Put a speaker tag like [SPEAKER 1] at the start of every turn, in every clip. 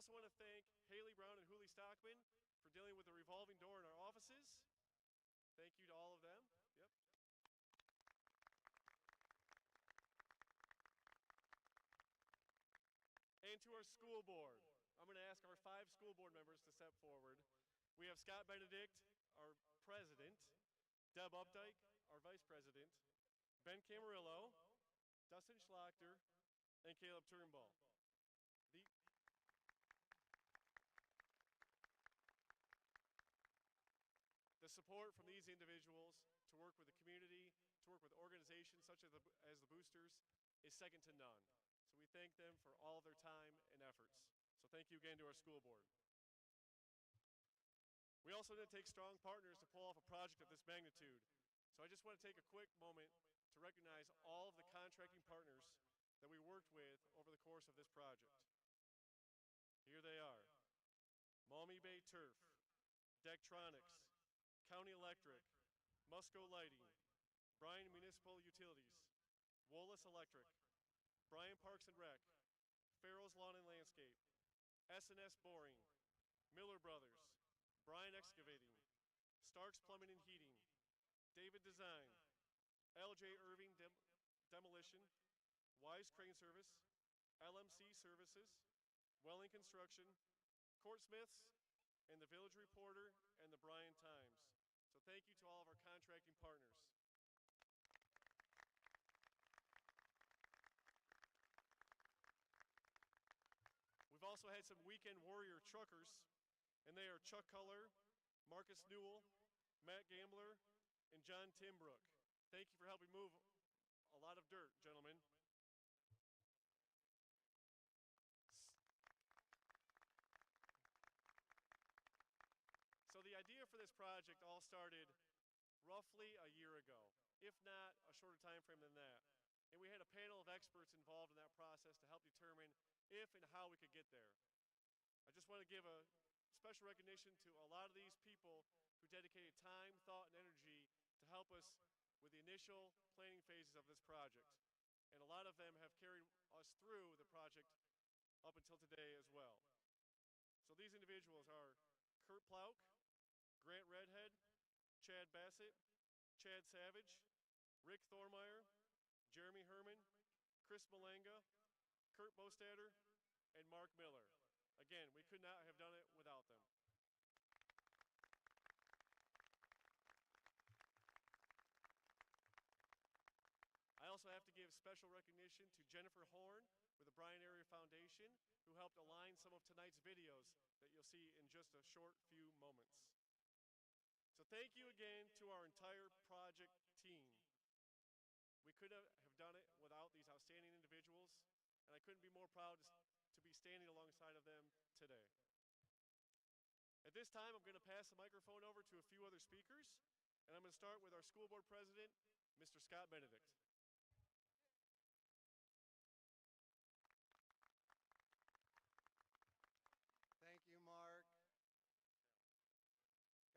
[SPEAKER 1] also want to thank Haley Brown and Hooley Stockman for dealing with the revolving door in our offices. Thank you to all of them. Yep. And to our school board. I'm going to ask our 5 school board members to step forward. We have Scott Benedict, our president, Deb Updike, our vice president, Ben Camarillo, Dustin Schlachter, and Caleb Turnbull. The support from these individuals to work with the community, to work with organizations such as the Boosters, is second to none. So we thank them for all of their time and efforts. So thank you again to our school board. We also did take strong partners to pull off a project of this magnitude. So I just want to take a quick moment to recognize all of the contracting partners that we worked with over the course of this project. Here they are: Maumee Bay Turf, Dektronics, County Electric, Musco Lighting, Bryan Municipal Utilities, Wollis Electric, Bryan Parks and Rec, Farrell's Lawn and Landscape, S&S Boring, Miller Brothers, Bryan Excavating, Starks Plumbing and Heating, David Design, L.J. Irving Demolition, Wise Crane Service, LMC Services, Welling Construction, Court Smiths, and the Village Reporter and the Bryan Times. So thank you to all of our contracting partners. We've also had some weekend warrior truckers, and they are Chuck Culler, Marcus Newell, Matt Gambler, and John Timbrook. Thank you for helping move a lot of dirt, gentlemen. So the idea for this project all started roughly a year ago, if not a shorter time frame than that. And we had a panel of experts involved in that process to help determine if and how we could get there. I just want to give a special recognition to a lot of these people who dedicated time, thought, and energy to help us with the initial planning phases of this project. And a lot of them have carried us through the project up until today as well. So these individuals are Kurt Plauk, Grant Redhead, Chad Bassett, Chad Savage, Rick Thormeyer, Jeremy Herman, Chris Malanga, Kurt Bostader, and Mark Miller. Again, we could not have done it without them. I also have to give special recognition to Jennifer Horn with the Bryan Area Foundation, who helped align some of tonight's videos that you'll see in just a short few moments. So thank you again to our entire project team. We could have done it without these outstanding individuals, and I couldn't be more proud to be standing alongside of them today. At this time, I'm going to pass the microphone over to a few other speakers, and I'm going to start with our school board president, Mr. Scott Benedict.
[SPEAKER 2] Thank you, Mark.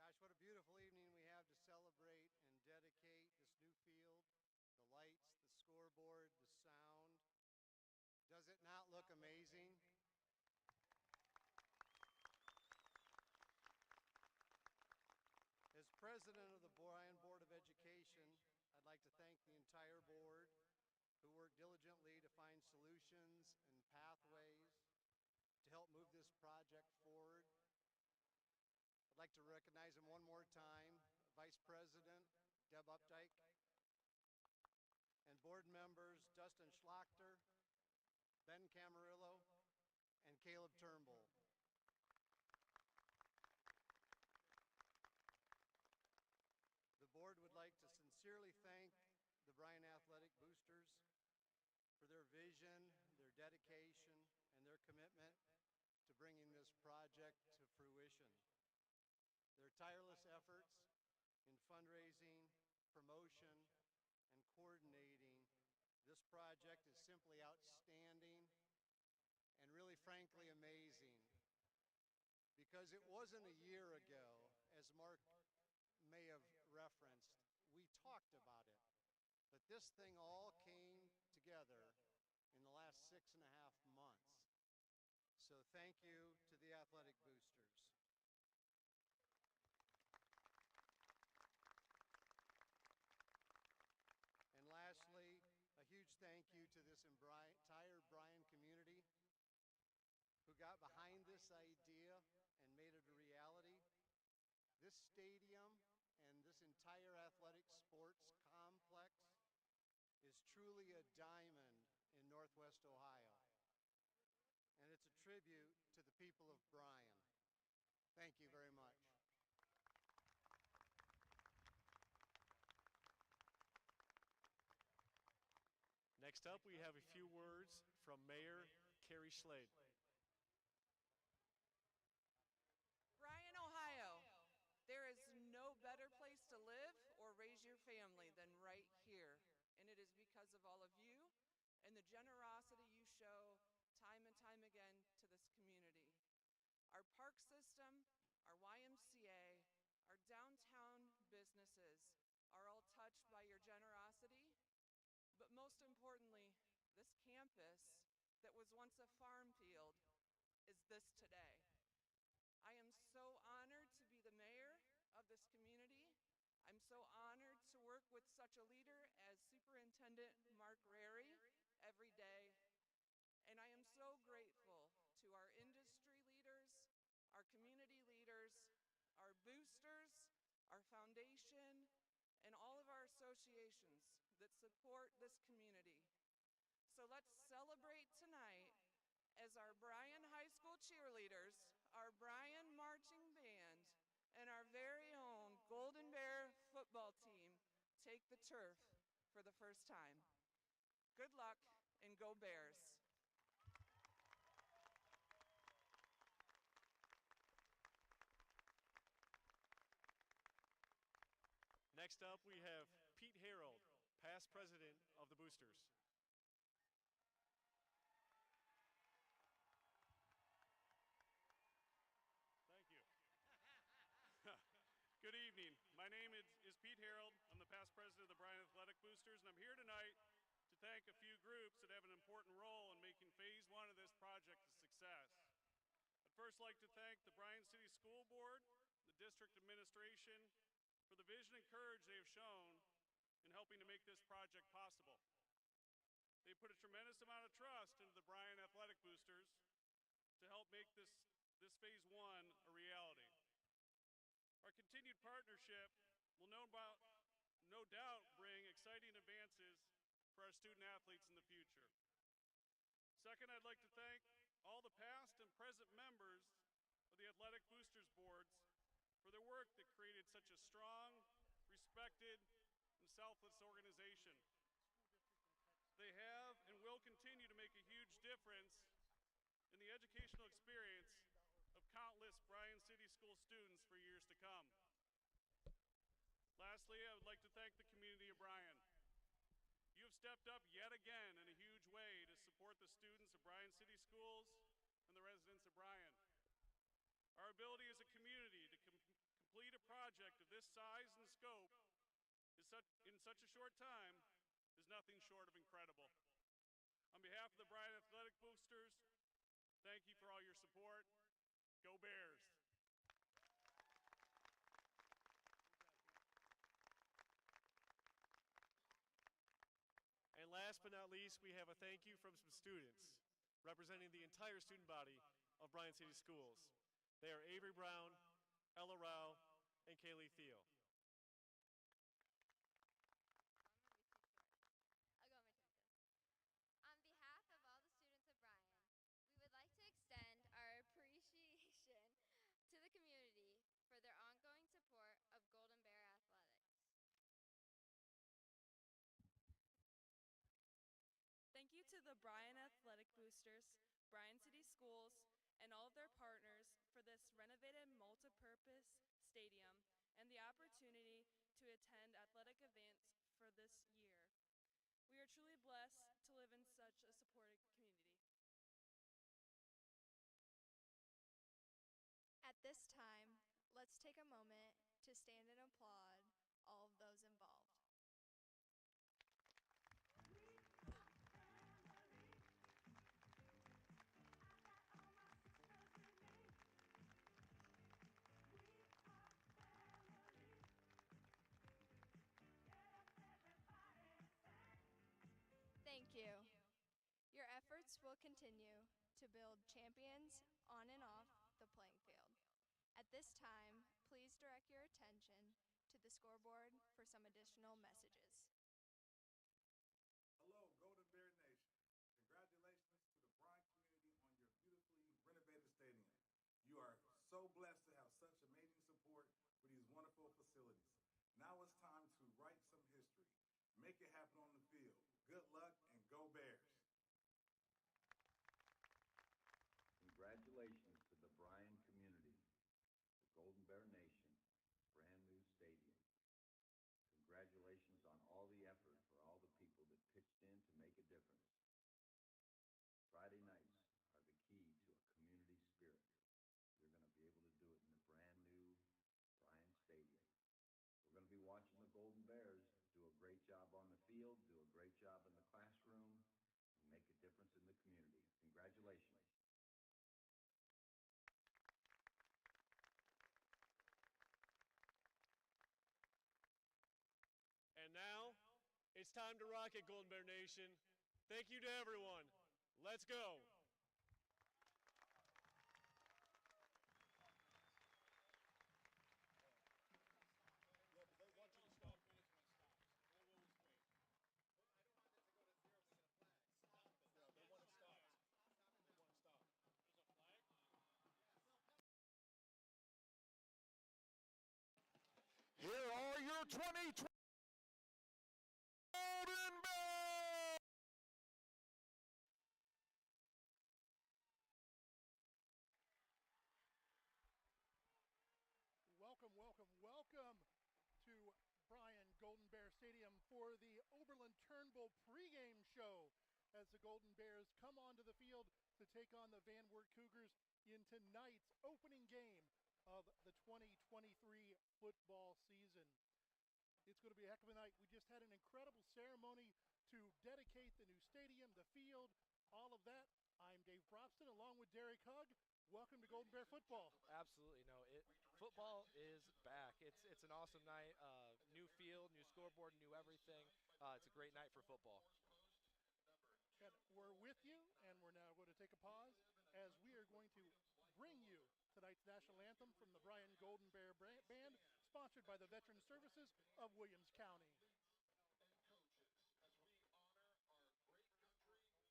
[SPEAKER 2] Gosh, what a beautiful evening we have to celebrate and dedicate this new field, the lights, the scoreboard, the sound. Does it not look amazing? As president of the Bryan Board of Education, I'd like to thank the entire board who worked diligently to find solutions and pathways to help move this project forward. I'd like to recognize him one more time, Vice President Deb Updike, and board members Dustin Schlachter, Ben Camarillo, and Caleb Turnbull. The board would like to sincerely thank the Bryan Athletic Boosters for their vision, their dedication, and their commitment to bringing this project to fruition. Their tireless efforts in fundraising, promotion, and coordinating this project is simply outstanding and really frankly amazing, because it wasn't a year ago, as Mark may have referenced, we talked about it, but this thing all came together in the last 6.5 months. So thank you to the athletic boosters. And lastly, a huge thank you to this entire Bryan community who got behind this idea and made it a reality. This stadium and this entire athletic sports complex is truly a diamond in Northwest Ohio. And it's a tribute to the people of Bryan. Thank you very much.
[SPEAKER 1] Next up, we have a few words from Mayor Carrie Schlade.
[SPEAKER 3] Bryan, Ohio, there is no better place to live or raise your family than right here. And it is because of all of you and the generosity you show time and time again to this community. Our park system, our YMCA, our downtown businesses are all touched by your generosity. But most importantly, this campus that was once a farm field is this today. I am so honored to be the mayor of this community. I'm so honored to work with such a leader as Superintendent Mark Rary every day. And I am so grateful to our industry leaders, our community leaders, our boosters, our foundation, and all of our associations that support this community. So let's celebrate tonight as our Bryan High School cheerleaders, our Bryan marching band, and our very own Golden Bear football team take the turf for the first time. Good luck and go Bears.
[SPEAKER 1] Next up, we have Pete Harold, past president of the Boosters.
[SPEAKER 4] Thank you. Good evening. My name is Pete Harold. I'm the past president of the Bryan Athletic Boosters, and I'm here tonight to thank a few groups that have an important role in making phase one of this project a success. I'd first like to thank the Bryan City School Board, the district administration, for the vision and courage they have shown in helping to make this project possible. They put a tremendous amount of trust into the Bryan Athletic Boosters to help make this phase one a reality. Our continued partnership will no doubt bring exciting advances for our student athletes in the future. Second, I'd like to thank all the past and present members of the Athletic Boosters Boards for their work that created such a strong, respected, and selfless organization. They have and will continue to make a huge difference in the educational experience of countless Bryan City School students for years to come. Lastly, I would like to thank the community of Bryan. You have stepped up yet again in a huge way to support the students of Bryan City Schools and the residents of Bryan. Our ability as a community to complete a project of this size and scope in such a short time is nothing short of incredible. On behalf of the Bryan Athletic Boosters, thank you for all your support. Go Bears!
[SPEAKER 1] And last but not least, we have a thank you from some students representing the entire student body of Bryan City Schools. They are Avery Brown, Ella Rao, and Kaylee Thiel.
[SPEAKER 5] I'll go, Matito. On behalf of all the students of Bryan, we would like to extend our appreciation to the community for their ongoing support of Golden Bear Athletics.
[SPEAKER 6] Thank you to the Bryan Athletic Boosters, Bryan City Schools, and all of their partners for this renovated multi-purpose stadium and the opportunity to attend athletic events for this year. We are truly blessed to live in such a supportive community.
[SPEAKER 7] At this time, let's take a moment to stand and applaud all of those involved. will continue to build champions on and off the playing field. At this time, please direct your attention to the scoreboard for some additional messages.
[SPEAKER 8] Hello, Golden Bear Nation. Congratulations to the Bryan community on your beautifully renovated stadium. You are so blessed to have such amazing support for these wonderful facilities. Now it's time to write some history. Make it happen on the field. Good luck and go Bears.
[SPEAKER 9] Congratulations to the Bryan community, the Golden Bear Nation, brand new stadium. Congratulations on all the effort for all the people that pitched in to make a difference. Friday nights are the key to a community spirit. You're going to be able to do it in the brand new Bryan Stadium. We're going to be watching the Golden Bears do a great job on the field, do a great job in the classroom, and make a difference in the community. Congratulations.
[SPEAKER 1] And now, it's time to rock it, Golden Bear Nation. Thank you to everyone. Let's go.
[SPEAKER 10] Here are your 2020 Golden Bears!
[SPEAKER 11] Welcome, welcome, welcome to Bryan Golden Bear Stadium for the Oberlin Turnbull pregame show as the Golden Bears come onto the field to take on the Van Wert Cougars in tonight's opening game of the 2023 football season. It's going to be a heck of a night. We just had an incredible ceremony to dedicate the new stadium, the field, all of that. I'm Dave Brobston along with Derek Hugg. Welcome to Golden Bear football.
[SPEAKER 12] Absolutely. Football is back. It's an awesome night. New field, new scoreboard, new everything. It's a great night for football.
[SPEAKER 11] And we're with you, and we're now going to take a pause as we are going to bring you tonight's national anthem from the Bryan Golden Bear Band, sponsored by the Veteran Services of Williams County.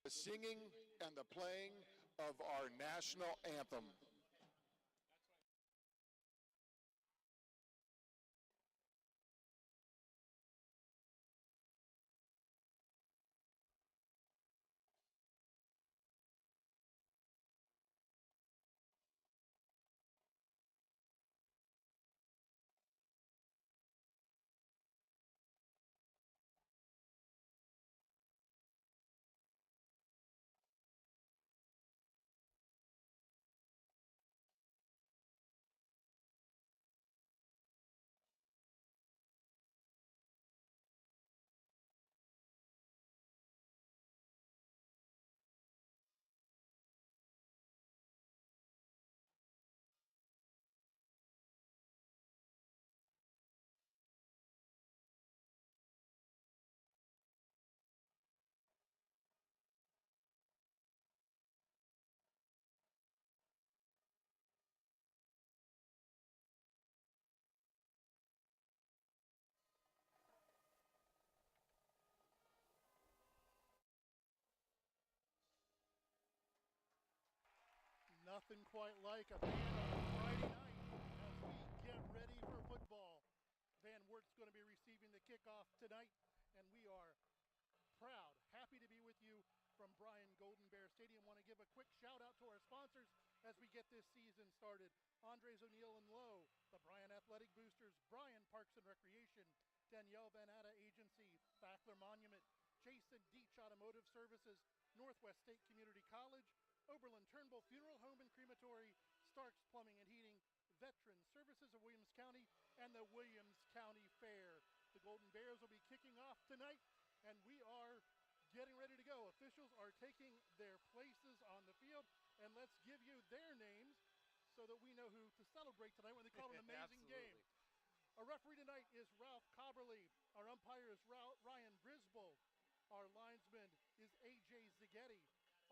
[SPEAKER 10] The singing and the playing of our national anthem.
[SPEAKER 11] Nothing quite like a band on a Friday night as we get ready for football. Van Wert's going to be receiving the kickoff tonight, and we are proud, happy to be with you from Bryan Golden Bear Stadium. Want to give a quick shout out to our sponsors as we get this season started. Andres O'Neill and Lowe, the Bryan Athletic Boosters, Bryan Parks and Recreation, Danielle Van Atta Agency, Fackler Monument, Jason Deach Automotive Services, Northwest State Community College, Oberlin Turnbull Funeral Home and Crematory, Starks Plumbing and Heating, Veteran Services of Williams County, and the Williams County Fair. The Golden Bears will be kicking off tonight, and we are getting ready to go. Officials are taking their places on the field, and let's give you their names so that we know who to celebrate tonight when they call an amazing game. Our referee tonight is Ralph Cobberly. Our umpire is Ryan Brisbold. Our linesman is A.J. Zaghetti.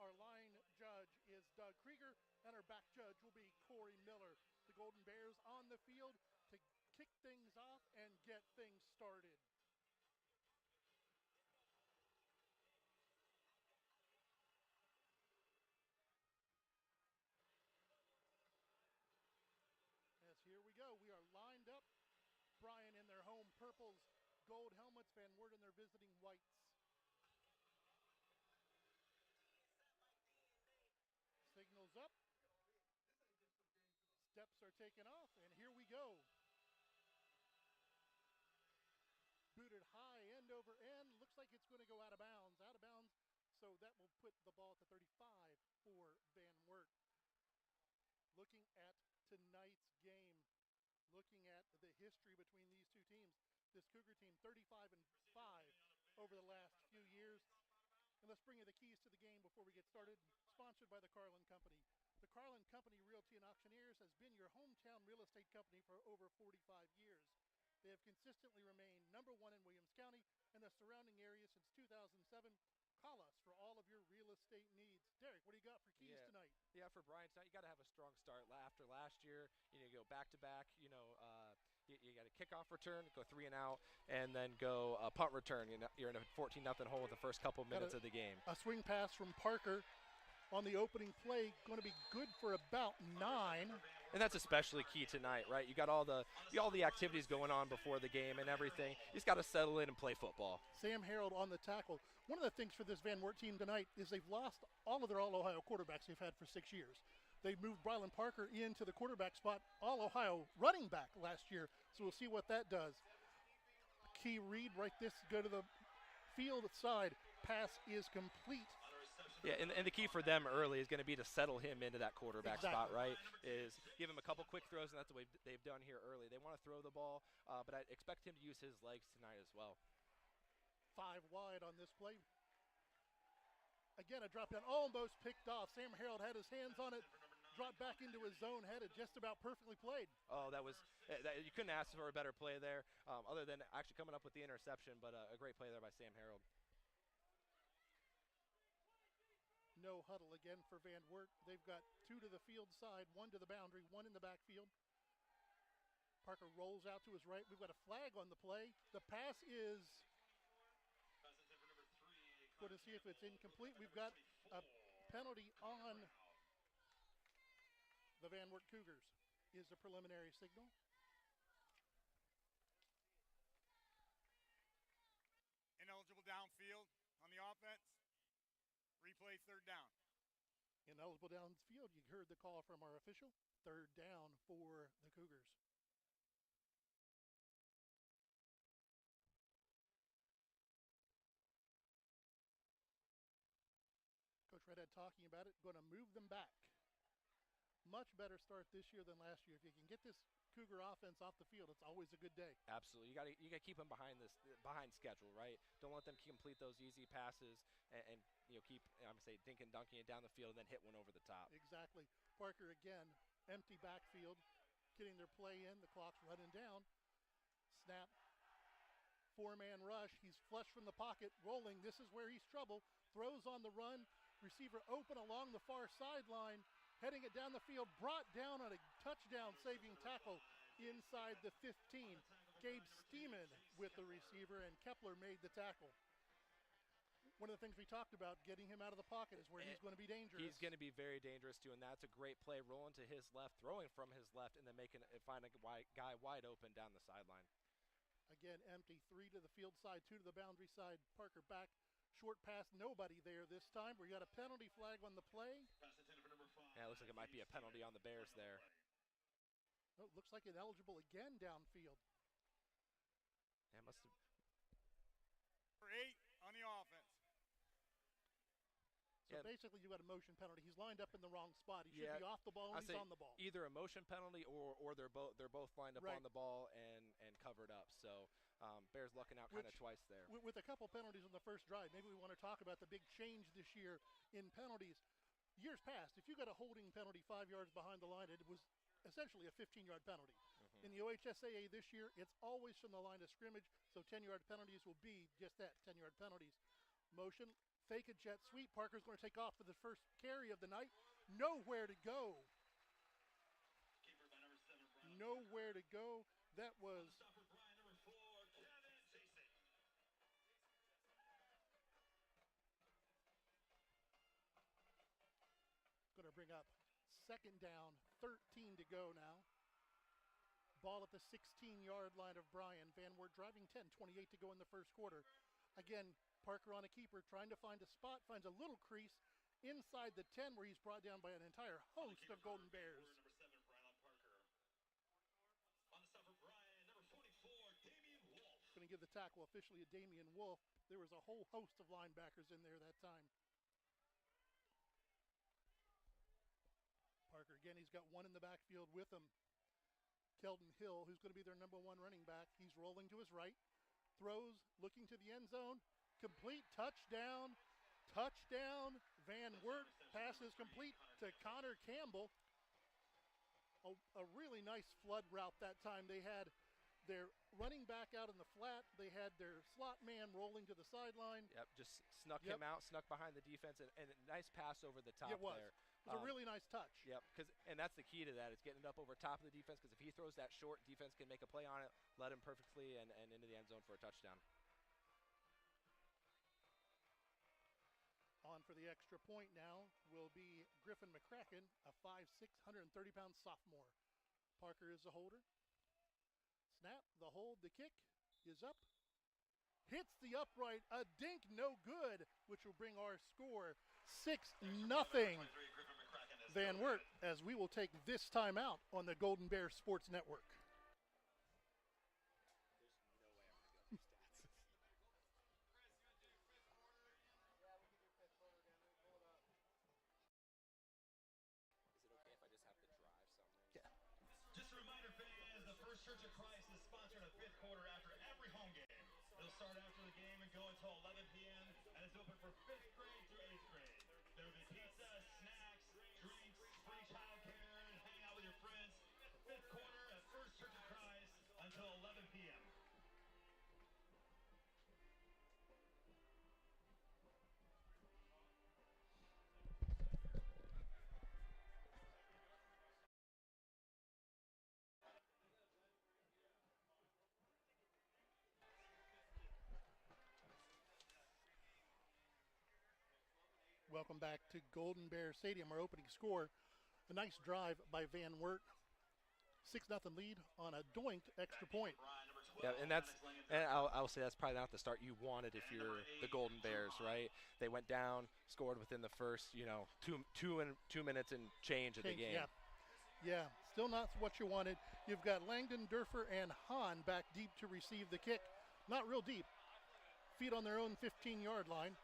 [SPEAKER 11] Our line judge is Doug Krieger, and our back judge will be Corey Miller. The Golden Bears on the field to kick things off and get things started. As here we go, we are lined up. Bryan in their home purples, gold helmets, Van Wert in their visiting whites. Signals up. Steps are taken off, and here we go. Booted high, end over end. Looks like it's going to go out of bounds. Out of bounds, so that will put the ball at the 35 for Van Wert. Looking at tonight's game, looking at the history between these two teams. This Cougar team 35-5 over the last few years. And let's bring you the keys to the game before we get started. Sponsored by the Carlin Company. The Carlin Company Realty and Auctioneers has been your hometown real estate company for over 45 years. They have consistently remained #1 in Williams County and the surrounding area since 2007. Call us for all of your real estate needs. Derek, what do you got for keys tonight?
[SPEAKER 12] Yeah, for Bryan tonight, you got to have a strong start. After last year, you go back-to-back, you got a kickoff return, go 3 and out, and then go a punt return. You're in a 14-0 hole with the first couple minutes of the game.
[SPEAKER 11] A swing pass from Parker on the opening play, going to be good for about 9.
[SPEAKER 12] And that's especially key tonight, right? You got all the activities going on before the game and everything. You just got to settle in and play football.
[SPEAKER 11] Sam Harold on the tackle. One of the things for this Van Wert team tonight is they've lost all of their All-Ohio quarterbacks they've had for 6 years. They moved Bryan Parker into the quarterback spot, All-Ohio running back last year, so we'll see what that does. Key read right this, go to the field side. Pass is complete.
[SPEAKER 12] Yeah, and the key for them early is going to be to settle him into that quarterback spot, right? Is give him a couple quick throws, and that's what they've done here early. They want to throw the ball, but I expect him to use his legs tonight as well.
[SPEAKER 11] 5 wide on this play. Again, a drop down, almost picked off. Sam Harold had his hands on it, dropped back into his zone, had it just about perfectly played.
[SPEAKER 12] Oh, you couldn't ask for a better play there, other than actually coming up with the interception, but a great play there by Sam Harold.
[SPEAKER 11] No huddle again for Van Wert. They've got 2 to the field side, 1 to the boundary, 1 in the backfield. Parker rolls out to his right. We've got a flag on the play. The pass is going to see if it's incomplete. We've got a penalty on the Van Wert Cougars. Is a preliminary signal.
[SPEAKER 13] Ineligible downfield on the offense. Replay 3rd down.
[SPEAKER 11] Ineligible downfield. You heard the call from our official. 3rd down for the Cougars. Coach Redhead talking about it. Going to move them back. Much better start this year than last year. If you can get this Cougar offense off the field, it's always a good day.
[SPEAKER 12] Absolutely. You got to keep them behind schedule, right? Don't let them complete those easy passes and keep dink and dunking it down the field and then hit one over the top.
[SPEAKER 11] Exactly. Parker again, empty backfield, getting their play in. The clock's running down. Snap. 4-man rush. He's flush from the pocket, rolling. This is where he's trouble. Throws on the run. Receiver open along the far sideline. Heading it down the field, brought down on a touchdown-saving tackle inside the 15. Gabe Steeman with the receiver, and Kepler made the tackle. One of the things we talked about, getting him out of the pocket, is where he's going to be dangerous.
[SPEAKER 12] He's going to be very dangerous, too, and that's a great play, rolling to his left, throwing from his left, and then finding a guy wide open down the sideline.
[SPEAKER 11] Again, empty. 3 to the field side, 2 to the boundary side. Parker back. Short pass, nobody there this time. We got a penalty flag on the play.
[SPEAKER 12] Yeah, it looks like it might be a penalty on the Bears there.
[SPEAKER 11] Oh, looks like ineligible again downfield.
[SPEAKER 12] Yeah, must have.
[SPEAKER 13] For 8 on the offense.
[SPEAKER 11] So basically, you got a motion penalty. He's lined up in the wrong spot. He should be off the ball, and he's on the ball.
[SPEAKER 12] Either a motion penalty or they're both lined up on the ball and covered up. So Bears lucking out kind of twice there.
[SPEAKER 11] With a couple penalties on the first drive, maybe we want to talk about the big change this year in penalties. Years past, if you got a holding penalty 5 yards behind the line, it was essentially a 15-yard penalty. In the OHSAA this year, it's always from the line of scrimmage, so 10-yard penalties will be just that, 10-yard penalties. Motion, Fake a jet sweep. Parker's going to take off for the first carry of the night. Nowhere to go. Nowhere to go. That was going to bring up second down, 13 to go now. Ball at the 16-yard line of Bryan. Van Wert driving 10, 28 to go in the first quarter. Again, Parker on a keeper, trying to find a spot, finds a little crease inside the 10 where he's brought down by an entire host of Golden Bears. Going to give the tackle officially to Damian Wolf. There was a whole host of linebackers in there that time. Parker, again, he's got one in the backfield with him. Keldon Hill, who's going to be their number one running back. He's rolling to his right. Throws, looking to the end zone. Complete, touchdown. Touchdown. Van Wert passes complete to Connor Campbell. A really nice flood route that time. They had their running back out in the flat. They had their slot man rolling to the sideline.
[SPEAKER 12] Yep, just snuck him out, snuck behind the defense, and a nice pass over the top
[SPEAKER 11] it was.
[SPEAKER 12] there.
[SPEAKER 11] It was a really nice touch.
[SPEAKER 12] Yep, and that's the key to that, is getting it up over top of the defense, because if he throws that short, defense can make a play on it, let him perfectly, and into the end zone for a touchdown.
[SPEAKER 11] On for the extra point now will be Griffin McCracken, a 5'6", 130-pound sophomore. Parker is the holder. Snap, the hold, the kick is up. Hits the upright, a dink, no good, which will bring our score 6-0. Van Wert, as we will take this time out on the Golden Bears Sports Network.
[SPEAKER 14] Just a reminder, fans, the First Church of Christ is sponsoring a fifth quarter after every home game. It'll start after the game and go until 11 p.m., and it's open for 5th grade through 8th grade. There will be pizza, snacks, drinks, free childcare, and hang out with your friends. Fifth quarter at First Church of Christ until 11 p.m.
[SPEAKER 11] Welcome back to Golden Bear Stadium, our opening score. A nice drive by Van Wert. 6-0 lead on a doinked extra point.
[SPEAKER 12] Yeah, and I'll say that's probably not the start you wanted if you're the Golden Bears, right? They went down, scored within the first, 2 minutes and change of the game.
[SPEAKER 11] Yeah, still not what you wanted. You've got Langdon, Durfer, and Hahn back deep to receive the kick. Not real deep. Feet on their own 15-yard line.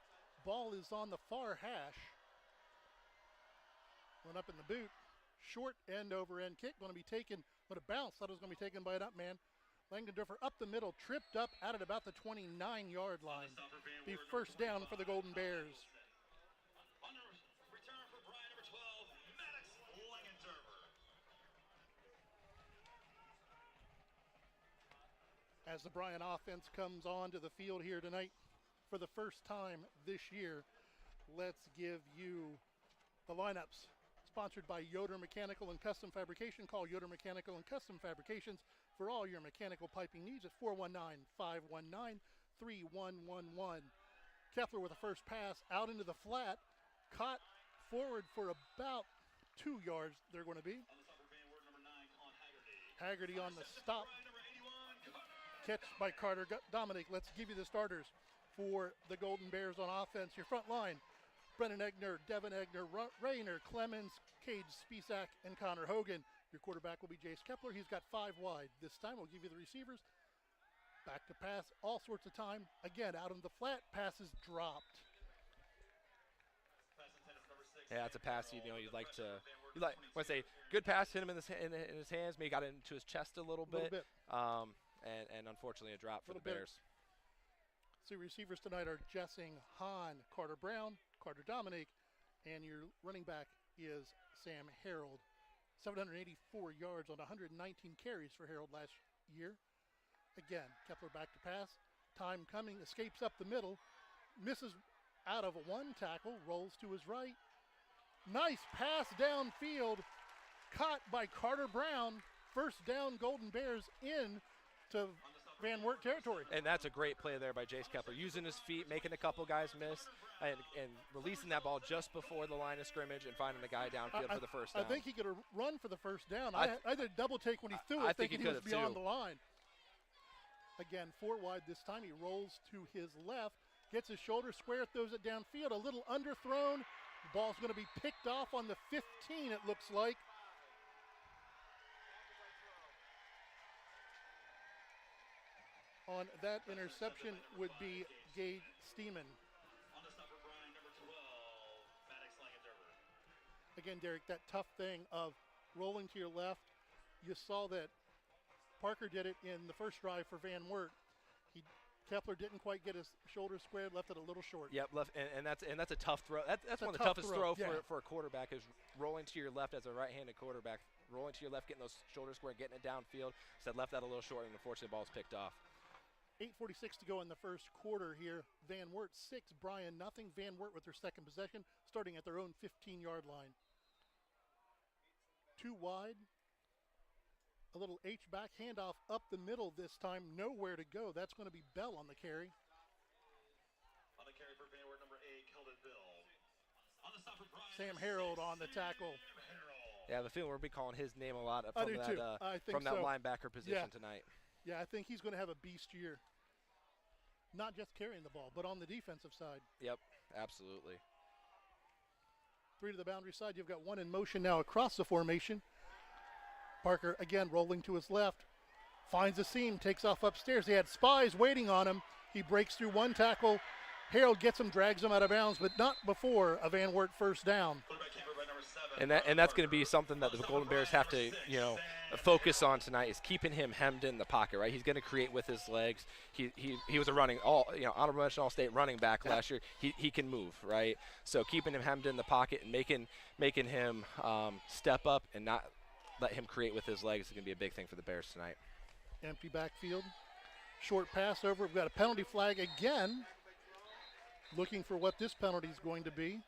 [SPEAKER 11] Ball is on the far hash. Went up in the boot. Short end over end kick. Going to be taken, but a bounce. Thought it was going to be taken by an up man. Langdon Durfer up the middle, tripped up out at about the 29-yard line. The first down for the Golden Bears.
[SPEAKER 14] Return for Bryan, number 12, Maddox Langendurfer.
[SPEAKER 11] As the Bryan offense comes on to the field here tonight for the first time this year, let's give you the lineups. Sponsored by Yoder Mechanical and Custom Fabrication. Call Yoder Mechanical and Custom Fabrications for all your mechanical piping needs at 419-519-3111. Kepler with a first pass out into the flat, caught forward for about 2 yards. They're going to be. Haggerty on the stop. Catch by Carter Dominic. Let's give you the starters for the Golden Bears on offense. Your front line, Brennan Egner, Devin Egner, Rayner, Clemens, Cage Spisak, and Connor Hogan. Your quarterback will be Jace Kepler. He's got 5 wide. This time we'll give you the receivers. Back to pass, all sorts of time. Again, out in the flat, passes dropped.
[SPEAKER 12] Yeah, it's a pass you'd like. Want to say good pass, hit him in his hands. Maybe got into his chest a little bit. And unfortunately a drop for the Bears.
[SPEAKER 11] So receivers tonight are Jessing, Hahn, Carter Brown, Carter Dominic, and your running back is Sam Harold. 784 yards on 119 carries for Harold last year. Again, Kepler back to pass. Time coming, escapes up the middle, misses out of one tackle, rolls to his right. Nice pass downfield, caught by Carter Brown. First down, Golden Bears in to Van Wert territory.
[SPEAKER 12] And that's a great play there by Jace Kepler, using his feet, making a couple guys miss, and releasing that ball just before the line of scrimmage and finding the guy downfield for the first down.
[SPEAKER 11] I think he could have run for the first down. I did a double take when he threw it, thinking he was beyond the line. Again, 4 wide this time. He rolls to his left, gets his shoulder square, throws it downfield, a little underthrown. The ball's going to be picked off on the 15, it looks like. On that interception would be Gage Steeman.
[SPEAKER 14] On the stop for Bryan, number 12, Maddox Langenderber.
[SPEAKER 11] Again, Derek, that tough thing of rolling to your left. You saw that Parker did it in the first drive for Van Wert. Kepler didn't quite get his shoulder squared, left it a little short.
[SPEAKER 12] Yep, left, and that's a tough throw. That's one of the toughest throw for a quarterback, is rolling to your left as a right-handed quarterback. Rolling to your left, getting those shoulders square, getting it downfield. Said left that a little short, and unfortunately the ball's picked off.
[SPEAKER 11] 8:46 to go in the first quarter here. Van Wert 6, Bryan nothing. Van Wert with their second possession, starting at their own 15-yard line. 2 wide. A little H-back handoff up the middle this time. Nowhere to go. That's going to be Bell on the carry.
[SPEAKER 14] On the carry for Van Wert, number 8, Keldon Bill. On the stop for Bryan,
[SPEAKER 11] Sam Harold on the tackle.
[SPEAKER 12] Yeah, I have a feeling we'll be calling his name a lot from that linebacker position tonight.
[SPEAKER 11] Yeah, I think he's going to have a beast year. Not just carrying the ball, but on the defensive side.
[SPEAKER 12] Yep, absolutely.
[SPEAKER 11] 3 to the boundary side. You've got 1 in motion now across the formation. Parker again rolling to his left. Finds a seam, takes off upstairs. He had spies waiting on him. He breaks through 1 tackle. Harold gets him, drags him out of bounds, but not before a Van Wert first down.
[SPEAKER 12] And that's going to be something that the Golden Bears have to, focus on tonight, is keeping him hemmed in the pocket, right? He's going to create with his legs. He was a honorable mention All-State running back last year. He can move, right? So keeping him hemmed in the pocket and making him step up and not let him create with his legs is going to be a big thing for the Bears tonight.
[SPEAKER 11] Empty backfield. Short pass over. We've got a penalty flag again. Looking for what this penalty is going to be.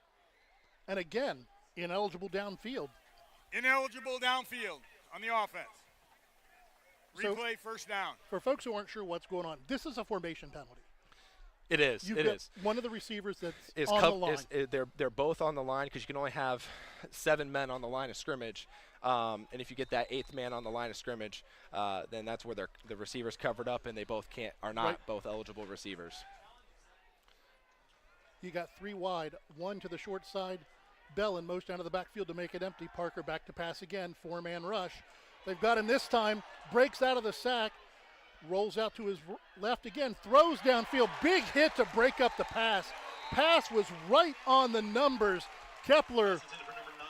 [SPEAKER 11] And again, ineligible downfield.
[SPEAKER 13] Ineligible downfield on the offense. Replay, first down.
[SPEAKER 11] For folks who aren't sure what's going on, this is a formation penalty.
[SPEAKER 12] It is.
[SPEAKER 11] You've got one of the receivers that's on the line.
[SPEAKER 12] They're both on the line because you can only have 7 men on the line of scrimmage. And if you get that 8th man on the line of scrimmage, then that's where the receivers covered up, and they both are not both eligible receivers.
[SPEAKER 11] You got 3 wide, 1 to the short side. Bell in motion out of the backfield to make it empty. Parker back to pass again. 4-man rush. They've got him this time. Breaks out of the sack. Rolls out to his left again. Throws downfield. Big hit to break up the pass. Pass was right on the numbers. Kepler,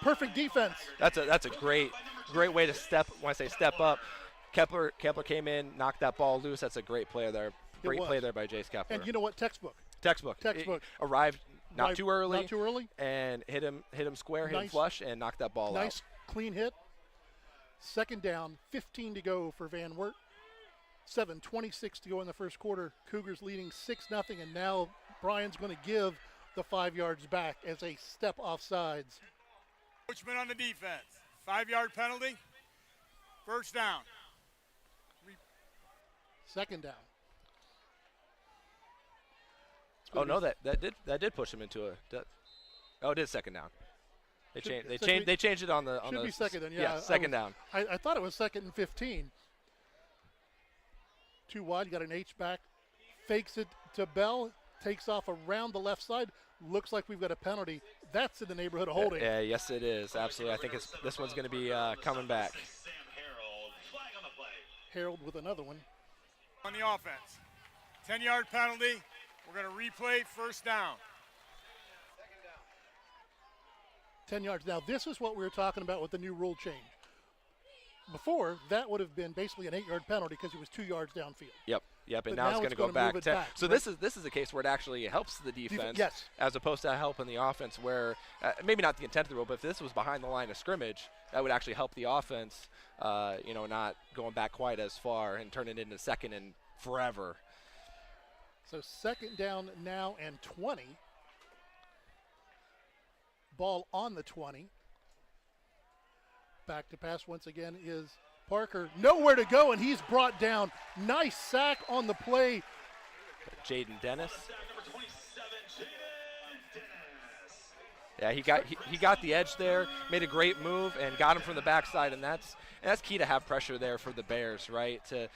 [SPEAKER 11] perfect defense.
[SPEAKER 12] That's a great way to step. When I say step up, Kepler came in, knocked that ball loose. That's a great play there. Great play there by Jace Kepler.
[SPEAKER 11] And you know what? Textbook.
[SPEAKER 12] It arrived not too early, and hit him square, hit him flush, and knocked that ball out.
[SPEAKER 11] Nice, clean hit. Second down, 15 to go for Van Wert. 7:26 to go in the first quarter. Cougars leading 6-0, and now Bryan's going to give the 5 yards back as a step offsides.
[SPEAKER 13] Coachman on the defense. 5-yard penalty. First down.
[SPEAKER 11] Second down.
[SPEAKER 12] Oh no, that did push him into it did second down. They changed it on the
[SPEAKER 11] should be second down. Yeah,
[SPEAKER 12] second down.
[SPEAKER 11] I thought it was 2nd and 15. 2 wide, got an H back, fakes it to Bell, takes off around the left side. Looks like we've got a penalty. That's in the neighborhood of holding.
[SPEAKER 12] Yeah, yes it is. Absolutely. I think this one's going to be coming back.
[SPEAKER 11] Harold with another one.
[SPEAKER 13] On the offense. 10-yard penalty. We're going to replay first down.
[SPEAKER 11] 10 yards. Now, this is what we were talking about with the new rule change. Before, that would have been basically an 8-yard penalty because it was 2 yards downfield.
[SPEAKER 12] Yep. And now it's going to go back 10. So this is a case where it actually helps the defense, as opposed to helping the offense. Where maybe not the intent of the rule, but if this was behind the line of scrimmage, that would actually help the offense. Not going back quite as far and turn it into 2nd and forever.
[SPEAKER 11] So 2nd down now and 20. Ball on the 20. Back to pass once again is Parker. Nowhere to go, and he's brought down. Nice sack on the play.
[SPEAKER 12] Jaden Dennis. Yeah, he got the edge there, made a great move, and got him from the backside, and that's key to have pressure there for the Bears, right? To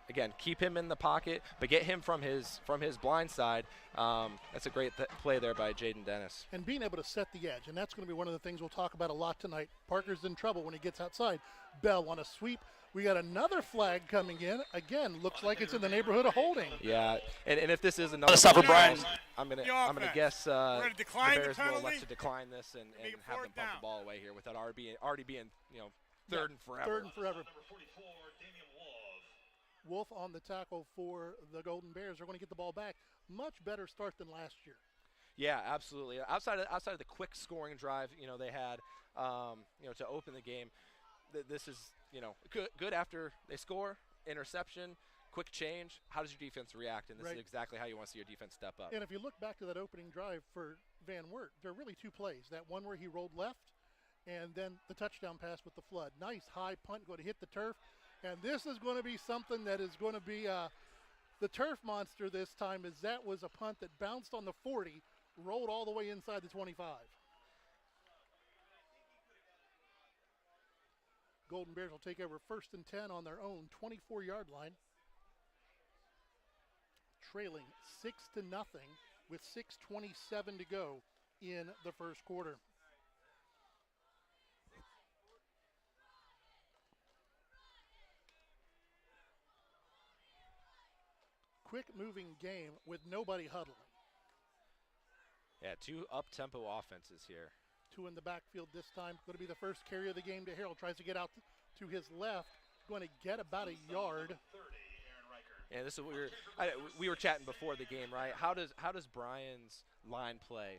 [SPEAKER 12] again keep him in the pocket, but get him from his blind side. That's a great play there by Jaden Dennis.
[SPEAKER 11] And being able to set the edge, and that's going to be one of the things we'll talk about a lot tonight. Parker's in trouble when he gets outside. Bell on a sweep. We got another flag coming in. Again, looks like it's in the neighborhood of holding.
[SPEAKER 12] Yeah, and if this is another
[SPEAKER 13] Bryan.
[SPEAKER 12] I'm gonna guess the Bears will
[SPEAKER 13] penalty?
[SPEAKER 12] elect to decline this and have them bump the ball away here without already being third and forever.
[SPEAKER 11] Third and forever. Wolf on the tackle for the Golden Bears. They're going to get the ball back. Much better start than last year.
[SPEAKER 12] Yeah, absolutely. Outside of the quick scoring drive, they had, to open the game. This is, good after they score, interception, quick change. How does your defense react? And this is exactly how you want to see your defense step up.
[SPEAKER 11] And if you look back to that opening drive for Van Wert, there are really two plays. That one where he rolled left, and then the touchdown pass with the flood. Nice high punt, going to hit the turf. And this is going to be something that is going to be the turf monster this time, as that was a punt that bounced on the 40, rolled all the way inside the 25. Golden Bears will take over 1st and 10 on their own 24-yard line. Trailing 6-0 with 6:27 to go in the first quarter. Quick moving game with nobody huddling.
[SPEAKER 12] Yeah, two up-tempo offenses here.
[SPEAKER 11] Two in the backfield this time. Going to be the first carry of the game to Harold. Tries to get out to his left. Going to get about a yard.
[SPEAKER 12] Yeah, this is what we were chatting before the game, right? How does Bryan's line play?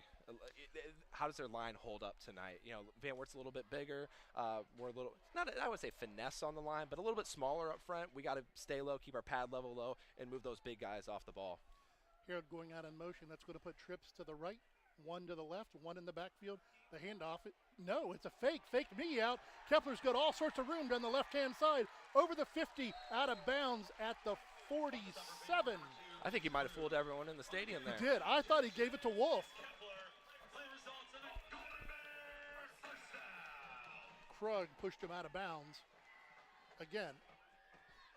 [SPEAKER 12] How does their line hold up tonight? Van Wert's a little bit bigger. We're a little, not I would say finesse on the line, but a little bit smaller up front. We got to stay low, keep our pad level low, and move those big guys off the ball.
[SPEAKER 11] Harold going out in motion. That's going to put trips to the right, one to the left, one in the backfield. The handoff. No, it's a fake. Faked me out. Kepler's got all sorts of room down the left-hand side. Over the 50, out of bounds at the 47.
[SPEAKER 12] I think he might have fooled everyone in the stadium there.
[SPEAKER 11] He did. I thought he gave it to Wolf. Krug pushed him out of bounds. Again,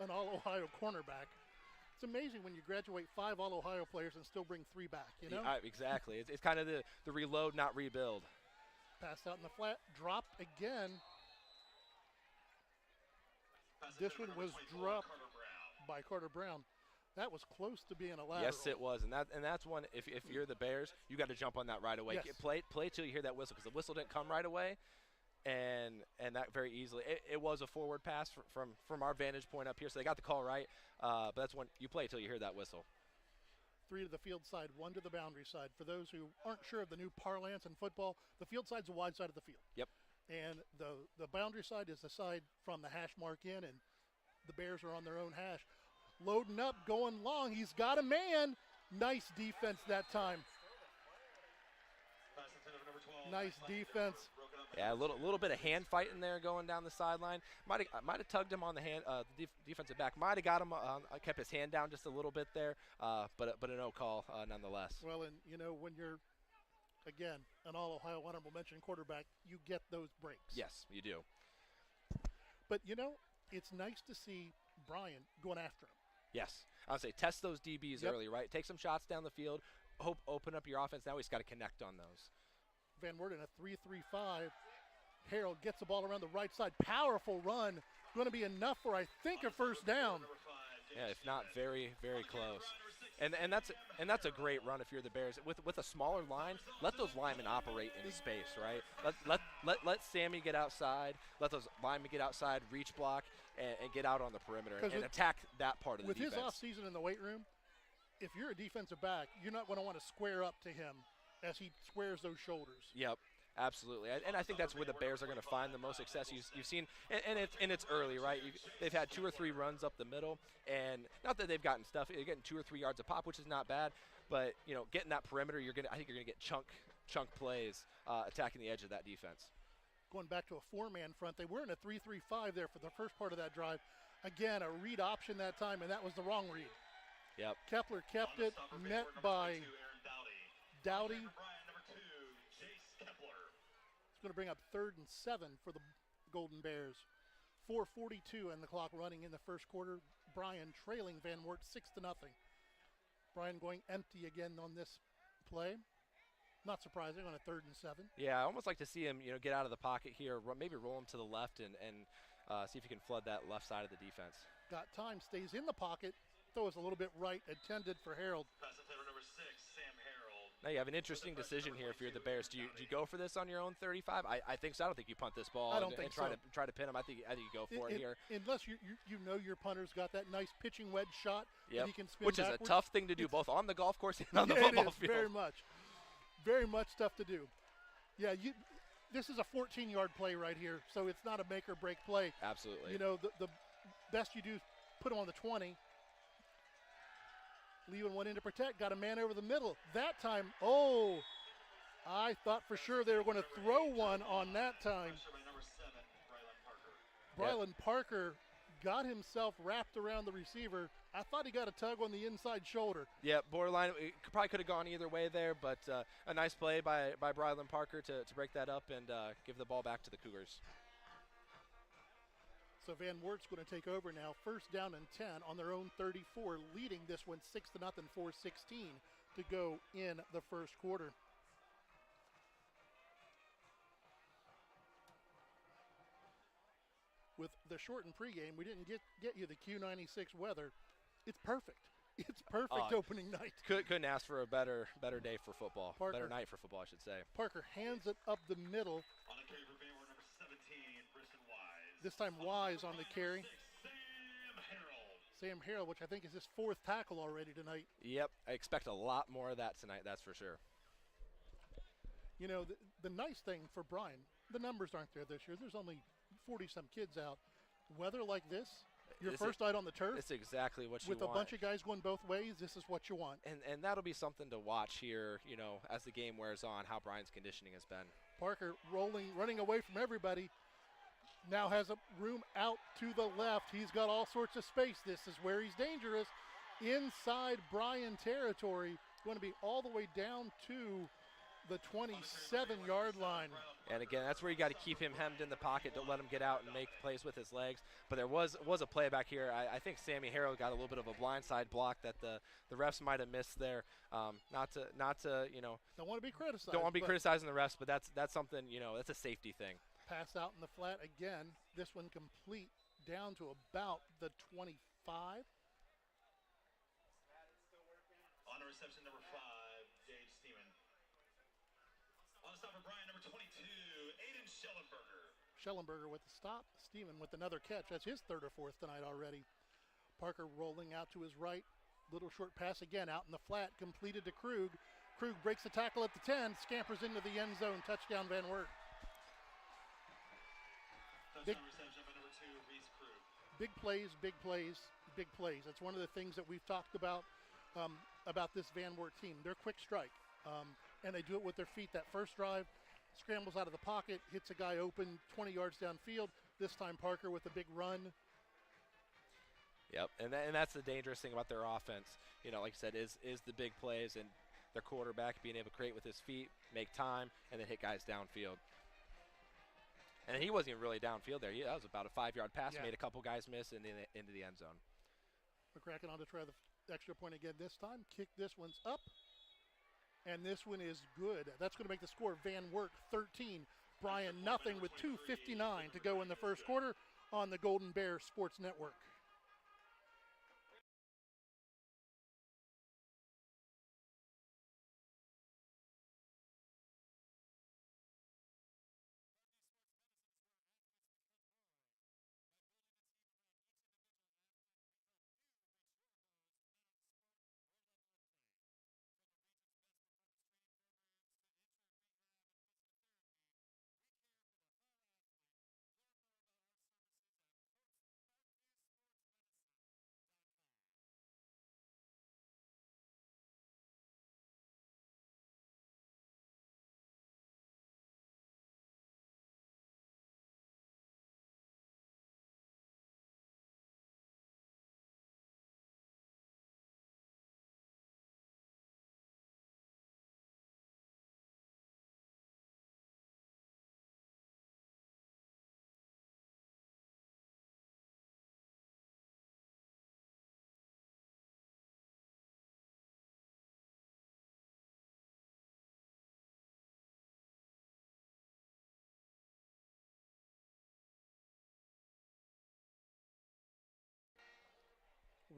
[SPEAKER 11] an All-Ohio cornerback. It's amazing when you graduate 5 All-Ohio players and still bring 3 back,
[SPEAKER 12] Yeah, exactly. It's kind of the reload, not rebuild.
[SPEAKER 11] Pass out in the flat, drop again. This one was dropped by Carter Brown. That was close to being a lateral.
[SPEAKER 12] Yes, it was, and that's one. If you're the Bears, you got to jump on that right away.
[SPEAKER 11] Yes.
[SPEAKER 12] Play till you hear that whistle, because the whistle didn't come right away, and that very easily. It was a forward pass from our vantage point up here, so they got the call right. But that's when you play till you hear that whistle.
[SPEAKER 11] 3 to the field side, 1 to the boundary side. For those who aren't sure of the new parlance in football, the field side's the wide side of the field.
[SPEAKER 12] Yep.
[SPEAKER 11] And the boundary side is the side from the hash mark in, and the Bears are on their own hash. Loading up, going long. He's got a man. Nice defense that time. Nice defense.
[SPEAKER 12] Yeah, a little bit of hand fighting there going down the sideline. Might have tugged him on the hand. The defensive back might have got him. Kept his hand down just a little bit there, but a no call nonetheless.
[SPEAKER 11] Well, and when you're again an All-Ohio honorable mention quarterback, you get those breaks.
[SPEAKER 12] Yes, you do.
[SPEAKER 11] But it's nice to see Bryan going after him.
[SPEAKER 12] Yes, I would say test those DBs early, right? Take some shots down the field. Open up your offense. Now he's got to connect on those.
[SPEAKER 11] Van Wert in a 3-3-5. Harold gets the ball around the right side. Powerful run. Going to be enough for, I think, a first down.
[SPEAKER 12] Yeah, if not very, very close. And that's a great run if you're the Bears. With a smaller line, let those linemen operate in space, right? Let Sammy get outside. Let those linemen get outside, reach block, and get out on the perimeter and attack that part of the defense.
[SPEAKER 11] With his offseason in the weight room, if you're a defensive back, you're not going to want to square up to him as he squares those shoulders.
[SPEAKER 12] Yep, absolutely. And I think that's where the Bears are going to find the most success. You've seen, and it's early, right? They've had 2 or 3 runs up the middle, and not that they've gotten stuff. You're getting 2 or 3 yards a pop, which is not bad. But getting that perimeter, I think you're going to get chunk chunk plays attacking the edge of that defense.
[SPEAKER 11] Going back to a 4-man front, they were in a 3-3-5 there for the first part of that drive. Again, a read option that time, and that was the wrong read.
[SPEAKER 12] Yep.
[SPEAKER 11] Kepler kept it, met by Dowdy. It's going to bring up 3rd and 7 for the Golden Bears. 4:42 and the clock running in the first quarter. Bryan trailing Van Wert 6-0. Bryan going empty again on this play. Not surprising on a 3rd and 7.
[SPEAKER 12] Yeah, I almost like to see him, get out of the pocket here, maybe roll him to the left and see if he can flood that left side of the defense.
[SPEAKER 11] Got time, stays in the pocket, throws a little bit right, intended for Harold.
[SPEAKER 12] Now you have an interesting decision here if you're the Bears. Do you go for this on your own 35? I think so. I don't think you punt this ball
[SPEAKER 11] I don't think
[SPEAKER 12] try
[SPEAKER 11] so.
[SPEAKER 12] to pin him. I think you go for it here.
[SPEAKER 11] Unless you know your punter's got that nice pitching wedge shot that he can spin
[SPEAKER 12] Which
[SPEAKER 11] backwards.
[SPEAKER 12] is a tough thing to do both on the golf course and on the
[SPEAKER 11] it
[SPEAKER 12] football
[SPEAKER 11] is,
[SPEAKER 12] field.
[SPEAKER 11] Very much tough to do. Yeah, this is a 14-yard play right here, so it's not a make or break play.
[SPEAKER 12] Absolutely.
[SPEAKER 11] The best you do is put him on the 20. Leaving one in to protect, got a man over the middle. That time, I thought for sure they were going to throw one on that time. Bryan Parker got himself wrapped around the receiver. I thought he got a tug on the inside shoulder.
[SPEAKER 12] Yeah, borderline. It probably could have gone either way there, but a nice play by Bryan Parker to break that up and give the ball back to the Cougars.
[SPEAKER 11] So Van Wert's going to take over now. 1st down and 10 on their own 34, leading this one 6-0, 4:16 to go in the first quarter. With the shortened pregame, we didn't get you the Q96 weather. It's perfect. It's perfect opening night.
[SPEAKER 12] Couldn't ask for a better day for football. Better night for football, I should say.
[SPEAKER 11] Parker hands it up the middle.
[SPEAKER 14] On the carry for Van Wert, number 17, Briston Wise.
[SPEAKER 11] This time Wise on the carry. Sam Harrell, which I think is his 4th tackle already tonight.
[SPEAKER 12] Yep, I expect a lot more of that tonight, that's for sure.
[SPEAKER 11] The nice thing for Bryan, the numbers aren't there this year. There's only 40-some kids out. Weather like this, your first night on the turf.
[SPEAKER 12] It's exactly what you
[SPEAKER 11] want. With a bunch of guys going both ways, this is what you want.
[SPEAKER 12] And that'll be something to watch here, as the game wears on, how Bryan's conditioning has been.
[SPEAKER 11] Parker running away from everybody. Now has a room out to the left. He's got all sorts of space. This is where he's dangerous. Inside Bryan territory, going to be all the way down to the 27-yard line.
[SPEAKER 12] And again, that's where you got to keep him hemmed in the pocket. Don't let him get out and make plays with his legs. But there was a play back here. I think Sammy Harrell got a little bit of a blindside block that the refs might have missed there. Not to
[SPEAKER 11] Don't want to be criticized.
[SPEAKER 12] Don't want to be criticizing the refs, but that's something, that's a safety thing.
[SPEAKER 11] Pass out in the flat again. This one complete down to about the 25.
[SPEAKER 14] On the reception, number 5, Dave Steeman. On the stop for Bryan, number 22, Aiden
[SPEAKER 11] Schellenberger with the stop. Steeman with another catch. That's his 3rd or 4th tonight already. Parker rolling out to his right. Little short pass again out in the flat. Completed to Krug. Krug breaks the tackle at the 10. Scampers into the end zone. Touchdown Van Wert.
[SPEAKER 14] Touchdown reception by number 2, Reese Krug.
[SPEAKER 11] Big plays, big plays, big plays. That's one of the things that we've talked about this Van Wert team. They're quick strike, and they do it with their feet. That first drive, scrambles out of the pocket, hits a guy open 20 yards downfield. This time Parker with a big run.
[SPEAKER 12] Yep, and that's the dangerous thing about their offense. Like I said, is the big plays and their quarterback being able to create with his feet, make time, and then hit guys downfield. And he wasn't even really downfield there. That was about a 5-yard pass.
[SPEAKER 11] Yeah.
[SPEAKER 12] Made a couple guys miss into the end zone.
[SPEAKER 11] McCracken on to try the extra point again this time. Kick this one's up. And this one is good. That's going to make the score Van Wert 13, Bryan nothing with 2:59 to go in the first quarter on the Golden Bear Sports Network.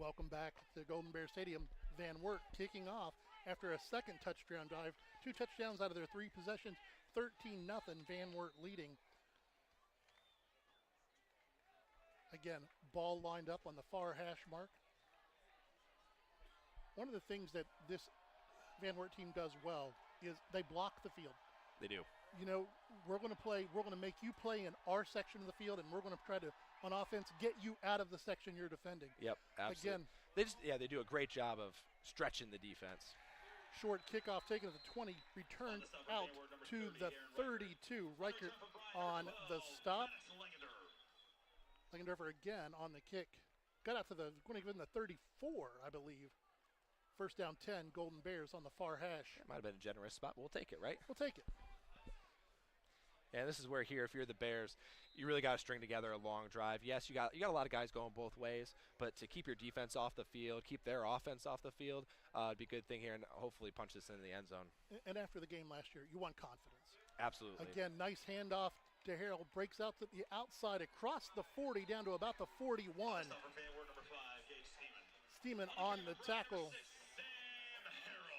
[SPEAKER 11] Welcome back to Golden Bear Stadium. Van Wert kicking off after a second touchdown drive. 2 touchdowns out of their 3 possessions. 13-0, Van Wert leading. Again, ball lined up on the far hash mark. One of the things that this Van Wert team does well is they block the field.
[SPEAKER 12] They do.
[SPEAKER 11] You know, we're going to make you play in our section of the field, and we're going to try to, on offense, get you out of the section you're defending.
[SPEAKER 12] Yep, absolutely. Again, they do a great job of stretching the defense.
[SPEAKER 11] Short kickoff taken at the 20, returned out to the 32. Reichert on the stop. Langendorfer again on the kick. Got out to the, going to give him the 34, I believe. First down 10, Golden Bears on the far hash.
[SPEAKER 12] It might have been a generous spot. We'll take it, right?
[SPEAKER 11] We'll take it.
[SPEAKER 12] And this is where here, if you're the Bears, you really got to string together a long drive. Yes, you got a lot of guys going both ways, but to keep your defense off the field, keep their offense off the field, it'd be a good thing here, and hopefully punch this into the end zone.
[SPEAKER 11] And after the game last year, you want confidence.
[SPEAKER 12] Absolutely.
[SPEAKER 11] Again, nice handoff to Harold, breaks out to the outside across the 40 down to about the 41. Steeman on the tackle.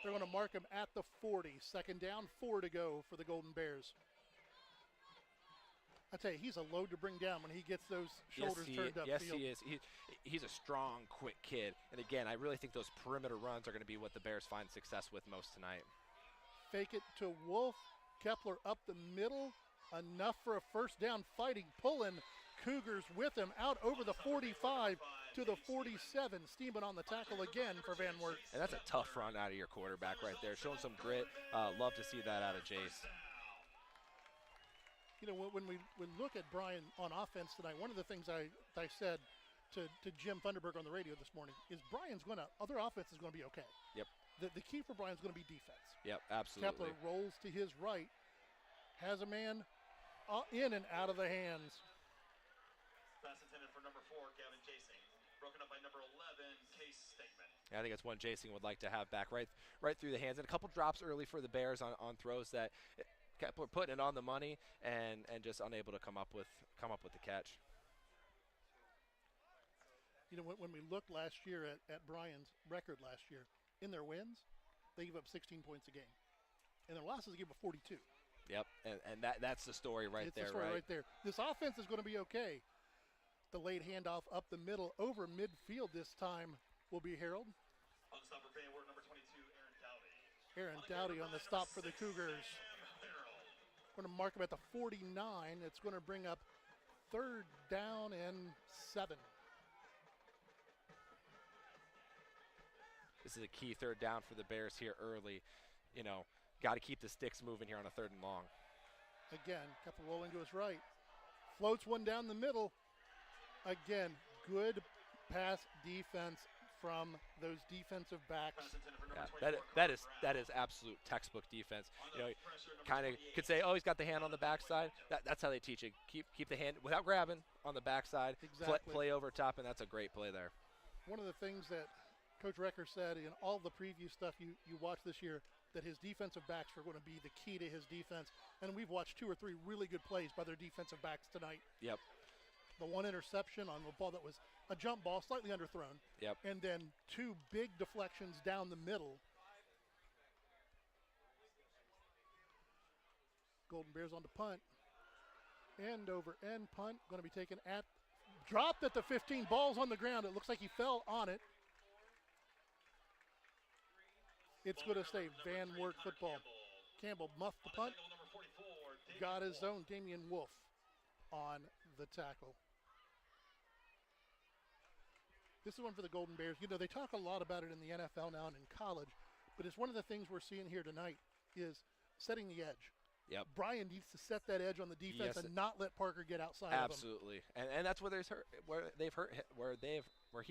[SPEAKER 11] They're going to mark him at the 40. Second down, 4 to go for the Golden Bears. I tell you, he's a load to bring down when he gets those shoulders turned up.
[SPEAKER 12] Yes, he is. He's a strong, quick kid. And again, I really think those perimeter runs are going to be what the Bears find success with most tonight.
[SPEAKER 11] Fake it to Wolf. Kepler up the middle. Enough for a first down, fighting, pulling Cougars with him out over the 45 to the 47. Steeman on the tackle again for Van Wert.
[SPEAKER 12] And that's a tough run out of your quarterback right there. Showing some grit. Love to see that out of Jace.
[SPEAKER 11] You know, when we look at Bryan on offense tonight, one of the things I said to Jim Thunderberg on the radio this morning is other offense is going to be okay.
[SPEAKER 12] Yep.
[SPEAKER 11] The key for Bryan's going to be defense.
[SPEAKER 12] Yep, absolutely.
[SPEAKER 11] Kepler rolls to his right, has a man in and out of the hands.
[SPEAKER 14] Pass intended for number 4, Gavin Jasing. Broken up by number 11, Case Statement.
[SPEAKER 12] Yeah, I think it's one Jasing would like to have back right through the hands. And a couple drops early for the Bears on throws that Kepler putting it on the money and just unable to come up with the catch.
[SPEAKER 11] You know, when we looked last year at Bryan's record last year, in their wins, they give up 16 points a game. In their losses, they give up 42.
[SPEAKER 12] Yep, and that's the story right there.
[SPEAKER 11] It's the story right there. This offense is going to be okay. The late handoff up the middle over midfield this time will be Harold.
[SPEAKER 14] On the stop for Van Wert, number 22, Aaron Dowdy.
[SPEAKER 11] Aaron Dowdy on the stop for the Cougars. Going to mark him at the 49. It's going to bring up third down and 7.
[SPEAKER 12] This is a key third down for the Bears here early. You know, got to keep the sticks moving here on a 3rd and long.
[SPEAKER 11] Again, Kepler rolling to his right. Floats one down the middle. Again, good pass defense from those defensive backs.
[SPEAKER 12] Yeah, that is absolute textbook defense. You know, kind of could say, oh, he's got the hand on the backside. That's how they teach it. Keep the hand without grabbing on the backside.
[SPEAKER 11] Exactly.
[SPEAKER 12] Play over top, and that's a great play there.
[SPEAKER 11] One of the things that Coach Recker said in all the preview stuff you watched this year, that his defensive backs were going to be the key to his defense. And we've watched 2 or 3 really good plays by their defensive backs tonight.
[SPEAKER 12] Yep.
[SPEAKER 11] The one interception on a ball that was a jump ball, slightly underthrown.
[SPEAKER 12] Yep.
[SPEAKER 11] And then 2 big deflections down the middle. Golden Bears on the punt. End over end punt. Going to be taken dropped at the 15. Ball's on the ground. It looks like he fell on it. It's going to stay Van Wert football. Campbell muffed the punt. Got his own Damian Wolf on the tackle. This is one for the Golden Bears. You know, they talk a lot about it in the NFL now and in college, but it's one of the things we're seeing here tonight is setting the edge.
[SPEAKER 12] Yep.
[SPEAKER 11] Bryan needs to set that edge on the defense and not let Parker get outside of him.
[SPEAKER 12] Absolutely. And that's where he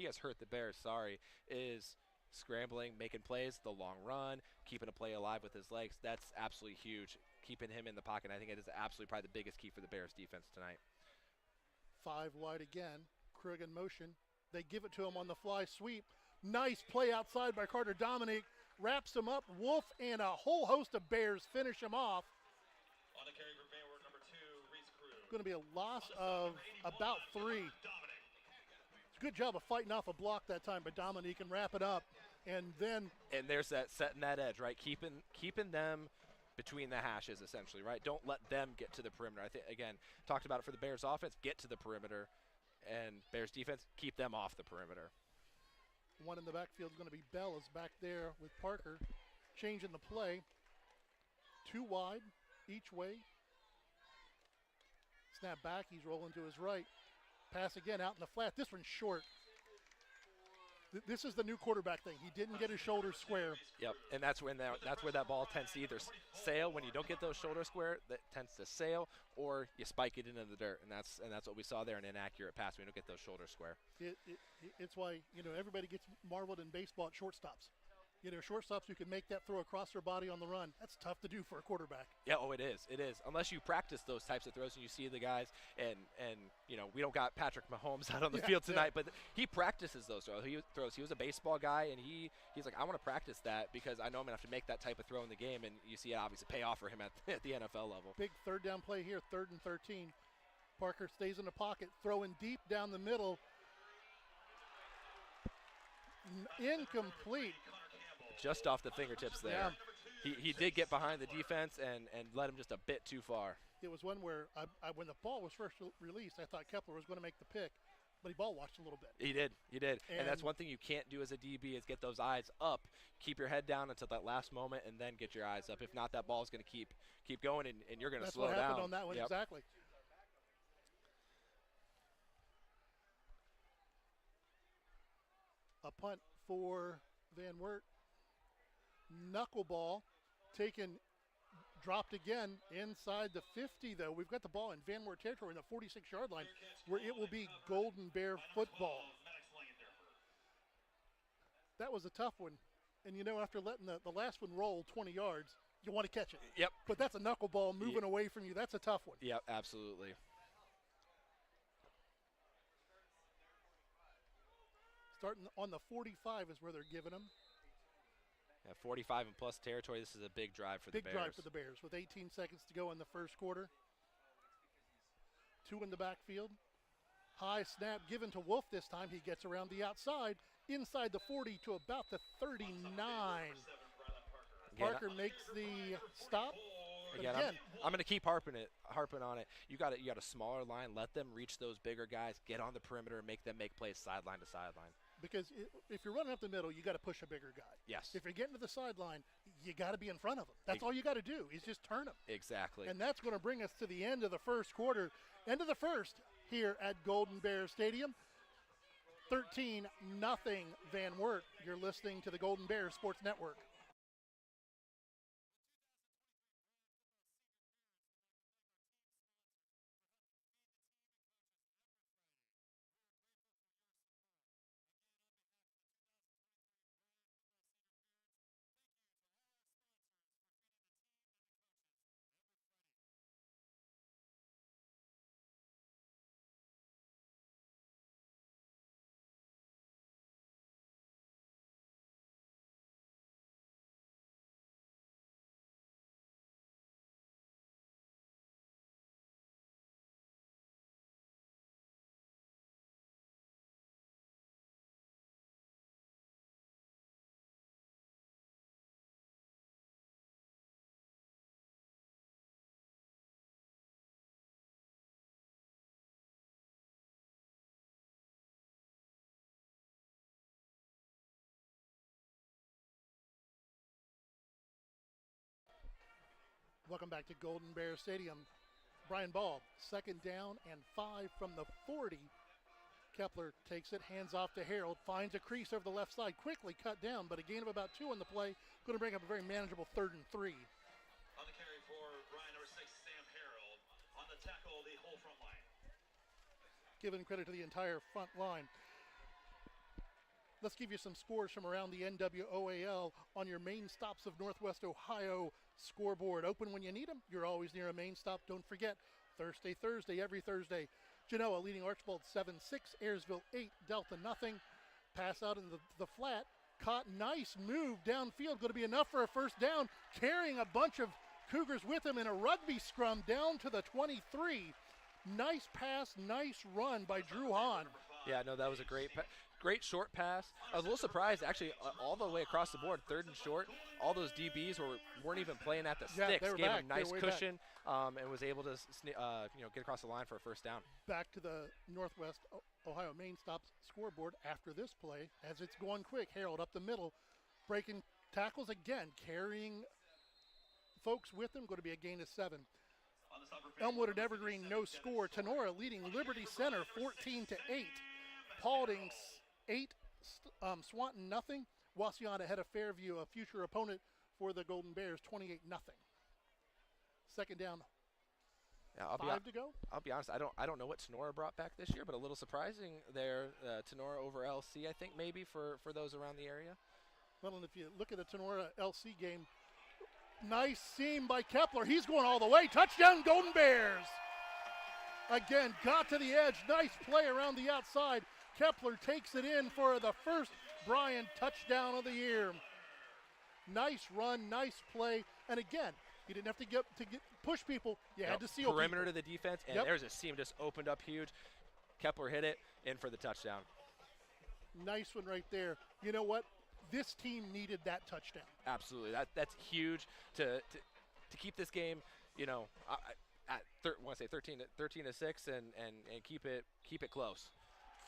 [SPEAKER 12] has hurt the Bears, is scrambling, making plays, the long run, keeping a play alive with his legs. That's absolutely huge. Keeping him in the pocket, I think it is absolutely probably the biggest key for the Bears defense tonight.
[SPEAKER 11] 5 wide again. Krug in motion. They give it to him on the fly sweep. Nice play outside by Carter Dominic. Wraps him up. Wolf and a whole host of Bears finish him off.
[SPEAKER 14] On the carry for Van Wert, number 2, Reese Crew.
[SPEAKER 11] Going to be a loss of about 3. Good job of fighting off a block that time by Dominique and wrap it up. And
[SPEAKER 12] there's that setting that edge, right? Keeping them between the hashes, essentially, right? Don't let them get to the perimeter. I think, again, talked about it for the Bears offense, get to the perimeter, and Bears defense, keep them off the perimeter.
[SPEAKER 11] One in the backfield is going to be Bell is back there with Parker. Changing the play. 2 wide each way. Snap back, he's rolling to his right. Pass again out in the flat. This one's short. This is the new quarterback thing. He didn't get his shoulders square.
[SPEAKER 12] Yep, and that's where that ball tends to either sail. When you don't get those shoulders square, that tends to sail, or you spike it into the dirt, and that's what we saw there, an inaccurate pass. We don't get those shoulders square.
[SPEAKER 11] It's why, everybody gets marveled in baseball at shortstops. Shortstops who can make that throw across their body on the run. That's tough to do for a quarterback.
[SPEAKER 12] Yeah, it is. Unless you practice those types of throws and you see the guys, and we don't got Patrick Mahomes out on the field tonight, but he practices those throws. He was a baseball guy, and he's like, I want to practice that because I know I'm going to have to make that type of throw in the game, and you see it obviously pay off for him at the NFL level.
[SPEAKER 11] Big third down play here, 3rd and 13. Parker stays in the pocket, throwing deep down the middle. Incomplete.
[SPEAKER 12] Just off the fingertips there.
[SPEAKER 11] Yeah.
[SPEAKER 12] He did get behind the defense and led him just a bit too far.
[SPEAKER 11] It was one where when the ball was first released, I thought Kepler was going to make the pick, but he ball watched a little bit.
[SPEAKER 12] He did. And that's one thing you can't do as a DB is get those eyes up, keep your head down until that last moment, and then get your eyes up. If not, that ball's going to keep going, and you're going to slow down.
[SPEAKER 11] That's what happened on that one, exactly. A punt for Van Wert. Knuckleball dropped again inside the 50, though. We've got the ball in Van Wert territory in the 46-yard line, where it will be Golden Bear football. That was a tough one. And, after letting the last one roll 20 yards, you want to catch it.
[SPEAKER 12] Yep.
[SPEAKER 11] But that's a knuckleball moving away from you. That's a tough one.
[SPEAKER 12] Yep, absolutely.
[SPEAKER 11] Starting on the 45 is where they're giving them.
[SPEAKER 12] Yeah, 45 and plus territory. This is a big drive for the Bears.
[SPEAKER 11] Big drive for the Bears with 18 seconds to go in the first quarter. 2 in the backfield. High snap given to Wolf this time. He gets around the outside, inside the 40 to about the 39. Parker makes the stop.
[SPEAKER 12] Again, I'm going to keep harping on it. You got a smaller line. Let them reach those bigger guys. Get on the perimeter and make them make plays sideline to sideline.
[SPEAKER 11] Because if you're running up the middle, you got to push a bigger guy.
[SPEAKER 12] Yes.
[SPEAKER 11] If you're getting to the sideline, you got to be in front of them. That's all you got to do is just turn them.
[SPEAKER 12] Exactly.
[SPEAKER 11] And that's going to bring us to the end of the first quarter. End of the first here at Golden Bear Stadium. 13-0 Van Wert. You're listening to the Golden Bears Sports Network. Welcome back to Golden Bear Stadium. Bryan ball, 2nd down and 5 from the 40. Kepler takes it, hands off to Harold, finds a crease over the left side, quickly cut down, but a gain of about 2 on the play, going to bring up a very manageable 3rd and 3.
[SPEAKER 14] On the carry for Bryan, number 6, Sam Harold. On the tackle, the whole front line.
[SPEAKER 11] Giving credit to the entire front line. Let's give you some scores from around the NWOAL on your main stops of Northwest Ohio scoreboard. Open when you need them. You're always near a main stop. Don't forget, Thursday, every Thursday. Genoa leading Archibald 7-6, Ayersville 8, Delta nothing. Pass out in the flat. Caught, nice move downfield. Going to be enough for a first down. Carrying a bunch of Cougars with him in a rugby scrum down to the 23. Nice pass, nice run by Drew Hahn.
[SPEAKER 12] Yeah, no, that was a great short pass. I was a little surprised, actually, all the way across the board, third and short. All those DBs weren't even playing at the sticks.
[SPEAKER 11] They were
[SPEAKER 12] Gave
[SPEAKER 11] back.
[SPEAKER 12] him nice
[SPEAKER 11] They were way
[SPEAKER 12] cushion, and was able to get across the line for a first down.
[SPEAKER 11] Back to the Northwest Ohio Main Stop scoreboard after this play, as it's going quick. Harold up the middle, breaking tackles again, carrying folks with him. Going to be a gain of 7. Elmwood and Evergreen no score. Tenora leading Liberty Center 14-8. Paulding 8, Swanton nothing. Wauseon ahead of Fairview, a future opponent for the Golden Bears, 28-0. Second down.
[SPEAKER 12] Yeah,
[SPEAKER 11] 5 to go.
[SPEAKER 12] I'll be honest. I don't know what Tenora brought back this year, but a little surprising there. Tenora over LC, I think maybe for those around the area.
[SPEAKER 11] Well, and if you look at the Tenora LC game, nice seam by Kepler. He's going all the way. Touchdown, Golden Bears. Again, got to the edge. Nice play around the outside. Kepler takes it in for the first Bryan touchdown of the year. Nice run, nice play. And again, you didn't have to push people. You had to seal
[SPEAKER 12] perimeter
[SPEAKER 11] people.
[SPEAKER 12] To the defense, and there's a seam just opened up huge. Kepler hit it in for the touchdown.
[SPEAKER 11] Nice one right there. You know what? This team needed that touchdown.
[SPEAKER 12] Absolutely. That's huge to keep this game, at 13-6 and keep it close.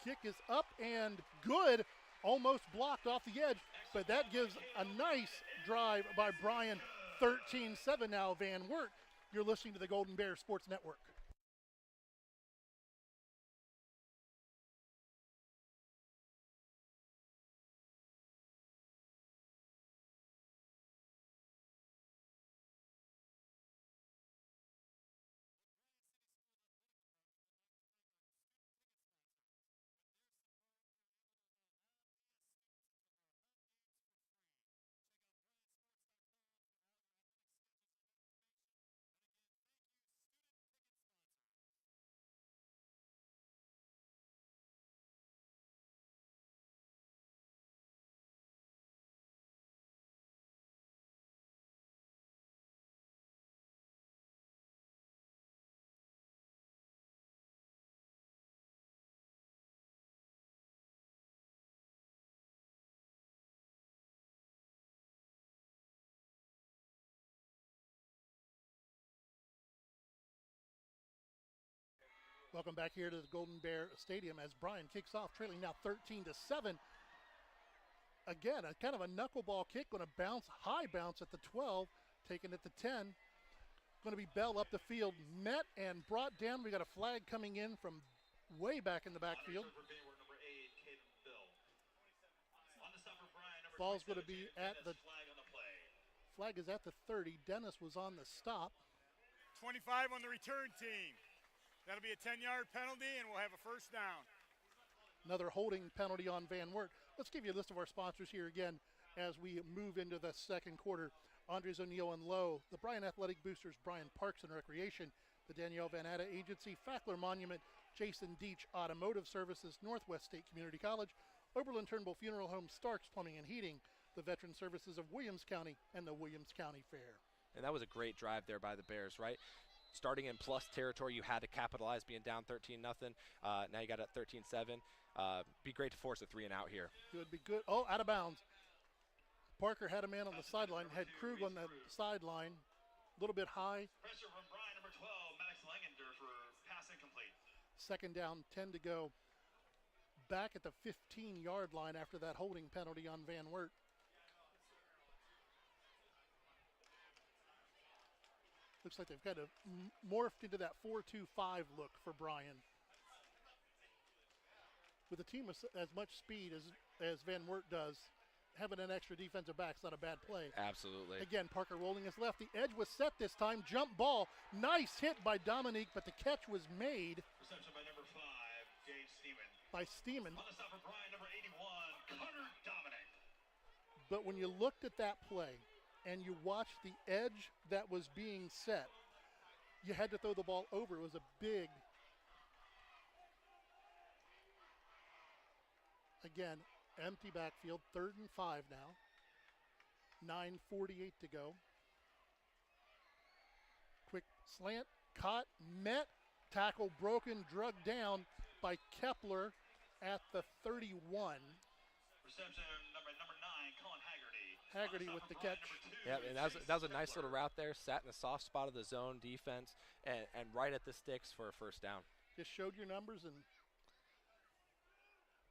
[SPEAKER 11] Kick is up and good, almost blocked off the edge, but that gives a nice drive by Bryan. 13-7 now, Van Wert. You're listening to the Golden Bears Sports Network. Welcome back here to the Golden Bear Stadium as Bryan kicks off, trailing now 13-7. Again, a kind of a knuckleball kick, going to high bounce at the 12, taken at the 10. Going to be Bell up the field, met and brought down. We got a flag coming in from way back in the backfield. Ball's going to be at the flag is at the 30. Dennis was on the stop.
[SPEAKER 13] 25 on the return team. That'll be a 10-yard penalty, and we'll have a first down.
[SPEAKER 11] Another holding penalty on Van Wert. Let's give you a list of our sponsors here again as we move into the second quarter. Andres O'Neill and Lowe, the Bryan Athletic Boosters, Bryan Parks and Recreation, the Danielle Van Atta Agency, Fackler Monument, Jason Deach Automotive Services, Northwest State Community College, Oberlin Turnbull Funeral Home, Starks Plumbing and Heating, the Veteran Services of Williams County, and the Williams County Fair.
[SPEAKER 12] And that was a great drive there by the Bears, right? Starting in plus territory, you had to capitalize being down 13-0. Now you got it at 13-7. Be great to force a 3 and out here.
[SPEAKER 11] It would be good. Oh, out of bounds. Parker had a man on the sideline, had Krug on the sideline, a little bit high.
[SPEAKER 14] Pressure from Bryan, number 12, Maddox Langander for pass incomplete.
[SPEAKER 11] Second down, 10 to go. Back at the 15-yard line after that holding penalty on Van Wert. Looks like they've kind of morphed into that 4-2-5 look for Bryan. With a team with as much speed as Van Wert does, having an extra defensive back is not a bad play.
[SPEAKER 12] Absolutely.
[SPEAKER 11] Again, Parker rolling his left. The edge was set this time. Jump ball. Nice hit by Dominique, but the catch was made.
[SPEAKER 14] Reception by number 5, Gage Steeman.
[SPEAKER 11] By Steeman.
[SPEAKER 14] On the stop for Bryan, number 81, Cutter Dominic.
[SPEAKER 11] But when you looked at that play, and you watched the edge that was being set, you had to throw the ball over. It was a big, again, empty backfield, 3rd and 5 now. 9:48 to go. Quick slant, caught, met, tackle broken, drugged down by Kepler at the 31.
[SPEAKER 14] Reception number 9, Colin Haggerty.
[SPEAKER 11] Haggerty with the catch.
[SPEAKER 12] Yeah, and that was a nice little route there. Sat in the soft spot of the zone defense and right at the sticks for a first down.
[SPEAKER 11] Just showed your numbers, and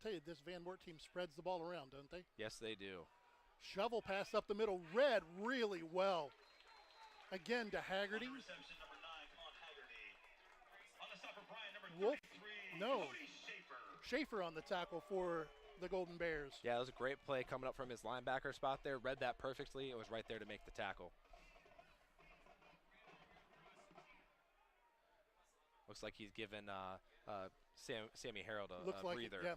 [SPEAKER 11] tell you, this Van Wert team spreads the ball around, don't they?
[SPEAKER 12] Yes, they do.
[SPEAKER 11] Shovel pass up the middle, read really well. Again to Haggerty.
[SPEAKER 14] Reception number 9, Colin Haggerty. On the stop for Bryan, number
[SPEAKER 11] Wolf,
[SPEAKER 14] 33,
[SPEAKER 11] no.
[SPEAKER 14] Cody Schaefer.
[SPEAKER 11] Schaefer on the tackle for the Golden Bears.
[SPEAKER 12] Yeah, it was a great play coming up from his linebacker spot there. Read that perfectly. It was right there to make the tackle. Looks like he's given Sammy Harold a breather.
[SPEAKER 11] Yeah.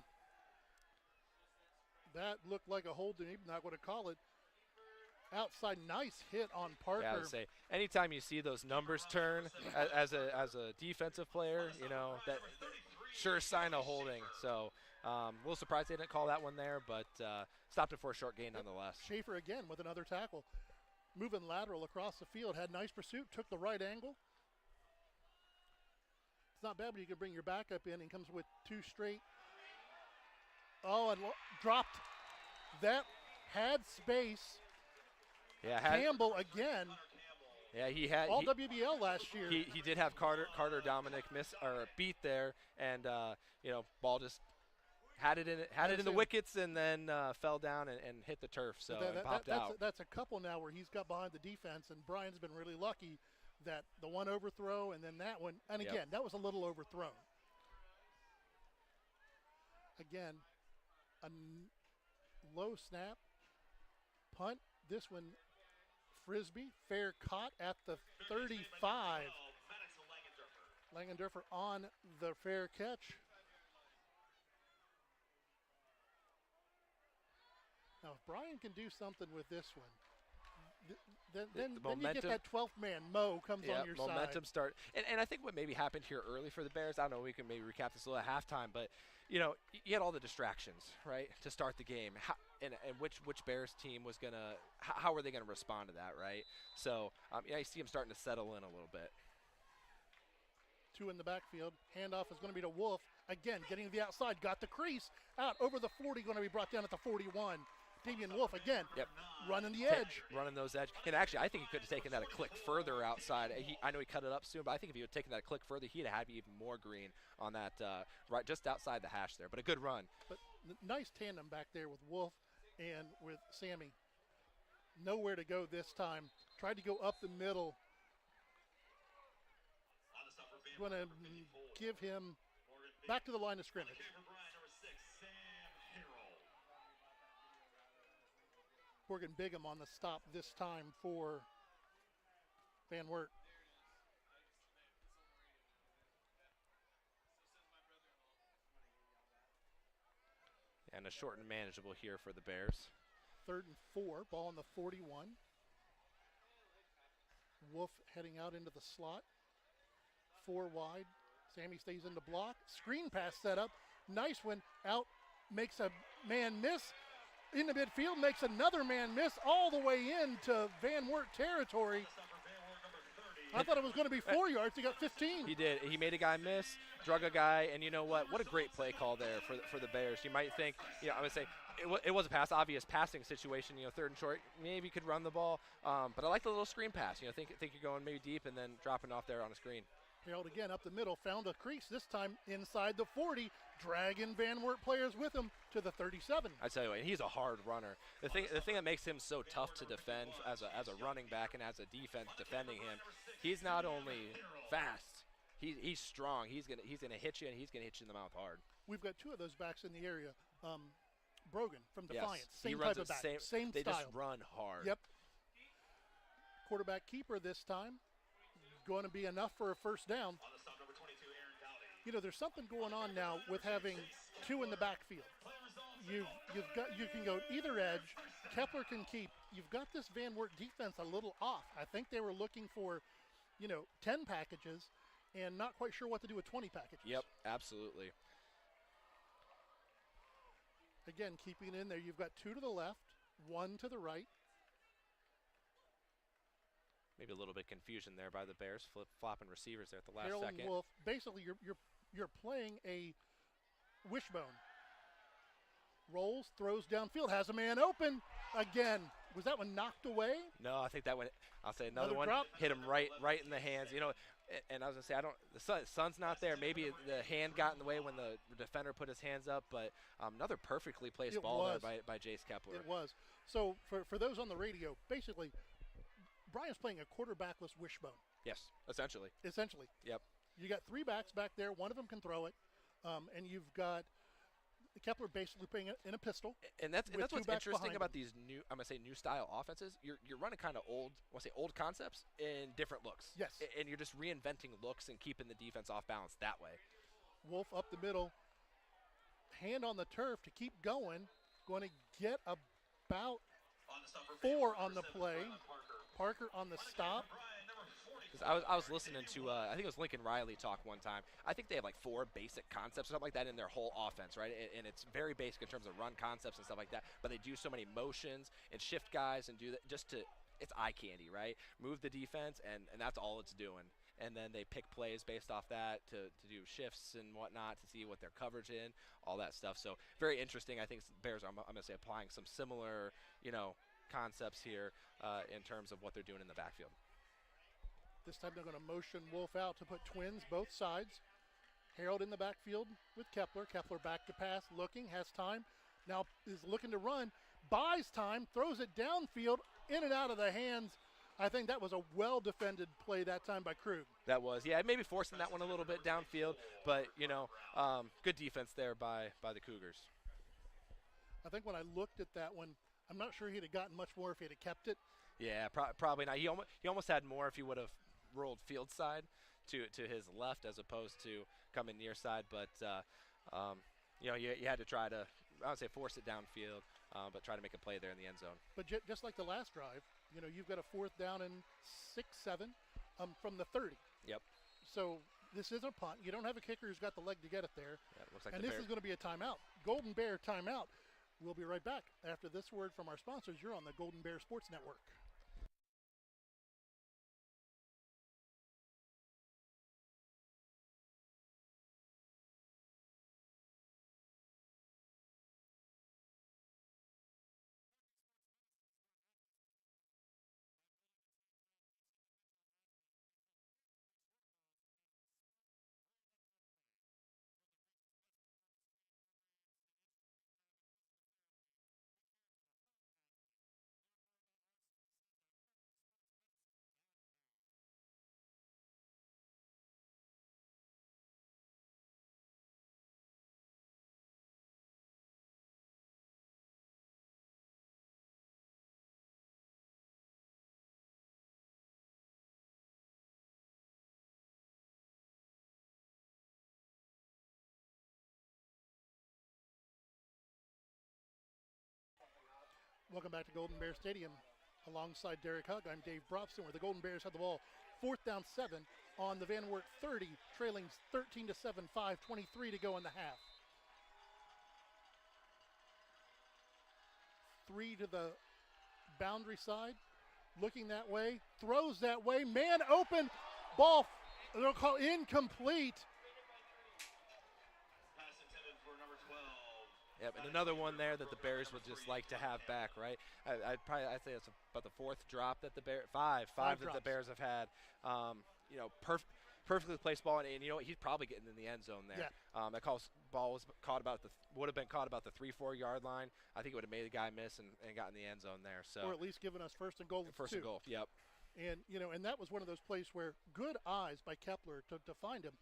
[SPEAKER 11] That looked like a hold, and not going to call it. Outside, nice hit on Parker.
[SPEAKER 12] Yeah, I would say anytime you see those numbers turn as a defensive player, you know, that sure sign of holding. So a little surprised they didn't call that one there, but stopped it for a short gain nonetheless.
[SPEAKER 11] Schaefer again with another tackle. Moving lateral across the field, had nice pursuit, took the right angle. It's not bad when you can bring your backup in and comes with two straight. Oh, and dropped. That had space.
[SPEAKER 12] Yeah,
[SPEAKER 11] Campbell again.
[SPEAKER 12] Yeah, he had
[SPEAKER 11] all WBL last year.
[SPEAKER 12] He did have Carter Dominic beat there, and you know, ball just had it in the wickets, and then fell down and hit the turf, so and popped out.
[SPEAKER 11] That's a couple now where he's got behind the defense, and Bryan's been really lucky that the one overthrow and then that one, and again, that was a little overthrown. Again, a low snap, punt. This one, Frisbee, fair caught at the 35. Langendorfer on the fair catch. Now, if Bryan can do something with this one, then you get that 12th man. Mo comes on your
[SPEAKER 12] momentum
[SPEAKER 11] side.
[SPEAKER 12] Start. And I think what maybe happened here early for the Bears, I don't know, we can maybe recap this a little at halftime, but, you know, you had all the distractions, right, to start the game. And which Bears team was going to – how were they going to respond to that, right? So, I see them starting to settle in a little bit.
[SPEAKER 11] Two in the backfield. Handoff is going to be to Wolf. Again, getting to the outside. Got the crease. Out over the 40. Going to be brought down at the 41. Damian Wolf again.
[SPEAKER 12] Yep.
[SPEAKER 11] Running the edge.
[SPEAKER 12] Running those edge. And actually, I think he could have taken that a click further outside. I know he cut it up soon, but I think if he would have taken that a click further, he'd have had even more green on that right just outside the hash there. But a good run.
[SPEAKER 11] But nice tandem back there with Wolf and with Sammy. Nowhere to go this time. Tried to go up the middle. Going to give him back to the line of scrimmage. Morgan Bigham on the stop this time for Van Wert.
[SPEAKER 12] And a short and manageable here for the Bears.
[SPEAKER 11] 3rd and 4, ball on the 41. Wolf heading out into the slot. 4 wide. Sammy stays in the block. Screen pass set up. Nice one. Out. Makes a man miss. In the midfield. Makes another man miss all the way into Van Wert territory. I thought it was going to be 4 yards. He got 15.
[SPEAKER 12] He did. He made a guy miss, drug a guy, and you know what? What a great play call there for the Bears. You might think, you know, I would say it was a obvious passing situation. You know, 3rd and short, maybe you could run the ball. But I like the little screen pass. You know, think you're going maybe deep and then dropping off there on a screen.
[SPEAKER 11] Harold again up the middle, found a crease, this time inside the 40, dragging Van Wert players with him to the 37.
[SPEAKER 12] I tell you what, he's a hard runner. The thing that makes him so tough to defend as a running back and as a defense defending him, he's not only fast, he's strong. He's gonna hit you, and he's gonna hit you in the mouth hard.
[SPEAKER 11] We've got 2 of those backs in the area. Brogan from Defiance,
[SPEAKER 12] yes,
[SPEAKER 11] same type of back, same
[SPEAKER 12] they
[SPEAKER 11] style.
[SPEAKER 12] They just run hard.
[SPEAKER 11] Yep. Quarterback keeper this time. Going to be enough for a first down. You know, there's something going on now with having 2 in the backfield. You can go either edge. Kepler can keep. You've got this Van Wert defense a little off. I think they were looking for, 10 packages and not quite sure what to do with 20 packages.
[SPEAKER 12] Yep, absolutely.
[SPEAKER 11] Again, keeping it in there. You've got 2 to the left, 1 to the right.
[SPEAKER 12] Maybe a little bit confusion there by the Bears, flopping receivers there at the last
[SPEAKER 11] Harold
[SPEAKER 12] second.
[SPEAKER 11] And Wolf, basically you're playing a wishbone. rolls, throws downfield, has a man open again. Was that one knocked away?
[SPEAKER 12] No, I think that one. I'll say another one
[SPEAKER 11] drop.
[SPEAKER 12] hit him right in the hands. You know, and I was gonna say the sun's not there. Maybe the hand got in the way when the defender put his hands up, but another perfectly placed ball there by Jace Kepler.
[SPEAKER 11] It was. So for those on the radio, basically, Bryan's playing a quarterbackless wishbone.
[SPEAKER 12] Yes, essentially.
[SPEAKER 11] Essentially.
[SPEAKER 12] Yep.
[SPEAKER 11] You got 3 backs back there. One of them can throw it, and you've got Kepler basically playing it in a pistol.
[SPEAKER 12] And that's what's interesting about
[SPEAKER 11] him.
[SPEAKER 12] these new style offenses. You're running kind of old concepts in different looks.
[SPEAKER 11] Yes.
[SPEAKER 12] And you're just reinventing looks and keeping the defense off balance that way.
[SPEAKER 11] Wolf up the middle, hand on the turf to keep going. Going to get about 4 on the play. Parker on the stop.
[SPEAKER 12] I was listening to I think it was Lincoln Riley talk one time. I think they have like 4 basic concepts or something like that in their whole offense, right? And it's very basic in terms of run concepts and stuff like that. But they do so many motions and shift guys and do that just to it's eye candy, right? Move the defense and that's all it's doing. And then they pick plays based off that to do shifts and whatnot to see what their coverage in, all that stuff. So very interesting. I think Bears are I'm gonna say applying some similar concepts here in terms of what they're doing in the backfield.
[SPEAKER 11] This time they're going to motion Wolf out to put twins both sides. Harold in the backfield with Kepler. Kepler back to pass, looking, has time. Now is looking to run, buys time, throws it downfield, in and out of the hands. I think that was a well-defended play that time by Krug.
[SPEAKER 12] That was, yeah, maybe forcing that one a little bit downfield, but, good defense there by the Cougars.
[SPEAKER 11] I think when I looked at that one, I'm not sure he'd have gotten much more if he'd have kept it.
[SPEAKER 12] Yeah, probably not. He almost had more if he would have rolled field side to his left as opposed to coming near side, but you had to try to, I would say, force it downfield, but try to make a play there in the end zone.
[SPEAKER 11] But just like the last drive, you've got a 4th down and 6, 7 from the 30.
[SPEAKER 12] Yep.
[SPEAKER 11] So this is a punt. You don't have a kicker who's got the leg to get it there.
[SPEAKER 12] Yeah, it looks like
[SPEAKER 11] and this is going to be a timeout. Golden Bear timeout. We'll be right back after this word from our sponsors. You're on the Golden Bear Sports Network. Welcome back to Golden Bear Stadium. Alongside Derek Hugg, I'm Dave Brobson, where the Golden Bears have the ball. 4th down 7 on the Van Wert 30, trailing 13-7, 5:23 to go in the half. 3 to the boundary side, looking that way, throws that way, man open, ball, they'll call incomplete.
[SPEAKER 12] Yep, and another one there that the Bears would just like to have back, right? I'd say it's about the 4th drop that the five that
[SPEAKER 11] drops.
[SPEAKER 12] the Bears have had. Perfectly placed ball, and you know what? He's probably getting in the end zone there.
[SPEAKER 11] Yeah.
[SPEAKER 12] That ball was would have been caught about the 3-4 yard line. I think it would have made the guy miss and got in the end zone there. So
[SPEAKER 11] or at least given us first and goal.
[SPEAKER 12] First and goal. Yep.
[SPEAKER 11] And and that was one of those plays where good eyes by Kepler to find him.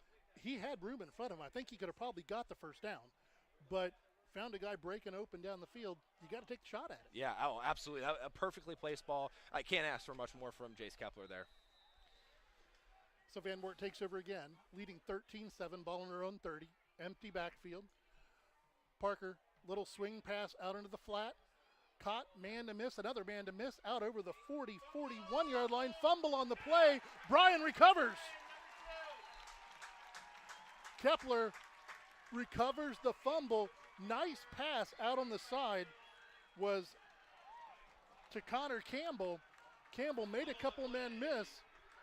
[SPEAKER 11] He had room in front of him. I think he could have probably got the first down, but found a guy breaking open down the field. You got to take the shot at it.
[SPEAKER 12] Yeah, absolutely. A perfectly placed ball. I can't ask for much more from Jace Kepler there.
[SPEAKER 11] So Van Wert takes over again, leading 13-7, ball on their own 30, empty backfield. Parker, little swing pass out into the flat. Caught, man to miss, another man to miss, out over the 40, 41 yard line. Fumble on the play. Bryan recovers. Kepler recovers the fumble. Nice pass out on the side was to Connor Campbell. Campbell made a couple men miss,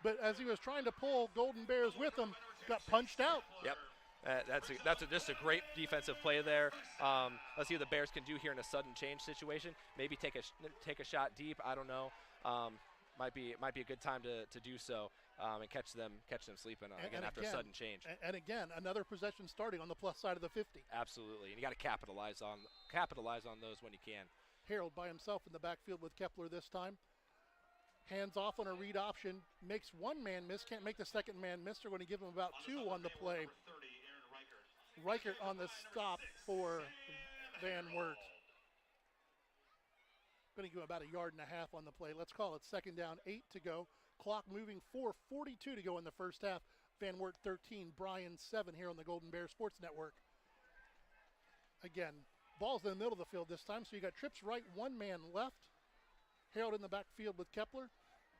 [SPEAKER 11] but as he was trying to pull Golden Bears with him, got punched out.
[SPEAKER 12] Yep. That's just a great defensive play there. Let's see what the Bears can do here in a sudden change situation. Maybe take a shot deep. I don't know. Might be a good time to do so and catch them sleeping again after a sudden change.
[SPEAKER 11] And again, another possession starting on the plus side of the 50.
[SPEAKER 12] Absolutely, and you got to capitalize on those when you can.
[SPEAKER 11] Harold by himself in the backfield with Kepler this time. Hands off on a read option, makes one man miss, can't make the second man miss. They're going to give him about 2 on the play. Reichert on the stop for Van Wert. Going to give him about 1.5 yards on the play. Let's call it second down, 8 to go. Clock moving, 4:42 to go in the first half. Van Wert 13, Bryan 7 here on the Golden Bear Sports Network. Again, ball's in the middle of the field this time, so you got trips right, 1 man left. Harold in the backfield with Kepler.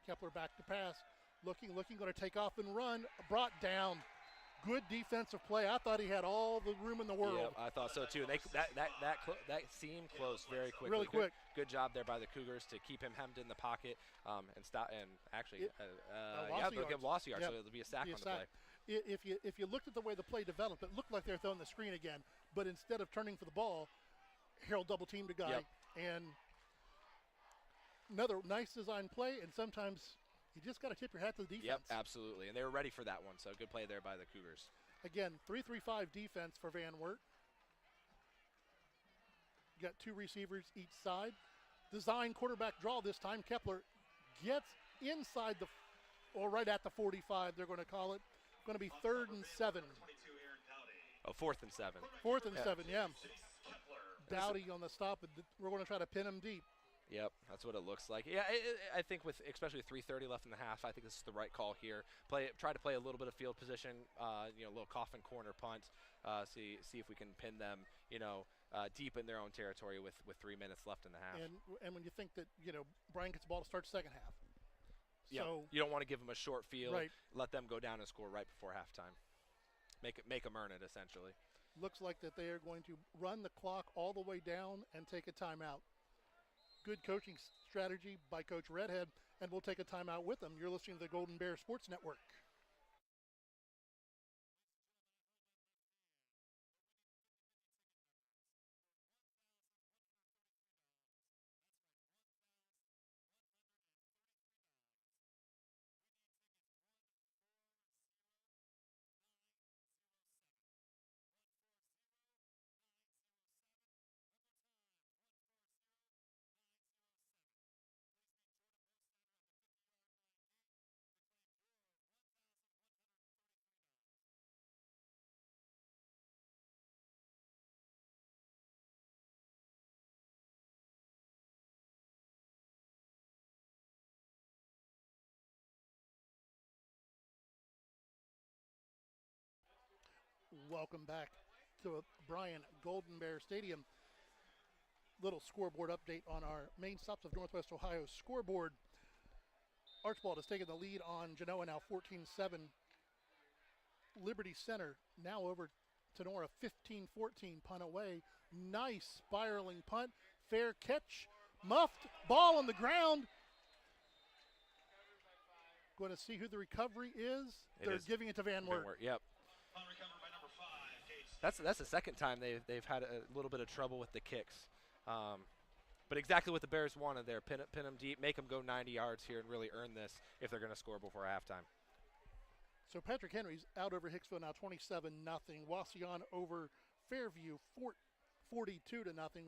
[SPEAKER 11] Kepler back to pass. Looking, going to take off and run. Brought down. Good defensive play. I thought he had all the room in the world.
[SPEAKER 12] Yeah, I thought so too. That seemed close very quickly.
[SPEAKER 11] Really quick.
[SPEAKER 12] Good job there by the Cougars to keep him hemmed in the pocket and stop. And actually, they'll give loss yards, so it'll be a sack on the play.
[SPEAKER 11] If you looked at the way the play developed, it looked like they were throwing the screen again. But instead of turning for the ball, Harold double teamed a guy and another nice design play. And sometimes you just got to tip your hat to the defense.
[SPEAKER 12] Yep, absolutely. And they were ready for that one, so good play there by the Cougars.
[SPEAKER 11] Again, 3-3-5 defense for Van Wert. You got 2 receivers each side. Design quarterback draw this time. Kepler gets inside right at the 45, they're going to call it. Going to be 3rd and 7.
[SPEAKER 12] Oh, 4th and 7.
[SPEAKER 11] 4th and 7, yeah. Dowdy on the stop, and we're going to try to pin him deep.
[SPEAKER 12] Yep, that's what it looks like. Yeah, I think especially with 3:30 left in the half, I think this is the right call here. Try to play a little bit of field position, a little coffin corner punt. See if we can pin them, deep in their own territory with 3 minutes left in the half.
[SPEAKER 11] And when you think that Bryan gets the ball to start second half,
[SPEAKER 12] so you don't want to give them a short field.
[SPEAKER 11] Right.
[SPEAKER 12] Let them go down and score right before halftime. Make them earn it essentially.
[SPEAKER 11] Looks like that they are going to run the clock all the way down and take a timeout. Good coaching strategy by Coach Redhead, and we'll take a timeout with them. You're listening to the Golden Bear Sports Network. Welcome back to Bryan Golden Bear Stadium. Little scoreboard update on our main stops of Northwest Ohio scoreboard. Archibald has taken the lead on Genoa now 14-7. Liberty Center now over Tenora 15-14, punt away. Nice spiraling punt, fair catch, muffed, ball on the ground. Going to see who the recovery is. They're giving it to Van Wert.
[SPEAKER 12] Yep. That's the second time they've had a little bit of trouble with the kicks. But exactly what the Bears wanted there. Pin them deep, make them go 90 yards here and really earn this if they're going to score before halftime.
[SPEAKER 11] So Patrick Henry's out over Hicksville now 27-0. Wauseon over Fairview 42-0.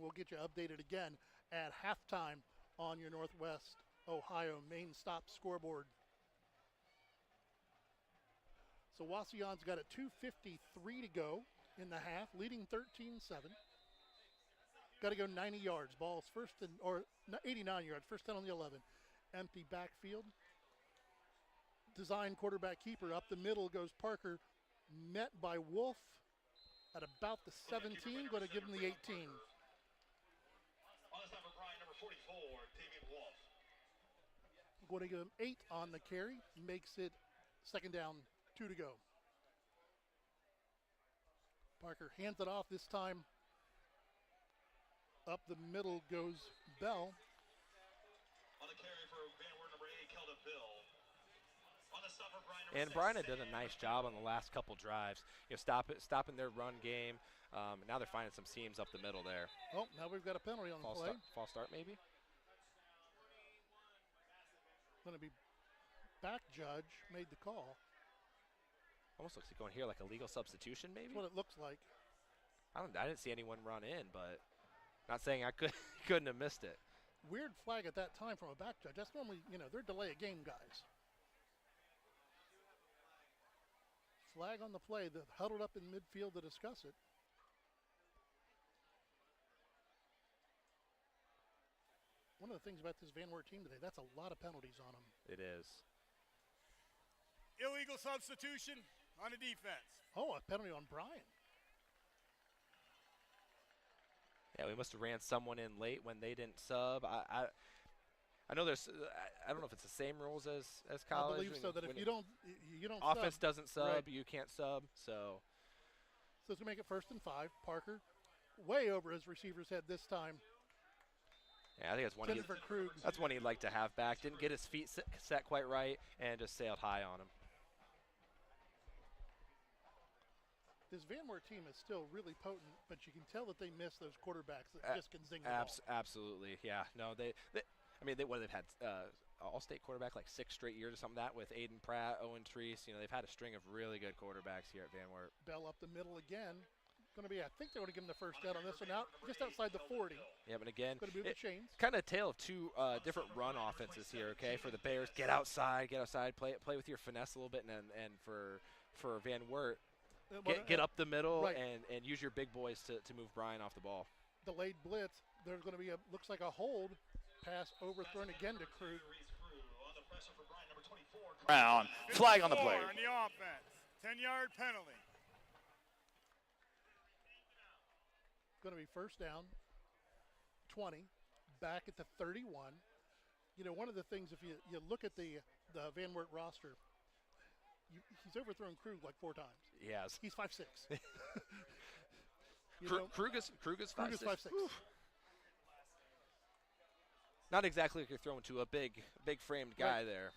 [SPEAKER 11] We'll get you updated again at halftime on your Northwest Ohio main stop scoreboard. So Wauseon's got a 2:53 to go in the half, leading 13-7. Got to go 90 yards. Ball's or 89 yards, first 10 on the 11. Empty backfield. Design quarterback keeper. Up the middle goes Parker, met by Wolf at about the 17. Going to give him the 18. Going to give him 8 on the carry. Makes it second down, 2 to go. Parker hands it off this time. Up the middle goes Bell.
[SPEAKER 14] On the carry for Van Wert, number 8, Kelda Bill. On the
[SPEAKER 12] And Bryan had done a nice job on the last couple drives, stopping their run game. Now they're finding some seams up the middle there.
[SPEAKER 11] Oh, now we've got a penalty on the play.
[SPEAKER 12] False start maybe?
[SPEAKER 11] Going to be back judge made the call.
[SPEAKER 12] Almost looks like going here like a legal substitution maybe?
[SPEAKER 11] That's what it looks like.
[SPEAKER 12] I didn't see anyone run in, but not saying I couldn't have missed it.
[SPEAKER 11] Weird flag at that time from a back judge. That's normally, they're delay a game guys. Flag on the play, that huddled up in midfield to discuss it. One of the things about this Van Wert team today, that's a lot of penalties on them.
[SPEAKER 12] It is.
[SPEAKER 13] Illegal substitution on a defense.
[SPEAKER 11] Oh, a penalty on Bryan.
[SPEAKER 12] Yeah, we must have ran someone in late when they didn't sub. I know there's. I don't know if it's the same rules as college.
[SPEAKER 11] I believe so. That if you don't
[SPEAKER 12] offense
[SPEAKER 11] sub,
[SPEAKER 12] doesn't sub,
[SPEAKER 11] right.
[SPEAKER 12] You can't sub. So
[SPEAKER 11] it's gonna make it 1st and 5. Parker, way over his receiver's head this time.
[SPEAKER 12] Yeah, I think that's one he'd like to have back. Didn't get his feet set quite right and just sailed high on him.
[SPEAKER 11] This Van Wert team is still really potent, but you can tell that they miss those quarterbacks that just can zing the ball.
[SPEAKER 12] Absolutely, yeah. No, they've had all-state quarterback like 6 straight years or something like that with Aiden Pratt, Owen Treese. They've had a string of really good quarterbacks here at Van Wert.
[SPEAKER 11] Bell up the middle again. Going to be, I think they would have given the first down on this one out, just outside the 40.
[SPEAKER 12] Yeah, but again,
[SPEAKER 11] going to move the chains.
[SPEAKER 12] Kind of a tale of two different run offenses here. Okay, for the Bears, get outside, play with your finesse a little bit, and for Van Wert. Get up the middle
[SPEAKER 11] right.
[SPEAKER 12] and use your big boys to move Bryan off the ball.
[SPEAKER 11] Delayed blitz. There's going to be looks like a hold pass overthrown again to Krug.
[SPEAKER 15] Brown, flag on the play.
[SPEAKER 13] On the offense, 10-yard penalty.
[SPEAKER 11] Going to be first down, 20, back at the 31. One of the things, if you look at the Van Wert roster, he's overthrown Krug like 4 times.
[SPEAKER 12] He has.
[SPEAKER 11] He's 5'6".
[SPEAKER 12] Krug is 5'6". Not exactly like you're throwing to a big framed guy
[SPEAKER 11] right.
[SPEAKER 12] there.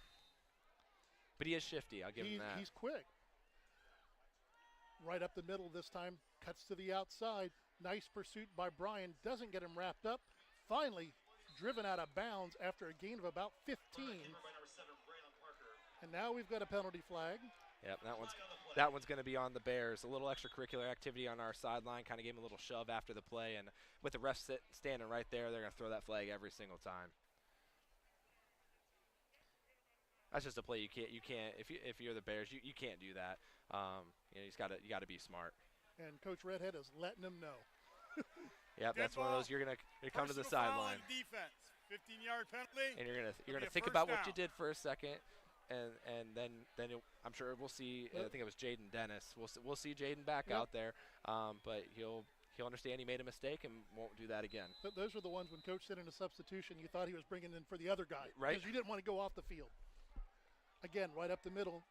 [SPEAKER 12] But he is shifty, I'll give him that.
[SPEAKER 11] He's quick. Right up the middle this time, cuts to the outside. Nice pursuit by Bryan, doesn't get him wrapped up. Finally driven out of bounds after a gain of about 15. And now we've got a penalty flag.
[SPEAKER 12] Yep, that one's going to be on the Bears. A little extracurricular activity on our sideline, kind of gave him a little shove after the play, and with the ref standing right there, they're going to throw that flag every single time. That's just a play you can't if you're the Bears, you can't do that. You got to be smart.
[SPEAKER 11] And Coach Redhead is letting them know.
[SPEAKER 12] Yep, that's one of those you're gonna come to the sideline.
[SPEAKER 13] Defense, 15-yard penalty.
[SPEAKER 12] And you're gonna think about what you did for a second. And then I'm sure we'll see. I think it was Jaden Dennis. We'll see Jaden back out there, but he'll understand he made a mistake and won't do that again.
[SPEAKER 11] But those were the ones when Coach said in a substitution, you thought he was bringing in for the other guy,
[SPEAKER 12] right?
[SPEAKER 11] Because you didn't want to go off the field. Again, right up the middle,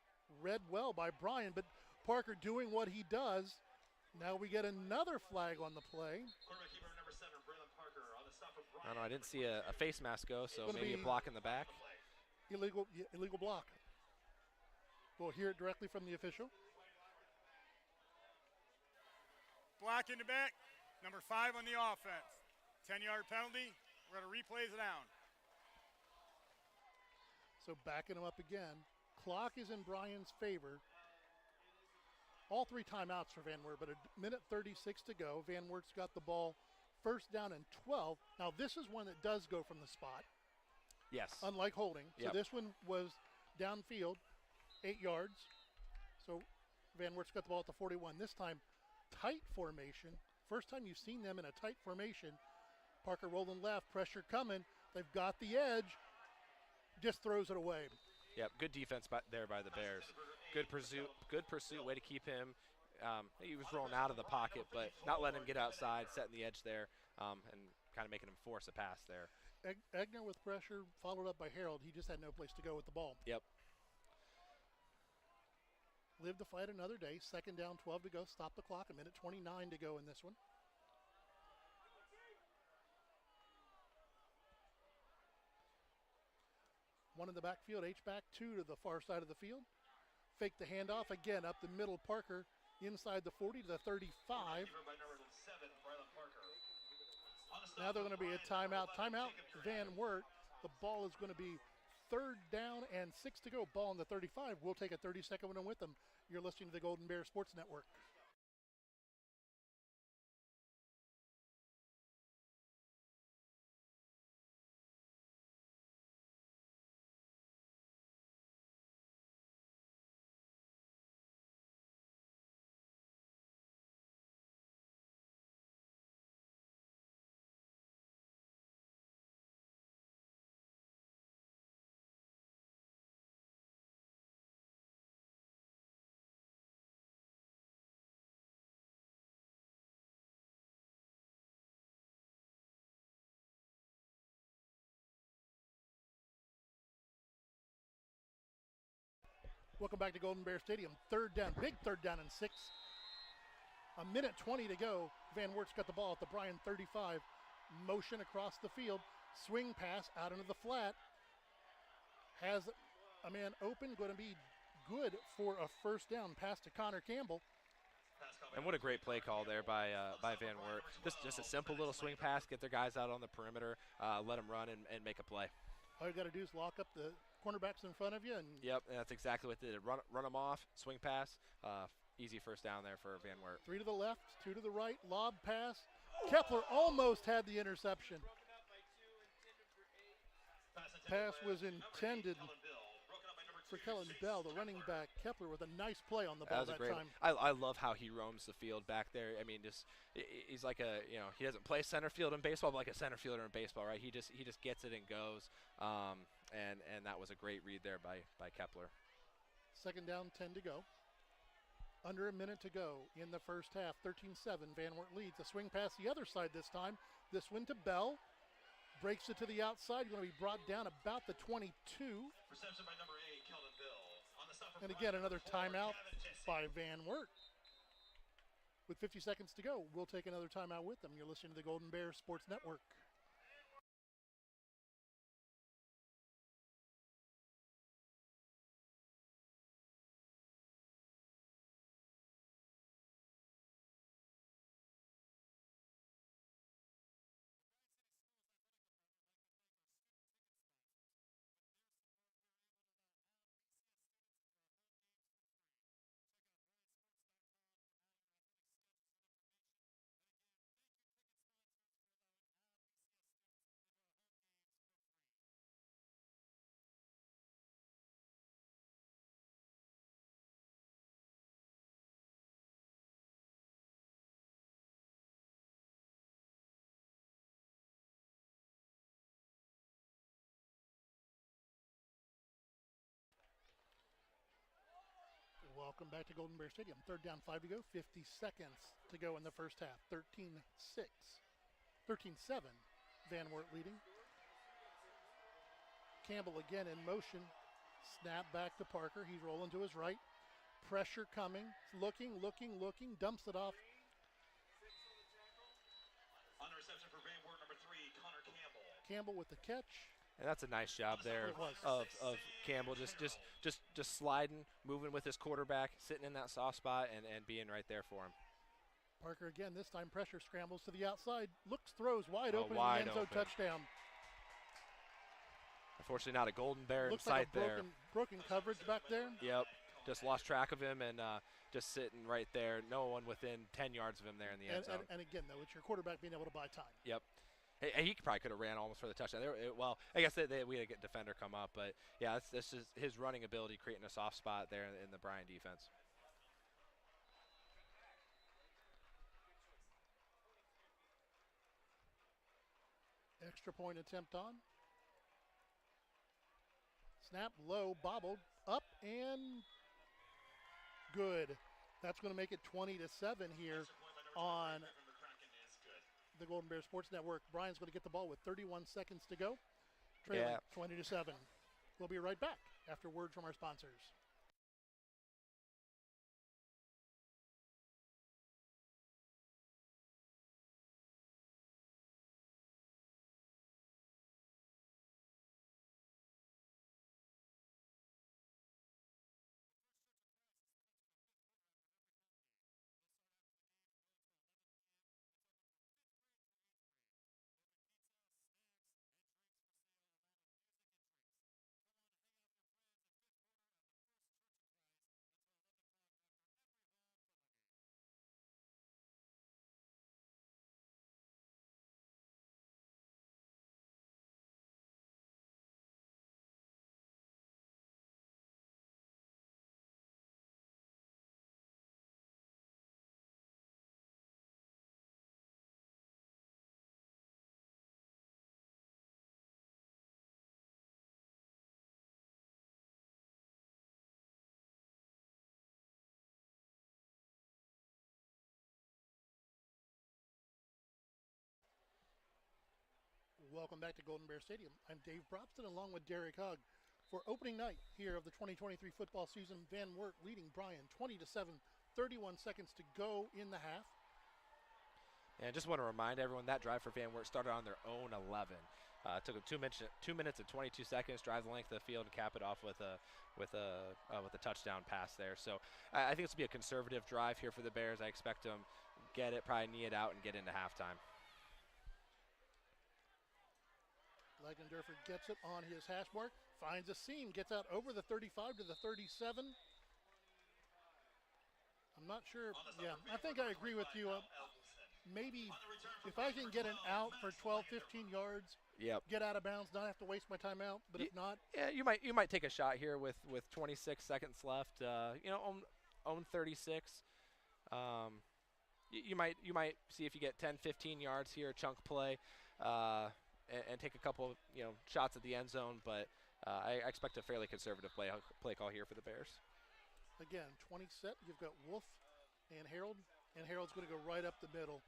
[SPEAKER 11] read well by Bryan, but Parker doing what he does. Now we get another flag on the play.
[SPEAKER 12] I don't know. I didn't see a face mask go, so maybe a block in the back.
[SPEAKER 11] Illegal block. We'll hear it directly from the official.
[SPEAKER 13] Block in the back, number 5 on the offense. 10-yard penalty. We're going to replay it down.
[SPEAKER 11] So backing him up again. Clock is in Bryan's favor. All 3 timeouts for Van Wert, but a minute 36 to go. Van Wert's got the ball first down and 12. Now this is one that does go from the spot.
[SPEAKER 12] Yes.
[SPEAKER 11] Unlike holding.
[SPEAKER 12] Yep.
[SPEAKER 11] So this one was downfield, 8 yards. So Van Wert's got the ball at the 41. This time, tight formation. First time you've seen them in a tight formation. Parker rolling left, pressure coming. They've got the edge. Just throws it away.
[SPEAKER 12] Yep, good defense there by the Bears. Good pursuit, way to keep him. He was rolling out of the pocket, but not letting him get outside, setting the edge there, and kind of making him force a pass there.
[SPEAKER 11] Egner with pressure, followed up by Harold. He just had no place to go with the ball.
[SPEAKER 12] Yep.
[SPEAKER 11] Live to fight another day. Second down, 12 to go. Stop the clock. A minute 29 to go in this one. One in the backfield, H-back, 2 to the far side of the field. Fake the handoff again up the middle. Parker inside the 40 to the 35.
[SPEAKER 14] By number 7, Brylan Parker. On the
[SPEAKER 11] Now
[SPEAKER 14] stop
[SPEAKER 11] they're
[SPEAKER 14] for
[SPEAKER 11] going to be a
[SPEAKER 14] Bryan, number
[SPEAKER 11] timeout.
[SPEAKER 14] 11,
[SPEAKER 11] Timeout,
[SPEAKER 14] Jacob
[SPEAKER 11] Van
[SPEAKER 14] Durant.
[SPEAKER 11] Wert. The ball is going to be 3rd down and 6 to go. Ball on the 35. We'll take a 30-second one with them. You're listening to the Golden Bear Sports Network. Welcome back to Golden Bear Stadium. 3rd down, big 3rd down and 6. A minute 20 to go. Van Wert's got the ball at the Bryan 35. Motion across the field. Swing pass out into the flat. Has a man open, going to be good for a 1st down. Pass to Connor Campbell.
[SPEAKER 12] And what a great play call there by Van Wert. Just a simple little swing pass, get their guys out on the perimeter, let them run and make a play.
[SPEAKER 11] All you got to do is lock up the cornerbacks in front of you. And
[SPEAKER 12] Yep, and that's exactly what they did. Run them off, swing pass, easy 1st down there for Van Wert.
[SPEAKER 11] 3 to the left, 2 to the right, lob pass. Kepler almost had the interception. Pass was intended for Kellen Bell, the running back. Kepler with a nice play on the ball that time.
[SPEAKER 12] I love how he roams the field back there. I mean, he's like he doesn't play center field in baseball, but like a center fielder in baseball, right? He just gets it and goes. And that was a great read there by Kepler.
[SPEAKER 11] 2nd down, 10 to go. Under a minute to go in the 1st half. 13-7, Van Wert leads. A swing pass the other side this time. This one to Bell. Breaks it to the outside. Going to be brought down about the 22.
[SPEAKER 14] Reception by number 8, Keldon Bill. On the stop for
[SPEAKER 11] And
[SPEAKER 14] Bryan,
[SPEAKER 11] again,
[SPEAKER 14] number
[SPEAKER 11] another
[SPEAKER 14] 4,
[SPEAKER 11] timeout
[SPEAKER 14] Kevin Jesse.
[SPEAKER 11] by Van Wert. With 50 seconds to go, we'll take another timeout with them. You're listening to the Golden Bear Sports Network. Welcome back to Golden Bear Stadium. 3rd down, 5 to go. 50 seconds to go in the 1st half. 13-7. Van Wert leading. Campbell again in motion. Snap back to Parker. He's rolling to his right. Pressure coming. Looking. Dumps it off.
[SPEAKER 14] On the reception for Van Wert, number 3, Connor Campbell.
[SPEAKER 11] Campbell with the catch.
[SPEAKER 12] And that's a nice job there of Campbell, just sliding, moving with his quarterback, sitting in that soft spot and being right there for him.
[SPEAKER 11] Parker again, this time pressure, scrambles to the outside, looks, throws wide open,
[SPEAKER 12] wide
[SPEAKER 11] in the end zone, touchdown.
[SPEAKER 12] Unfortunately not a Golden Bear in
[SPEAKER 11] looks
[SPEAKER 12] sight
[SPEAKER 11] like a
[SPEAKER 12] there.
[SPEAKER 11] Broken coverage back there.
[SPEAKER 12] Yep, just lost track of him and just sitting right there. No one within 10 yards of him there in the end zone.
[SPEAKER 11] And again, though, it's your quarterback being able to buy time.
[SPEAKER 12] Yep. He probably could have ran almost for the touchdown. Well, I guess we had a defender come up, but yeah, that's just his running ability, creating a soft spot there in the Bryan defense.
[SPEAKER 11] Extra point attempt on. Snap low, bobbled, up and good. That's going to make it 20-7 here on the Golden Bear Sports Network. Bryan's going to get the ball with 31 seconds to go. Trailing 20-7. We'll be right back after word from our sponsors. welcome back to Golden Bear Stadium. I'm Dave Brobston along with Derek Hugg for opening night here of the 2023 football season. Van Wert leading Bryan 20-7, 31 seconds to go in the half.
[SPEAKER 12] And I just want to remind everyone that drive for Van Wert started on their own 11. Took them 2 minutes and 22 seconds, drive the length of the field, and cap it off with a touchdown pass there. So I think this will be a conservative drive here for the Bears. I expect them get it, probably knee it out, and get into halftime.
[SPEAKER 11] Legendorfer gets it on his hash mark, finds a seam, gets out over the 35 to the 37. I'm not sure. Yeah, I think I agree with you. Maybe if I can get an out for 12, 15 yards, get out of bounds, not have to waste my time out. But if not,
[SPEAKER 12] yeah, you might take a shot here with 26 seconds left. Own 36. You might see if you get 10, 15 yards here, a chunk play. And take a couple of shots at the end zone, but I expect a fairly conservative play call here for the Bears.
[SPEAKER 11] Again, 20 set. You've got Wolf and Harold, and Harold's going to go right up the middle.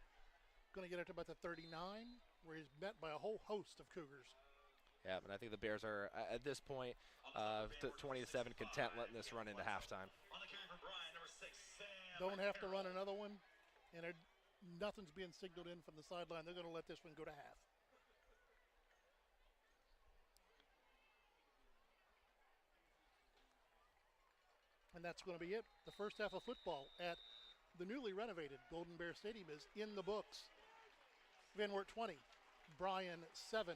[SPEAKER 11] Going to get it to about the 39, where he's met by a whole host of Cougars.
[SPEAKER 12] Yeah, but I think the Bears are at this point 20-7 content letting this run into halftime.
[SPEAKER 11] Don't have to run another one, and nothing's being signaled in from the sideline. They're going to let this one go to half. And that's going to be it. The first half of football at the newly renovated Golden Bear Stadium is in the books. Van Wert 20, Bryan 7.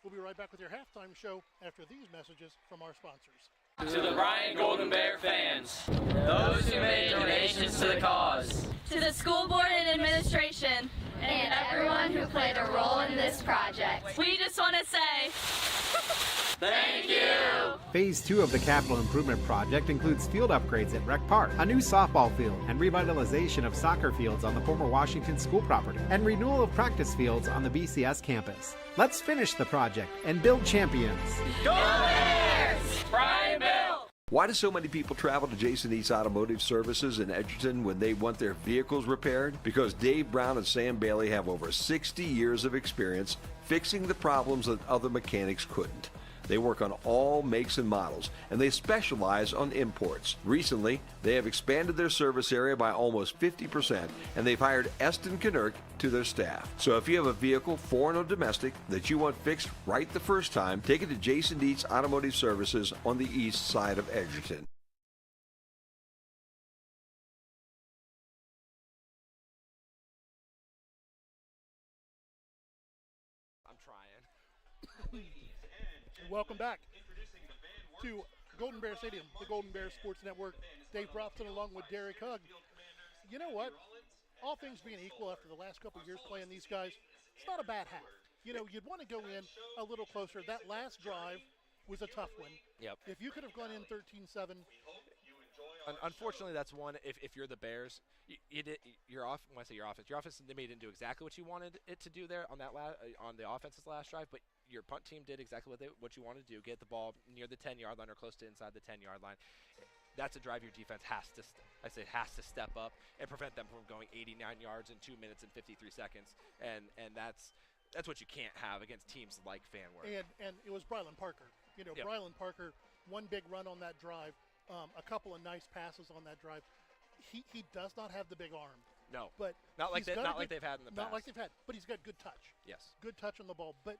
[SPEAKER 11] We'll be right back with your halftime show after these messages from our sponsors.
[SPEAKER 16] To the Bryan Golden Bear fans, those who made donations to the cause,
[SPEAKER 17] to the school board and administration,
[SPEAKER 18] and everyone who played a role in this project,
[SPEAKER 17] we just want to say
[SPEAKER 16] thank you!
[SPEAKER 19] Phase 2 of the capital improvement project includes field upgrades at Rec Park, a new softball field, and revitalization of soccer fields on the former Washington School property, and renewal of practice fields on the BCS campus. Let's finish the project and build champions.
[SPEAKER 16] Go Bears! Bryan built!
[SPEAKER 20] Why do so many people travel to Jason Eats Automotive Services in Edgerton when they want their vehicles repaired? Because Dave Brown and Sam Bailey have over 60 years of experience fixing the problems that other mechanics couldn't. They work on all makes and models, and they specialize on imports. Recently, they have expanded their service area by almost 50%, and they've hired Eston Knerk to their staff. So if you have a vehicle, foreign or domestic, that you want fixed right the first time, take it to Jason Dietz Automotive Services on the east side of Edgerton.
[SPEAKER 12] I'm trying.
[SPEAKER 11] Welcome back to Golden Bear Stadium, the Golden Bear Sports Network. Dave Brobston along with Derek Hugg. You know what? All things being equal after the last couple of years playing these guys, it's not a bad half. You'd want to go in a little closer. That last drive was a tough one.
[SPEAKER 12] Yep.
[SPEAKER 11] If you could have gone in 13-7.
[SPEAKER 12] Unfortunately, that's one. If you're the Bears, your offense, they didn't do exactly what you wanted it to do there on that on the offense's last drive, but your punt team did exactly what you wanted to do, get the ball near the 10-yard line or close to inside the 10-yard line. That's a drive your defense has to step up and prevent them from going 89 yards in 2 minutes and 53 seconds, and that's what you can't have against teams like Van Wert.
[SPEAKER 11] And it was Bryan Parker.
[SPEAKER 12] Yep.
[SPEAKER 11] Bryan Parker, one big run on that drive, a couple of nice passes on that drive. He does not have the big arm.
[SPEAKER 12] No,
[SPEAKER 11] but
[SPEAKER 12] not like they've had in the past.
[SPEAKER 11] Not like they've had, but he's got good touch.
[SPEAKER 12] Yes,
[SPEAKER 11] good touch on the ball. But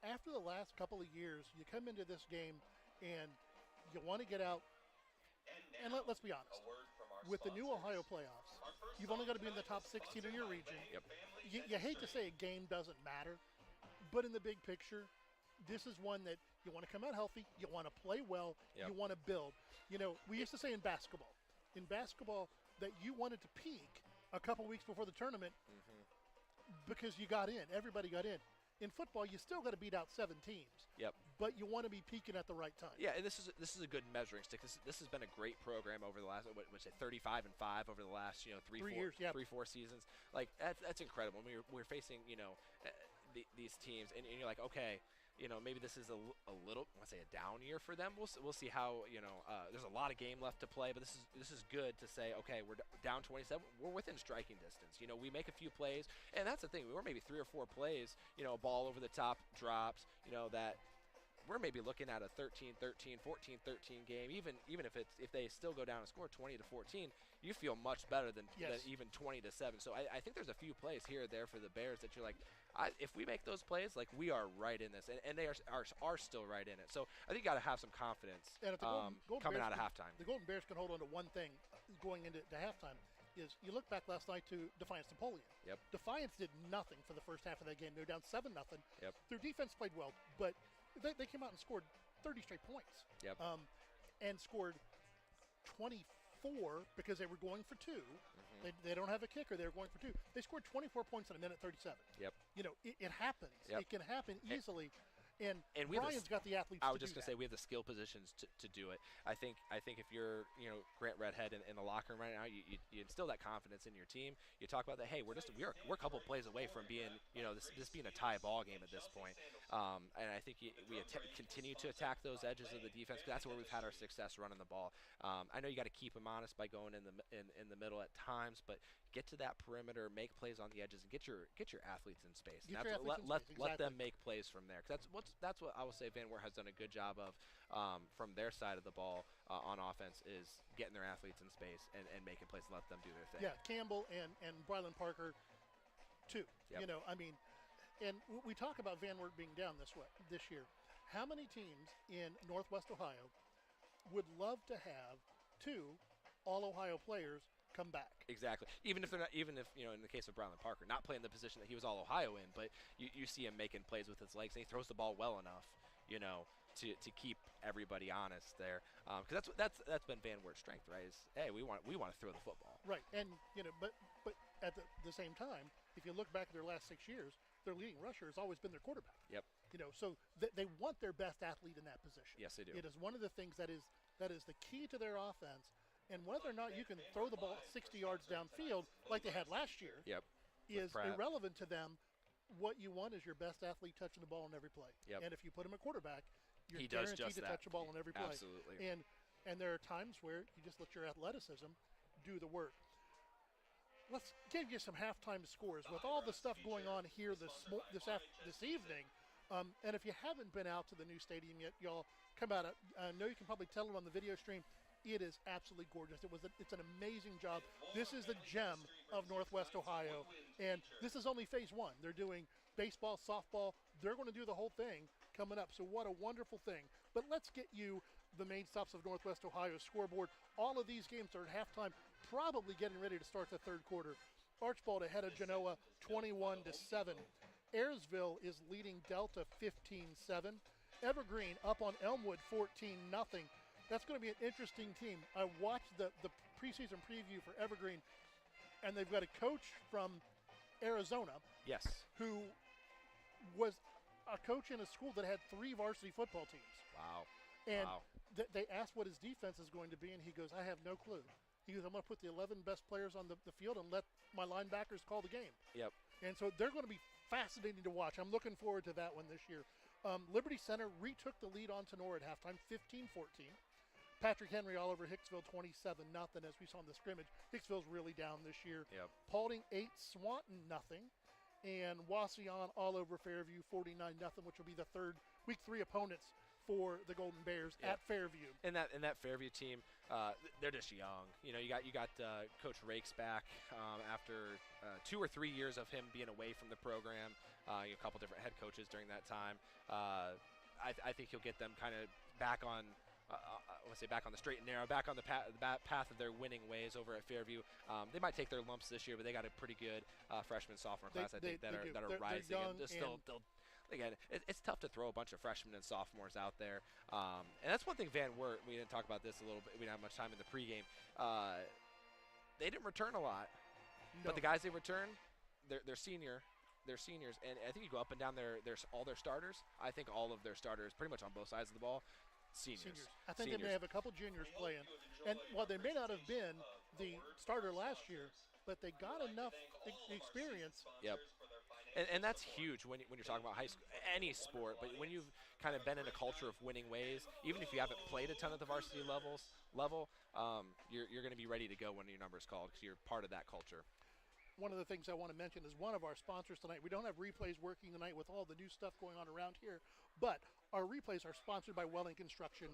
[SPEAKER 11] after the last couple of years, you come into this game and you want to get out. And let's be honest, with the new Ohio playoffs, you've only got to be in the top 16 in your region.
[SPEAKER 12] Yep.
[SPEAKER 11] You hate to say a game doesn't matter, but in the big picture, this is one that you want to come out healthy, you want to play well,
[SPEAKER 12] yep.
[SPEAKER 11] You want to build. We used to say in basketball that you wanted to peak a couple weeks before the tournament because you got in. Everybody got in. In football, you still got to beat out 7 teams.
[SPEAKER 12] Yep.
[SPEAKER 11] But you want to be peaking at the right time.
[SPEAKER 12] Yeah, and this is a good measuring stick. This has been a great program over the last 35-5 over the last 3-4 seasons. Like that's incredible. We're facing these teams, and you're like, okay, maybe this is a little, I want to say a down year for them. We'll see how, there's a lot of game left to play, but this is good to say, okay, we're down 27. We're within striking distance. We make a few plays, and that's the thing. We're maybe 3 or 4 plays, a ball over the top drops, that we're maybe looking at a 13-13, 14-13 game. Even if they still go down and score 20-14, you feel much better than even 20-7. So I think there's a few plays here or there for the Bears that you're like, if we make those plays, like we are right in this, and they are still right in it. So I think you got to have some confidence
[SPEAKER 11] and if the Golden
[SPEAKER 12] coming
[SPEAKER 11] Bears
[SPEAKER 12] out of halftime.
[SPEAKER 11] The Golden Bears can hold on to one thing going into halftime. Is you look back last night to Defiance Napoleon.
[SPEAKER 12] Yep.
[SPEAKER 11] Defiance did nothing for the first half of that game. They were down 7-0.
[SPEAKER 12] Yep.
[SPEAKER 11] Their defense played well, but they came out and scored 30 straight points.
[SPEAKER 12] Yep.
[SPEAKER 11] And scored 24 because they were going for 2. Mm-hmm. They don't have a kicker. They were going for 2. They scored 24 points in a minute 37.
[SPEAKER 12] Yep.
[SPEAKER 11] It happens.
[SPEAKER 12] Yep.
[SPEAKER 11] It can happen easily. And
[SPEAKER 12] we
[SPEAKER 11] Bryan's got the athletes
[SPEAKER 12] I
[SPEAKER 11] to
[SPEAKER 12] was just
[SPEAKER 11] do
[SPEAKER 12] going to say we have the skill positions to do it. I think if you're Grant Redhead in the locker room right now, you instill that confidence in your team. You talk about that. Hey, we're a couple plays away from being this being a tie ball game at this point. And I think we continue to attack those edges of the defense. That's where we've had our success running the ball. I know you got to keep them honest by going in the middle at times, but get to that perimeter, make plays on the edges, and get your athletes in space. Let them make plays from there. 'Cause that's what I will say Van Wert has done a good job of from their side of the ball on offense is getting their athletes in space and making plays and let them do their thing.
[SPEAKER 11] Yeah, Campbell and Brylan Parker, too.
[SPEAKER 12] Yep.
[SPEAKER 11] And we talk about Van Wert being down this year. How many teams in Northwest Ohio would love to have 2 All-Ohio players come back?
[SPEAKER 12] Exactly. Even if in the case of Brylan Parker, not playing the position that he was all Ohio in, but you see him making plays with his legs, and he throws the ball well enough, to keep everybody honest there. Because that's been Van Wert's strength, right? Is hey, we want to throw the football.
[SPEAKER 11] Right. And but at the same time, if you look back at their last 6 years, their leading rusher has always been their quarterback.
[SPEAKER 12] Yep.
[SPEAKER 11] So they want their best athlete in that position.
[SPEAKER 12] Yes, they do.
[SPEAKER 11] It is one of the things that is the key to their offense. And whether or not you can throw the ball 60 yards downfield like they had last year is irrelevant to them. What you want is your best athlete touching the ball on every play.
[SPEAKER 12] Yep.
[SPEAKER 11] And if you put him at quarterback, you're
[SPEAKER 12] he does
[SPEAKER 11] guaranteed
[SPEAKER 12] just
[SPEAKER 11] to
[SPEAKER 12] that.
[SPEAKER 11] touch the ball on every play.
[SPEAKER 12] Absolutely.
[SPEAKER 11] And there are times where you just let your athleticism do the work. Let's give you some halftime scores with all the stuff going on here this evening. And if you haven't been out to the new stadium yet, y'all come out. I know you can probably tell it on the video stream. It is absolutely gorgeous. It's an amazing job. This is the gem of Northwest Ohio, and this is only phase 1. They're doing baseball, softball. They're going to do the whole thing coming up. So what a wonderful thing. But let's get you the main stops of Northwest Ohio scoreboard. All of these games are at halftime, probably getting ready to start the third quarter. Archbold ahead of Genoa 21-7. Ayersville is leading Delta 15-7. Evergreen up on Elmwood 14-0. That's going to be an interesting team. I watched the preseason preview for Evergreen, and they've got a coach from Arizona.
[SPEAKER 12] Yes.
[SPEAKER 11] Who was a coach in a school that had 3 varsity football teams.
[SPEAKER 12] Wow.
[SPEAKER 11] And they asked what his defense is going to be, and he goes, I have no clue. He goes, I'm going to put the 11 best players on the field and let my linebackers call the game.
[SPEAKER 12] Yep.
[SPEAKER 11] And so they're going to be fascinating to watch. I'm looking forward to that one this year. Liberty Center retook the lead on Tenor at halftime, 15-14. Patrick Henry all over Hicksville 27-0 as we saw in the scrimmage. Hicksville's really down this year.
[SPEAKER 12] Yep.
[SPEAKER 11] Paulding 8, Swanton 0. And Wauseon all over Fairview 49-0, which will be the week 3 opponents for the Golden Bears at Fairview.
[SPEAKER 12] And that Fairview team, they're just young. You got Coach Rakes back after 2 or 3 years of him being away from the program. A couple different head coaches during that time. I think he'll get them kind of back on. Back on the straight and narrow, back on the path of their winning ways over at Fairview. They might take their lumps this year, but they got a pretty good freshman sophomore class. I think that are rising. Again, it's tough to throw a bunch of freshmen and sophomores out there, and that's one thing. Van Wert, we didn't talk about this a little bit. We didn't have much time in the pregame. They didn't return a lot, but the guys they return, they're seniors, and I think you go up and down all their starters. I think all of their starters, pretty much on both sides of the ball. Seniors.
[SPEAKER 11] I think they may have a couple juniors playing. And while they may not have been the starter last year, but they got enough experience.
[SPEAKER 12] Yep. and that's huge when you're talking about high school, any sport. But when you've kind of been in a culture of winning ways, even if you haven't played a ton at the varsity level, you're going to be ready to go when your number is called because you're part of that culture.
[SPEAKER 11] One of the things I want to mention is one of our sponsors tonight. We don't have replays working tonight with all the new stuff going on around here, but our replays are sponsored by Welling Construction,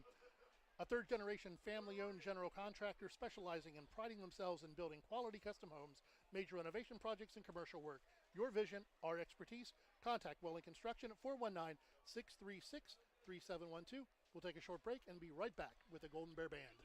[SPEAKER 11] a third-generation family-owned general contractor specializing in priding themselves in building quality custom homes, major renovation projects, and commercial work. Your vision, our expertise. Contact Welling Construction at 419-636-3712. We'll take a short break and be right back with the Golden Bear Band.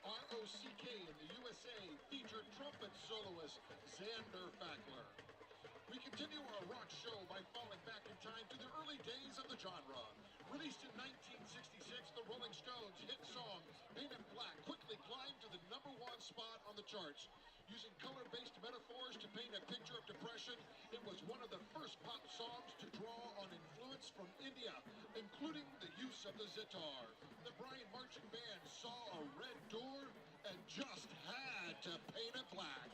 [SPEAKER 21] ROCK in the USA featured trumpet soloist Xander Fackler. We continue our rock show by falling back in time to the early days of the genre. Released in 1966, the Rolling Stones' hit song, Painted Black, quickly climbed to the #1 spot on the charts. Using color-based metaphors to paint a picture of depression, it was one of the first pop songs to draw on influence from India, including the use of the sitar. The Bryan Marching Band saw a red door and just had to paint it black.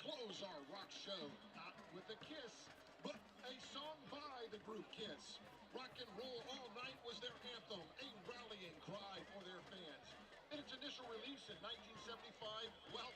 [SPEAKER 21] close our rock show, not with a kiss, but a song by the group Kiss. Rock and Roll All Night was their anthem, a rallying cry for their fans. In its initial release in 1975, well,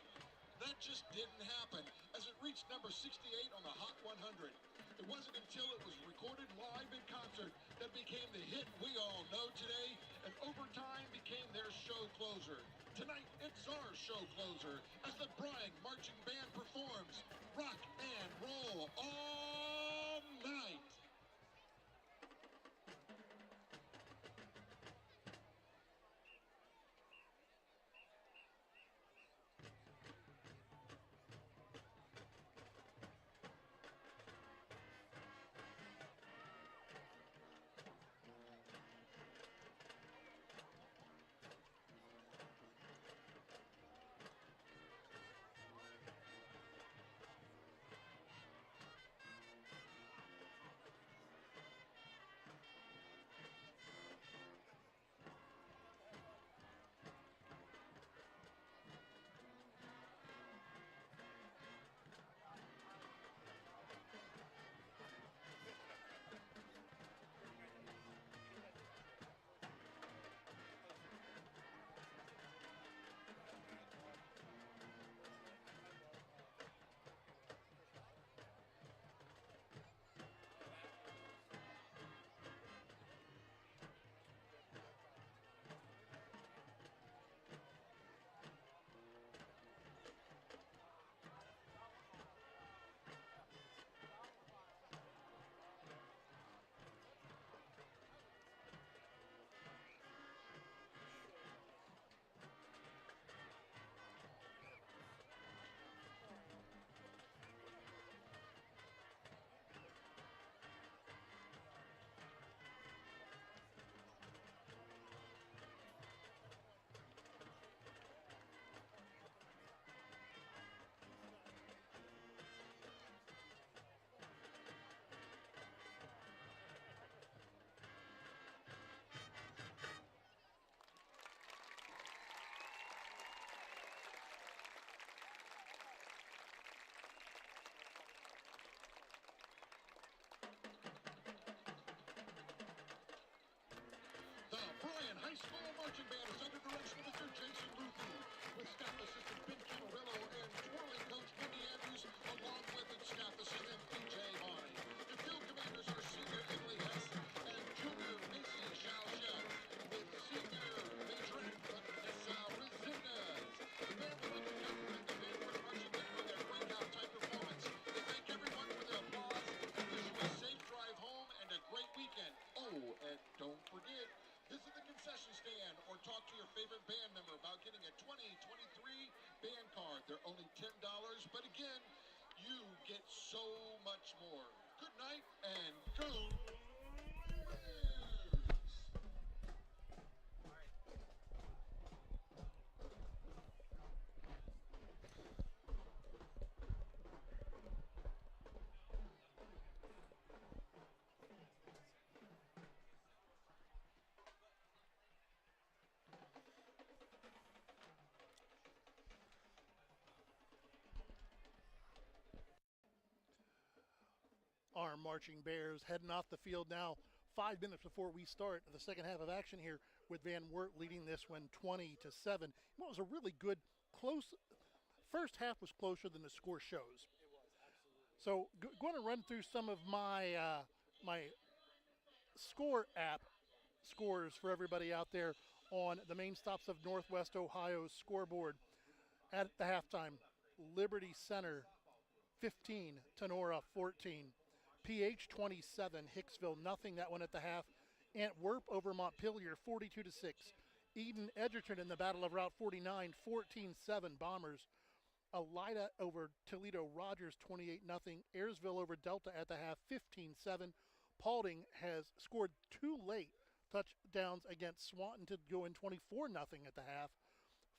[SPEAKER 21] that just didn't happen, as it reached number 68 on the Hot 100. It wasn't until it was recorded live in concert that became the hit we all know today, and over time became their show closer. Tonight, it's our show closer, as the Bryan Marching Band performs Rock and Roll All Night. Bryan High School Marching Band is under direction of Mr. Jason Luthy, with staff assistant Ben Camarillo and twirling coach Wendy Andrews, along with its staff assistant DJ Bonnie. The field commanders are senior Emily Hess and junior Macy Shaoshen, with senior matron Vanessa Resendez. The band would like to compliment the Van Wert Marching Band for their breakout-type performance. They thank everyone for their applause and wish you a safe drive home and a great weekend. Oh, and don't forget, visit the concession stand or talk to your favorite band member about getting a 2023 band card. They're only $10, but again, you get so much more. Good night and go Bears!
[SPEAKER 11] Our marching Bears heading off the field now, 5 minutes before we start the second half of action here, with Van Wert leading this one 20-7. It was a really good, close. First half was closer than the score shows. So going to run through some of my my score app scores for everybody out there on the main stops of Northwest Ohio's scoreboard. At the halftime, Liberty Center 15, Tenora 14. PH 27, Hicksville nothing. That one at the half. Antwerp over Montpelier 42-6. Eden Edgerton in the Battle of Route 49 14-7 Bombers. Elida over Toledo Rogers 28-0. Ayersville over Delta at the half 15-7. Paulding has scored 2 late touchdowns against Swanton to go in 24-0 at the half.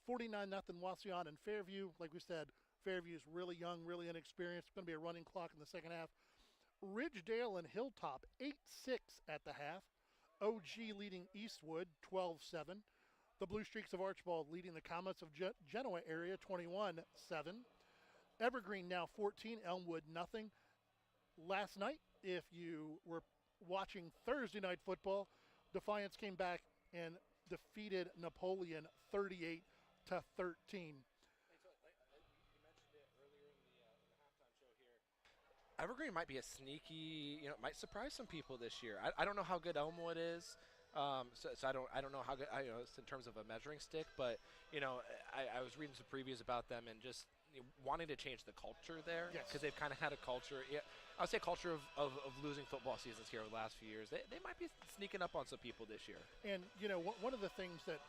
[SPEAKER 11] 49-0 Wauseon and Fairview. Like we said, Fairview's really young, really inexperienced. It's going to be a running clock in the second half. Ridgedale and Hilltop 8-6 at the half. OG leading Eastwood 12-7. The Blue Streaks of Archibald leading the Comets of Genoa area 21-7. Evergreen now 14, Elmwood nothing. Last night, if you were watching Thursday night football, Defiance came back and defeated Napoleon 38-13.
[SPEAKER 12] Evergreen might be a sneaky, might surprise some people this year. I don't know how good Elmwood is, so I don't know how good it's in terms of a measuring stick. But I was reading some previews about them and just wanting to change the culture there because they've kind of had a culture. Yeah, I would say culture of losing football seasons here over the last few years. They might be sneaking up on some people this year.
[SPEAKER 11] And one of the things that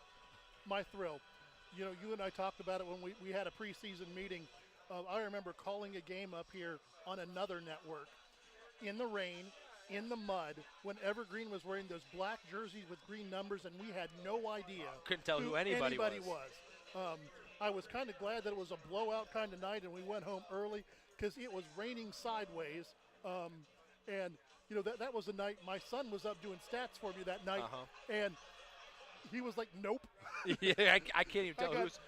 [SPEAKER 11] my thrill, you and I talked about it when we had a preseason meeting. I remember calling a game up here on another network in the rain, in the mud, when Evergreen was wearing those black jerseys with green numbers, and we had no idea.
[SPEAKER 12] Couldn't tell who anybody
[SPEAKER 11] was. I was kind of glad that it was a blowout kind of night, and we went home early because it was raining sideways. And that was the night my son was up doing stats for me that night, and he was like, "Nope."
[SPEAKER 12] Yeah, I can't even tell who's.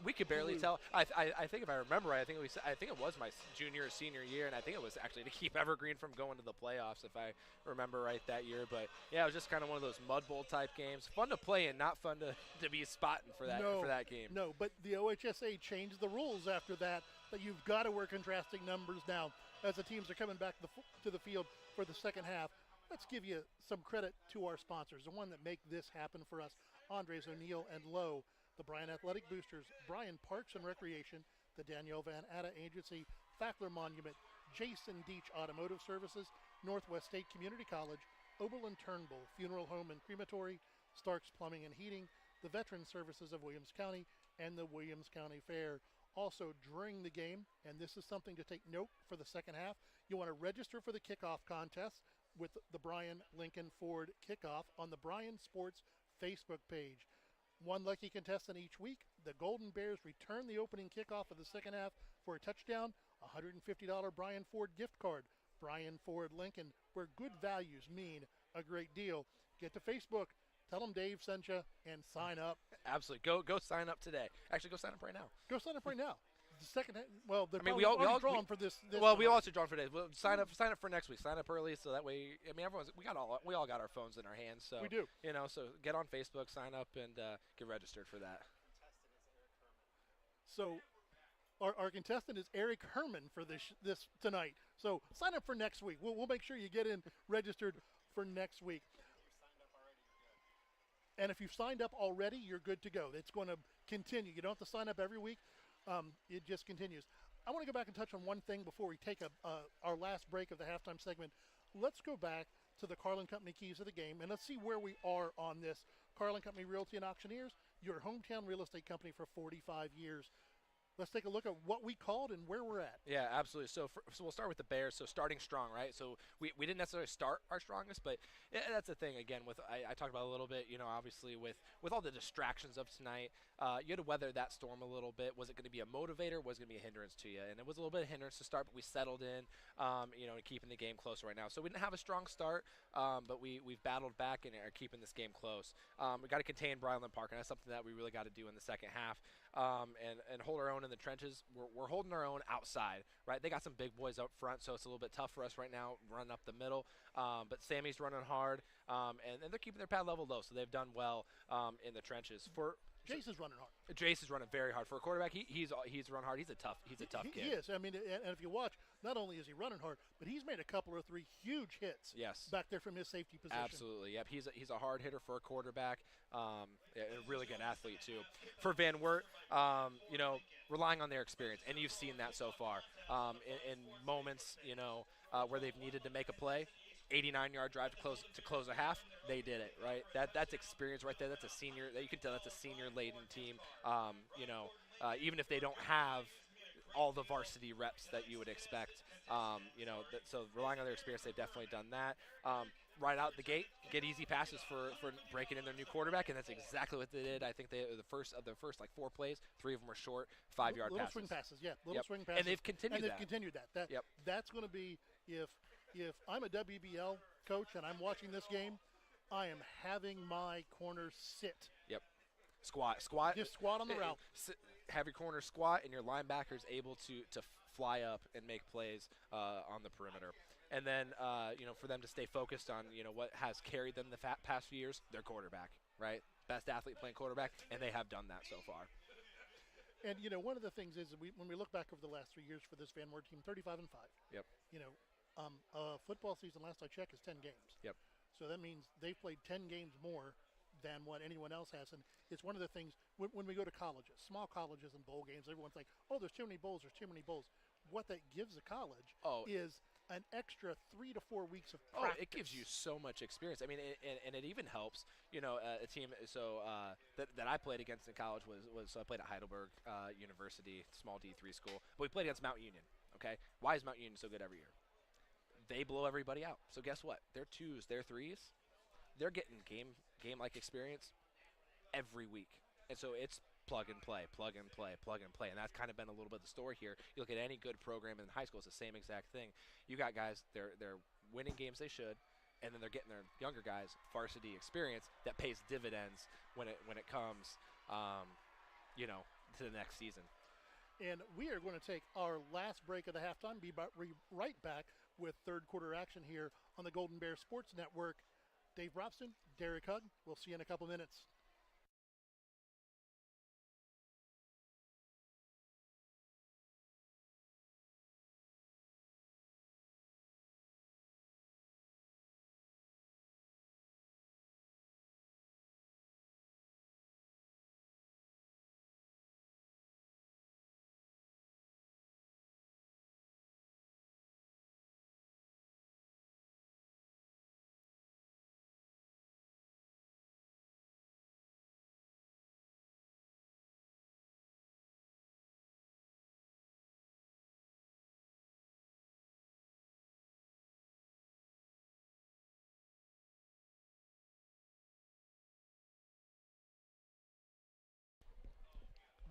[SPEAKER 12] We could barely
[SPEAKER 11] clue.
[SPEAKER 12] tell. I think if I remember, I think it was my junior or senior year, and I think it was actually to keep Evergreen from going to the playoffs, if I remember right that year. But yeah, it was just kind of one of those mud bowl type games. Fun to play in, not fun to be spotting for that game.
[SPEAKER 11] No, but the OHSA changed the rules after that. That you've got to wear contrasting numbers now as the teams are coming back to the field for the second half. Let's give you some credit to our sponsors, the one that make this happen for us. Andres O'Neill and Lowe, the Bryan Athletic Boosters, Bryan Parks and Recreation, the Danielle Van Atta Agency, Fackler Monument, Jason Deach Automotive Services, Northwest State Community College, Oberlin Turnbull Funeral Home and Crematory, Starks Plumbing and Heating, the Veteran Services of Williams County, and the Williams County Fair. Also, during the game, and this is something to take note for the second half, you want to register for the kickoff contest with the Bryan Lincoln Ford kickoff on the Bryan Sports Facebook page. One lucky contestant each week. The Golden Bears return the opening kickoff of the second half for a touchdown, $150 Bryan Ford gift card. Bryan Ford Lincoln, where good values mean a great deal. Get to Facebook, tell them Dave sent you, and sign up.
[SPEAKER 12] Absolutely. Go sign up today. Actually, go sign up right now.
[SPEAKER 11] Go sign up right now. The second, well, they're
[SPEAKER 12] we all
[SPEAKER 11] drawn for this.
[SPEAKER 12] Well, we also drawn for today. We'll sign up for next week. Sign up early so that way. We all got our phones in our hands. So
[SPEAKER 11] we do.
[SPEAKER 12] So get on Facebook, sign up, and get registered for that.
[SPEAKER 11] So, our contestant is Eric Herman for this tonight. So sign up for next week. We'll make sure you get in registered for next week. And if you've signed up already, you're good to go. It's going to continue. You don't have to sign up every week. It just continues. I want to go back and touch on one thing before we take our last break of the halftime segment. Let's go back to the Carlin Company keys of the game, and let's see where we are on this. Carlin Company Realty and Auctioneers, your hometown real estate company for 45 years. Let's take a look at what we called and where we're at.
[SPEAKER 12] Yeah, absolutely. So we'll start with the Bears. So starting strong, right? So we didn't necessarily start our strongest, but that's the thing. Again, I talked about a little bit. Obviously with all the distractions of tonight, you had to weather that storm a little bit. Was it going to be a motivator? Was it going to be a hindrance to you? And it was a little bit of hindrance to start, but we settled in. And keeping the game close right now. So we didn't have a strong start, but we've battled back and are keeping this game close. We got to contain Bryan Park, and that's something that we really got to do in the second half. And hold our own in the trenches. We're holding our own outside, right? They got some big boys up front, so it's a little bit tough for us right now running up the middle. But Sammy's running hard, and they're keeping their pad level low, so they've done well in the trenches.
[SPEAKER 11] Jace is running hard.
[SPEAKER 12] Jace is running very hard for a quarterback. He's run hard. He's a tough kid.
[SPEAKER 11] He is. I mean, and if you watch, not only is he running hard, but he's made a couple or three huge hits.
[SPEAKER 12] Yes.
[SPEAKER 11] Back there from his safety position.
[SPEAKER 12] Absolutely. Yep. He's a hard hitter for a quarterback. A really good athlete too. For Van Wert, relying on their experience, and you've seen that so far in moments, where they've needed to make a play. 89-yard drive to close a half. They did it, right? That's experience right there. That's a senior. You can tell that's a senior-laden team. Even if they don't have all the varsity reps that you would expect, so relying on their experience, they've definitely done that. Right out the gate, get easy passes for breaking in their new quarterback, and that's exactly what they did. I think the first 4 plays, 3 of them were short, 5-yard passes.
[SPEAKER 11] Little swing passes, yeah. Swing passes.
[SPEAKER 12] And they've continued
[SPEAKER 11] that. That's going to be if I'm a WBL coach and I'm watching this game, I am having my corners sit.
[SPEAKER 12] Yep. Squat.
[SPEAKER 11] Just squat on the route.
[SPEAKER 12] have your corner squat and your linebackers able to fly up and make plays on the perimeter. And then, for them to stay focused on, what has carried them the past few years, their quarterback, right? Best athlete playing quarterback, and they have done that so far.
[SPEAKER 11] And, one of the things is when we look back over the last 3 years for this Van Wert team, 35-5.
[SPEAKER 12] Yep.
[SPEAKER 11] Football season, last I checked, is 10 games.
[SPEAKER 12] Yep.
[SPEAKER 11] So that means they've played 10 games more than what anyone else has. And it's one of the things, when we go to colleges, small colleges and bowl games, everyone's like, oh, there's too many bowls, there's too many bowls. What that gives a college is an extra 3 to 4 weeks of practice.
[SPEAKER 12] It gives you so much experience. I mean, and it even helps, a team that I played against in college was I played at Heidelberg University, small D3 school, but we played against Mount Union, okay? Why is Mount Union so good every year? They blow everybody out. So guess what? Their 2s, their 3s, they're getting game-like experience every week. And so it's plug and play, plug and play, plug and play. And that's kind of been a little bit of the story here. You look at any good program in high school, it's the same exact thing. You got guys, they're winning games they should, and then they're getting their younger guys varsity experience that pays dividends when it comes, to the next season.
[SPEAKER 11] And we are going to take our last break of the halftime, be right back with third quarter action here on the Golden Bear Sports Network. Dave Robson, Derek Hugg, we'll see you in a couple minutes.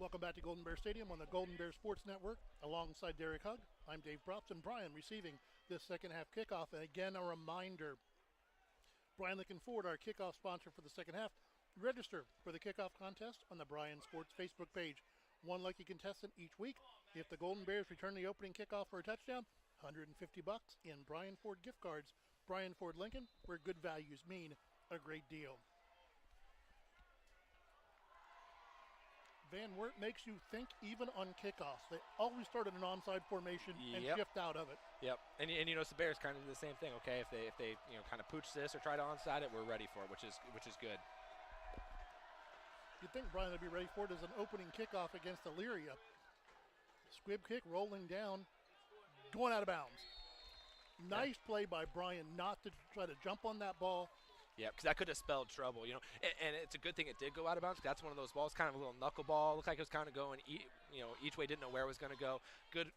[SPEAKER 11] Welcome back to Golden Bear Stadium on the Golden Bear Sports Network. Alongside Derek Hugg, I'm Dave Props, and Bryan receiving this second half kickoff. And again, a reminder, Bryan looking forward, our kickoff sponsor for the second half. Register for the kickoff contest on the Bryan Sports Facebook page. One lucky contestant each week. If the Golden Bears return the opening kickoff for a touchdown, $150 in Bryan Ford gift cards. Bryan Ford Lincoln, where good values mean a great deal. Van Wert makes you think even on kickoffs. They always start in an onside formation and shift out of it.
[SPEAKER 12] Yep, and the Bears kind of do the same thing. Okay, if they kind of pooch this or try to onside it, we're ready for it, which is good.
[SPEAKER 11] You'd think Bryan would be ready for it as an opening kickoff against Elyria. Squib kick rolling down, going out of bounds. Nice play by Bryan not to try to jump on that ball.
[SPEAKER 12] Yeah, because that could have spelled trouble, and it's a good thing it did go out of bounds. That's one of those balls, kind of a little knuckleball. Looked like it was kind of going, each way. Didn't know where it was going to go. Good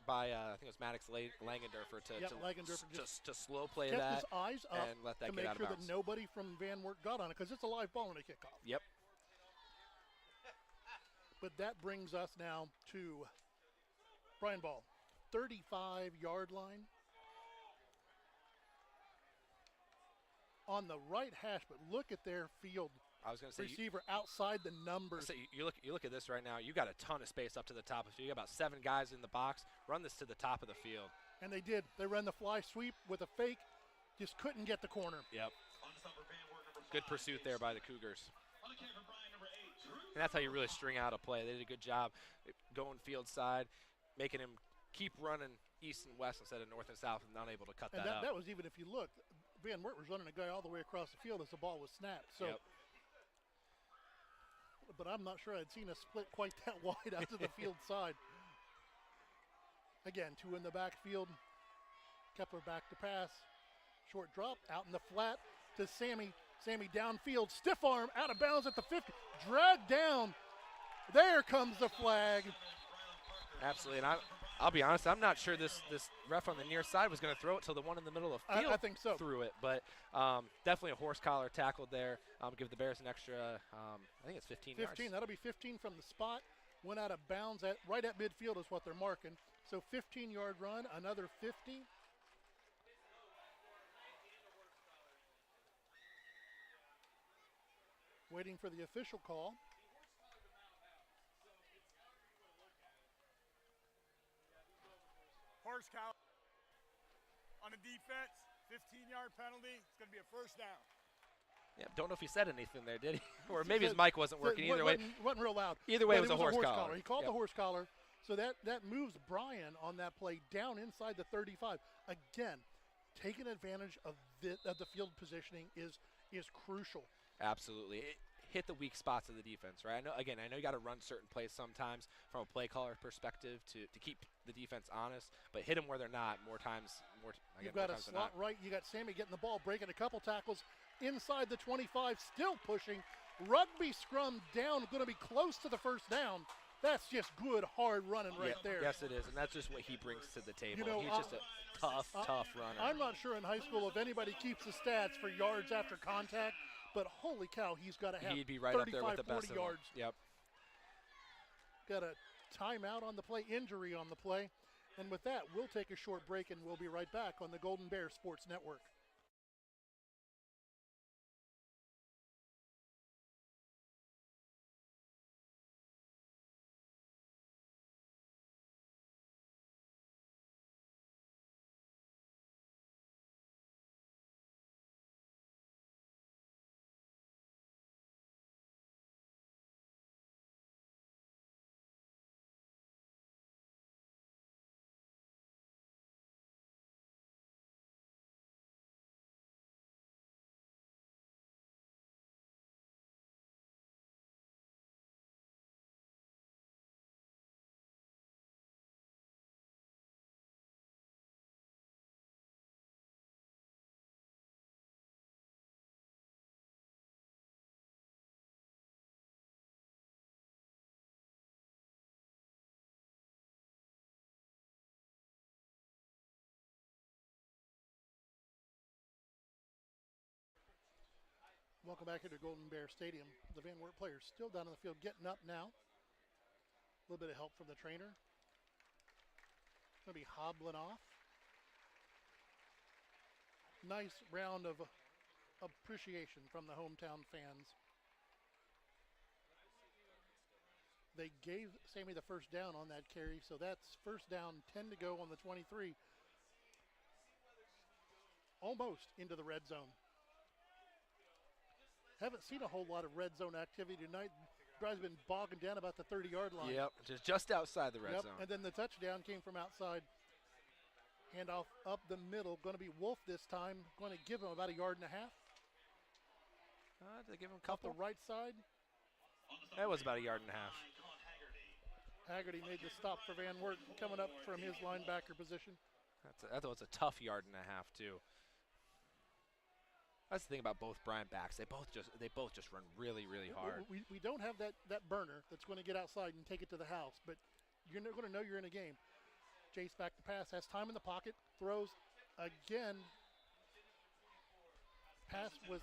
[SPEAKER 12] by I think it was Maddox Langendorfer to slow play
[SPEAKER 11] kept
[SPEAKER 12] that
[SPEAKER 11] his eyes up
[SPEAKER 12] and let that
[SPEAKER 11] to
[SPEAKER 12] get
[SPEAKER 11] make
[SPEAKER 12] out of
[SPEAKER 11] sure
[SPEAKER 12] bounds.
[SPEAKER 11] that nobody from Van Wert got on it because it's a live ball in a kickoff.
[SPEAKER 12] Yep.
[SPEAKER 11] But that brings us now to Bryan ball, 35-yard line. On the right hash, but look at their field.
[SPEAKER 12] I was going to say
[SPEAKER 11] receiver outside the numbers.
[SPEAKER 12] So you look at this right now. You got a ton of space up to the top. So you got about 7 guys in the box. Run this to the top of the field.
[SPEAKER 11] And they did. They ran the fly sweep with a fake. Just couldn't get the corner.
[SPEAKER 12] Yep. Good pursuit there by the Cougars. And that's how you really string out a play. They did a good job going field side, making him keep running east and west instead of north and south, and not able to cut that up.
[SPEAKER 11] That was even if you look. Van Wert was running a guy all the way across the field as the ball was snapped. So, But I'm not sure I'd seen a split quite that wide out to the field side. Again, 2 in the backfield. Kepler back to pass. Short drop out in the flat to Sammy. Sammy downfield, stiff arm, out of bounds at the 50. Dragged down. There comes the flag.
[SPEAKER 12] Absolutely, and I'll be honest, I'm not sure this ref on the near side was going to throw it till the one in the middle of the field
[SPEAKER 11] I think so.
[SPEAKER 12] Threw it, but definitely a horse collar tackle there. Give the Bears an extra, I think it's 15 yards.
[SPEAKER 11] 15, that'll be 15 from the spot. Went out of bounds right at midfield is what they're marking. So 15-yard run, another 50. Waiting for the official call.
[SPEAKER 13] first, Cal. On the defense, 15-yard penalty. It's going to be a first down.
[SPEAKER 12] Yeah, don't know if he said anything there, did he? Or maybe his mic wasn't working. Either way,
[SPEAKER 11] wasn't real loud.
[SPEAKER 12] Either way, it was a horse collar.
[SPEAKER 11] He called the horse collar, so that moves Bryan on that play down inside the 35. Again, taking advantage of the field positioning is crucial.
[SPEAKER 12] Absolutely. It hit the weak spots of the defense, right? I know you got to run certain plays sometimes from a play caller perspective to keep the defense honest, but hit them where they're not
[SPEAKER 11] You've got a slot right. You got Sammy getting the ball, breaking a couple tackles inside the 25, still pushing. Rugby scrum down, going to be close to the first down. That's just good, hard running right there.
[SPEAKER 12] Yes, it is, and that's just what he brings to the table. He's just a tough runner.
[SPEAKER 11] I'm not sure in high school if anybody keeps the stats for yards after contact, but holy cow, he's got to have
[SPEAKER 12] He'd be right
[SPEAKER 11] 35,
[SPEAKER 12] up there with the
[SPEAKER 11] 40
[SPEAKER 12] best
[SPEAKER 11] yards.
[SPEAKER 12] Yep.
[SPEAKER 11] Got a timeout on the play, injury on the play. And with that, we'll take a short break, and we'll be right back on the Golden Bear Sports Network. Welcome back here to Golden Bear Stadium. The Van Wert players still down on the field, getting up now. A little bit of help from the trainer. Going to be hobbling off. Nice round of appreciation from the hometown fans. They gave Sammy the first down on that carry, so that's first down, 10 to go on the 23. Almost into the red zone. Haven't seen a whole lot of red zone activity tonight. Guys been bogging down about the 30-yard line.
[SPEAKER 12] Yep, just outside the red zone.
[SPEAKER 11] And then the touchdown came from outside. Handoff up the middle. Going to be Wolf this time. Going to give him about a yard and a half.
[SPEAKER 12] Did they give him a couple?
[SPEAKER 11] Off the right side.
[SPEAKER 12] That was about a yard and a half.
[SPEAKER 11] Haggerty made the stop for Van Wert coming up from his linebacker position.
[SPEAKER 12] That was a tough yard and a half too. That's the thing about both Bryan backs. They both just run really, really hard.
[SPEAKER 11] We don't have that burner that's going to get outside and take it to the house, but you're going to know you're in a game. Jace back to pass, has time in the pocket, throws again. Pass was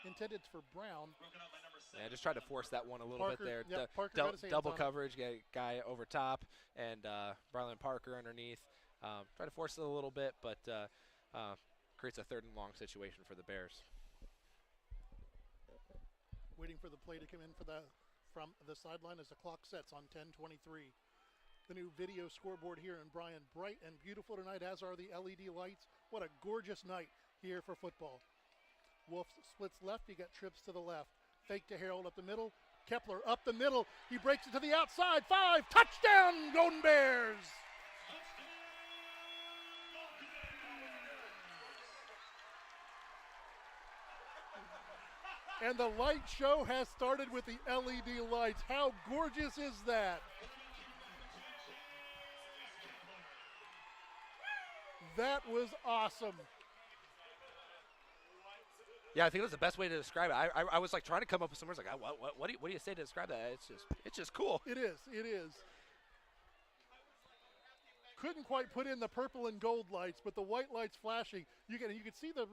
[SPEAKER 11] intended for Brown.
[SPEAKER 12] Yeah, just tried to force that one a little bit there.
[SPEAKER 11] Yep,
[SPEAKER 12] double coverage, get a guy over top, and Bryan Parker underneath. Try to force it a little bit, but creates a third and long situation for the Bears.
[SPEAKER 11] Waiting for the play to come in from the sideline as the clock sets on 10:23. The new video scoreboard here in Bryan, bright and beautiful tonight, as are the LED lights. What a gorgeous night here for football. Wolf splits left, you got trips to the left. Fake to Harold up the middle. Kepler up the middle. He breaks it to the outside. 5, touchdown, Golden Bears! And the light show has started with the LED lights. How gorgeous is that? That was awesome.
[SPEAKER 12] Yeah, I think that's the best way to describe it. I was like trying to come up with some words like, what do you say to describe that? It's just cool.
[SPEAKER 11] It is. Couldn't quite put in the purple and gold lights, but the white lights flashing. You can see them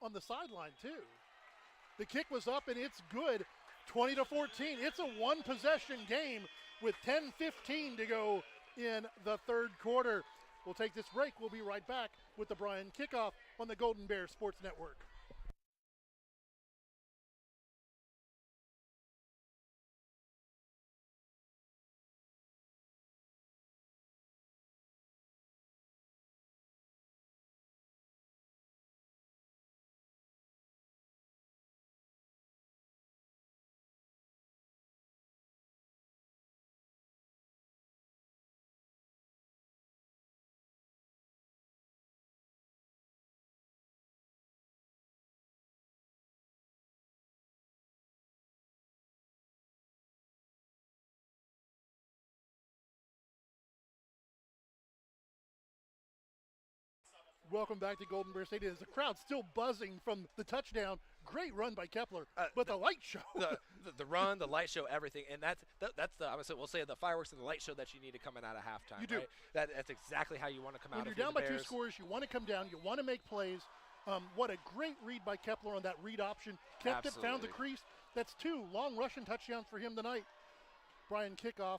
[SPEAKER 11] on the sideline too. The kick was up and it's good. 20-14. It's a one-possession game with 10:15 to go in the third quarter. We'll take this break. We'll be right back with the Bryan kickoff on the Golden Bear Sports Network. Welcome back to Golden Bear Stadium. The crowd's still buzzing from the touchdown. Great run by Kepler, but the light show.
[SPEAKER 12] the run, the light show, everything, and that's the we'll say the fireworks and the light show that you need to coming out of halftime.
[SPEAKER 11] You do.
[SPEAKER 12] Right? That's exactly how you want to come out.
[SPEAKER 11] When you're down by 2 scores, you want to come down. You want to make plays. What a great read by Kepler on that read option. Kept
[SPEAKER 12] Absolutely.
[SPEAKER 11] it, found the crease. That's 2 long rushing touchdowns for him tonight. Bryan kickoff,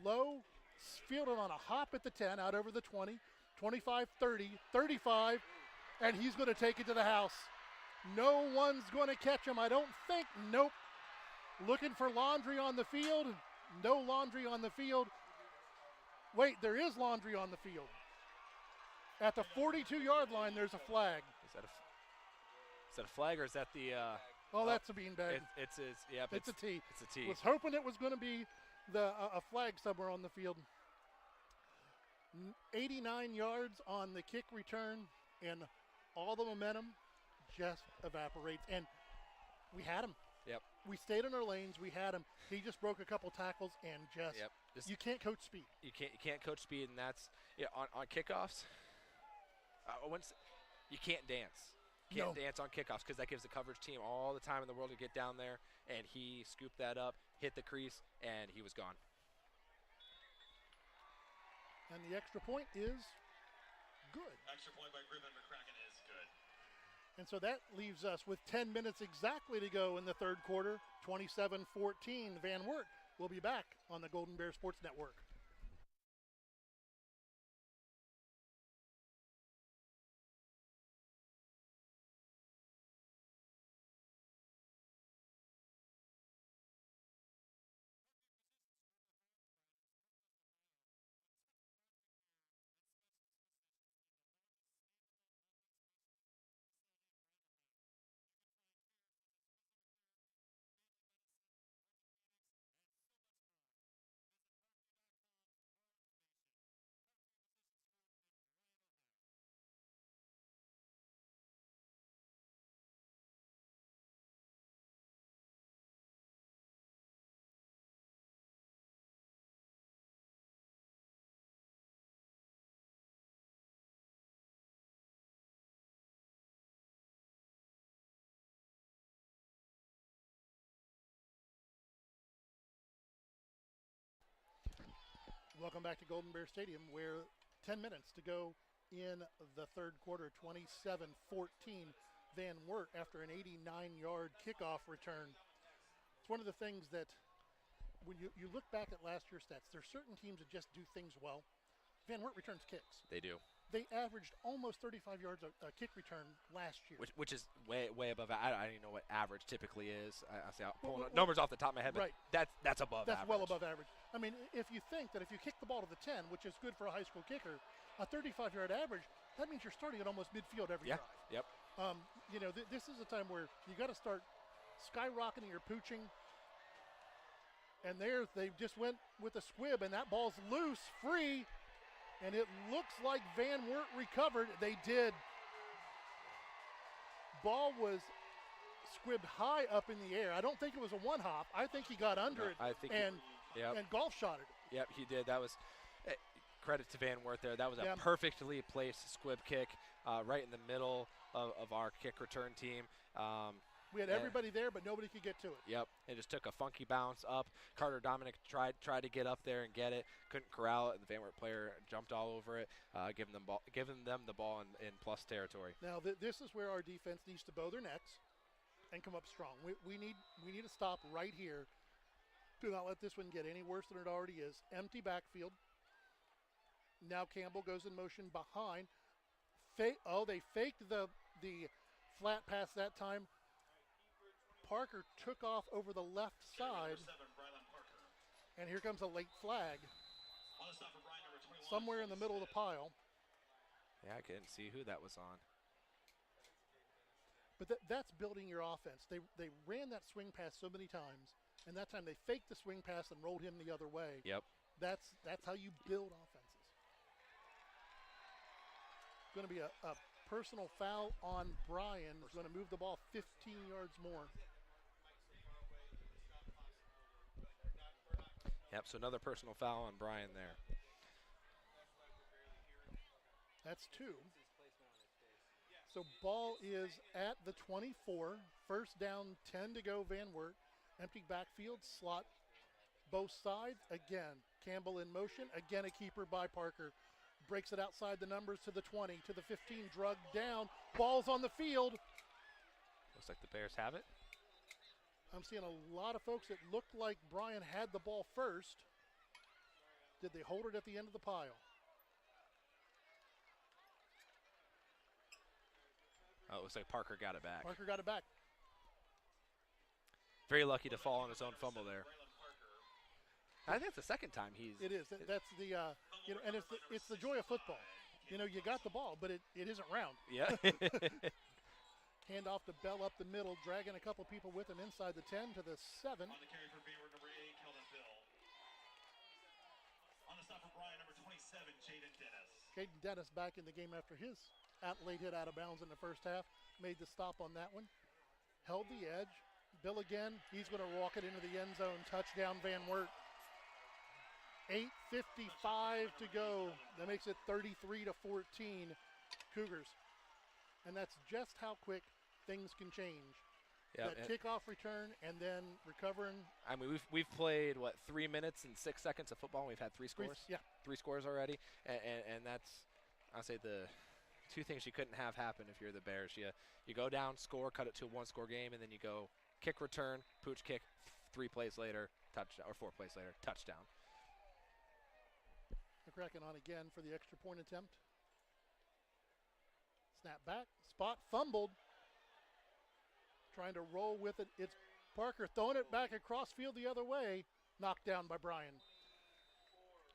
[SPEAKER 11] low, fielded on a hop at the 10, out over the 20, 25, 30, 35, and he's going to take it to the house. No one's going to catch him, I don't think. Nope. Looking for Laundry on the field. No Laundry on the field. Wait, there is Laundry on the field. At the 42-yard line, there's a flag.
[SPEAKER 12] Is that a flag or is that the?
[SPEAKER 11] That's a beanbag.
[SPEAKER 12] It's his. Yep.
[SPEAKER 11] It's a tee.
[SPEAKER 12] It's a tee.
[SPEAKER 11] Was hoping it was going to be a flag somewhere on the field. 89 yards on the kick return, and all the momentum just evaporates. And we had him.
[SPEAKER 12] Yep.
[SPEAKER 11] We stayed in our lanes. We had him. He just broke a couple tackles and you can't coach speed.
[SPEAKER 12] You can't coach speed, and that's on kickoffs. You can't dance. Can't dance on kickoffs because that gives the coverage team all the time in the world to get down there. And he scooped that up, hit the crease, and he was gone.
[SPEAKER 11] And the extra point is good.
[SPEAKER 14] Extra point by Griffin McCracken is good.
[SPEAKER 11] And so that leaves us with 10 minutes exactly to go in the third quarter. 27-14. Van Wert will be back on the Golden Bear Sports Network. Welcome back to Golden Bear Stadium, where 10 minutes to go in the third quarter, 27-14. Van Wert after an 89-yard kickoff return. It's one of the things that when you look back at last year's stats, there's certain teams that just do things well. Van Wert returns kicks.
[SPEAKER 12] They do.
[SPEAKER 11] They averaged almost 35 yards a kick return last year.
[SPEAKER 12] Which is way above. I don't even know what average typically is. I'll pull numbers off the top of my head, but that's above average.
[SPEAKER 11] That's well above average. I mean, if you think that if you kick the ball to the 10, which is good for a high school kicker, a 35-yard average, that means you're starting at almost midfield every drive.
[SPEAKER 12] Yep.
[SPEAKER 11] This is a time where you got to start skyrocketing your pooching. And there they just went with a squib, and that ball's loose, free. And it looks like Van Wert recovered. They did. Ball was squibbed high up in the air. I don't think it was a one hop. I think he got under it and golf shotted it.
[SPEAKER 12] Yep, he did. That was credit to Van Wert there. That was a perfectly placed squib kick right in the middle of our kick return team.
[SPEAKER 11] We had everybody there, but nobody could get to it.
[SPEAKER 12] Yep, it just took a funky bounce up. Carter Dominic tried to get up there and get it, couldn't corral it, and the Van Wert player jumped all over it, giving them the ball in plus territory.
[SPEAKER 11] Now this is where our defense needs to bow their necks and come up strong. We need to stop right here. Do not let this one get any worse than it already is. Empty backfield. Now Campbell goes in motion behind. They faked the flat pass that time. Parker took off over the left side, and here comes a late flag somewhere in the middle of the pile.
[SPEAKER 12] Yeah, I couldn't see who that was on.
[SPEAKER 11] But that's building your offense. They ran that swing pass so many times, and that time they faked the swing pass and rolled him the other way.
[SPEAKER 12] Yep.
[SPEAKER 11] That's how you build offenses. It's going to be a personal foul on Bryan. Is going to move the ball 15 yards more.
[SPEAKER 12] Yep, so another personal foul on Bryan there.
[SPEAKER 11] That's 2. So ball is at the 24. First down, 10 to go, Van Wert. Empty backfield, slot both sides. Again, Campbell in motion. Again, a keeper by Parker. Breaks it outside the numbers to the 20, to the 15, drugged down. Ball's on the field.
[SPEAKER 12] Looks like the Bears have it.
[SPEAKER 11] I'm seeing a lot of folks that looked like Bryan had the ball first. Did they hold it at the end of the pile?
[SPEAKER 12] Oh, it looks like Parker got it back.
[SPEAKER 11] Parker got it back.
[SPEAKER 12] Very lucky to fall on his own fumble there. I think it's the second time he's.
[SPEAKER 11] It is. That's the and it's the joy of football. You know, you got the ball, but it isn't round.
[SPEAKER 12] Yeah.
[SPEAKER 11] Hand off to Bell up the middle, dragging a couple people with him inside the 10 to the 7.
[SPEAKER 14] On the carry for Beaver, number 8, Keldon Bill. On the stop for Bryan, number 27, Jaden Dennis.
[SPEAKER 11] Caden Dennis back in the game after his late hit out of bounds in the first half. Made the stop on that one. Held the edge. Bill again. He's going to walk it into the end zone. Touchdown, Van Wert. 8:55 to go. That makes it 33-14 Cougars. And that's just how quick things can change.
[SPEAKER 12] Yep,
[SPEAKER 11] that kickoff return and then recovering.
[SPEAKER 12] I mean, we've played, 3 minutes and 6 seconds of football, and we've had 3 scores?
[SPEAKER 11] Yeah.
[SPEAKER 12] 3 scores already. And that's, I'll say, the two things you couldn't have happen if you're the Bears. You go down, score, cut it to a 1-score game, and then you go kick return, pooch kick, 3 plays later, touchdown, or 4 plays later, touchdown.
[SPEAKER 11] McCracken on again for the extra point attempt. Snap back, spot, fumbled. Trying to roll with it. It's Parker throwing it back across field the other way. Knocked down by Bryan.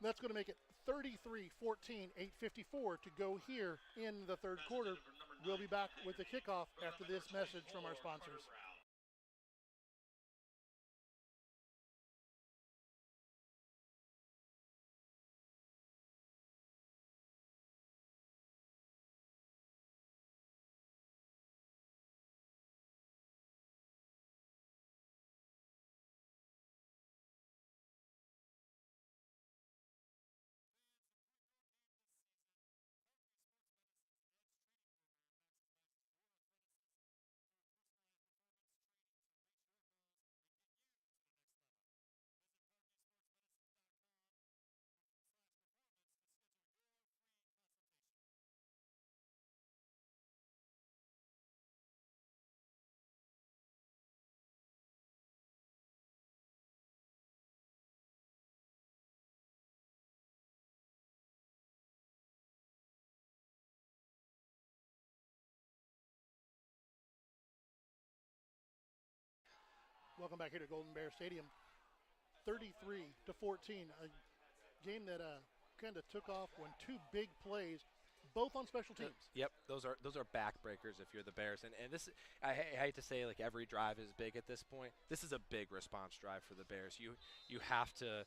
[SPEAKER 11] That's going to make it 33-14, 8:54 to go here in the third quarter. We'll be back with the kickoff after this message from our sponsors. Welcome back here to Golden Bear Stadium. 33-14, a game that kind of took off when 2 big plays, both on special teams.
[SPEAKER 12] Yep, those are backbreakers if you're the Bears. And this, I hate to say, like, every drive is big at this point. This is a big response drive for the Bears. You have to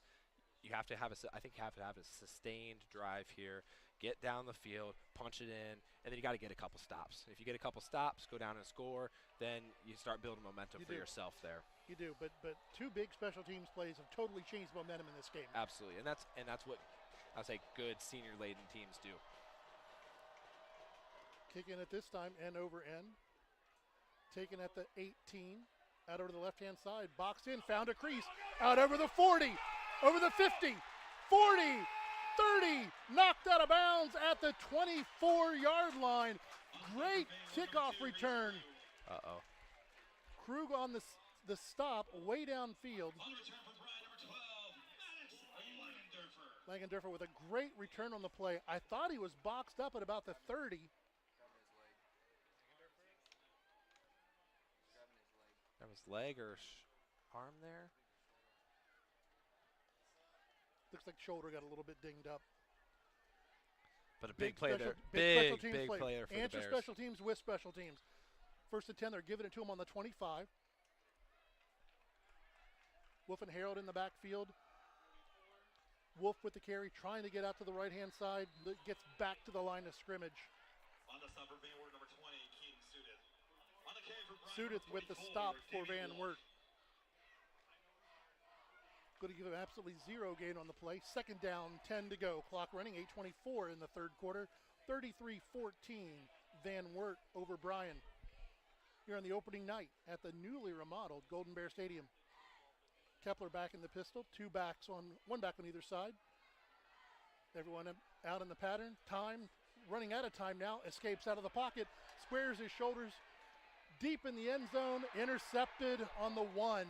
[SPEAKER 12] have a sustained drive here. Get down the field, punch it in, and then you got to get a couple stops. If you get a couple stops, go down and score, then you start building momentum for yourself there.
[SPEAKER 11] You do, but 2 big special teams plays have totally changed momentum in this game.
[SPEAKER 12] Absolutely, and that's what I would say good senior-laden teams do.
[SPEAKER 11] Kicking it this time, end over end. Taken at the 18, out over the left-hand side, boxed in, found a crease, out over the 40, over the 50, 40, 30, knocked out of bounds at the 24-yard line. Great kickoff return.
[SPEAKER 12] Uh-oh.
[SPEAKER 11] Krug on the stop way downfield. Langendorfer with a great return on the play. I thought he was boxed up at about the 30.
[SPEAKER 12] That was leg or arm there.
[SPEAKER 11] Looks like shoulder got a little bit dinged up.
[SPEAKER 12] But a big play there.
[SPEAKER 11] Big
[SPEAKER 12] Big play there for the Bears.
[SPEAKER 11] Answer special teams with special teams. First and 10, they're giving it to him on the 25. Wolf and Harold in the backfield. Wolf with the carry, trying to get out to the right-hand side. Gets back to the line of scrimmage.
[SPEAKER 14] On the stop for Van Wert, number 20, Keaton Sudith. On the carry for Bryan,
[SPEAKER 11] Sudith with the stop for Van Wert. Going to give him absolutely 0 gain on the play. Second down, 10 to go. Clock running, 8:24 in the third quarter. 33-14, Van Wert over Bryan here on the opening night at the newly remodeled Golden Bear Stadium. Kepler back in the pistol, one back on either side. Everyone out in the pattern. Time, running out of time now, escapes out of the pocket, squares his shoulders deep in the end zone, intercepted on the 1.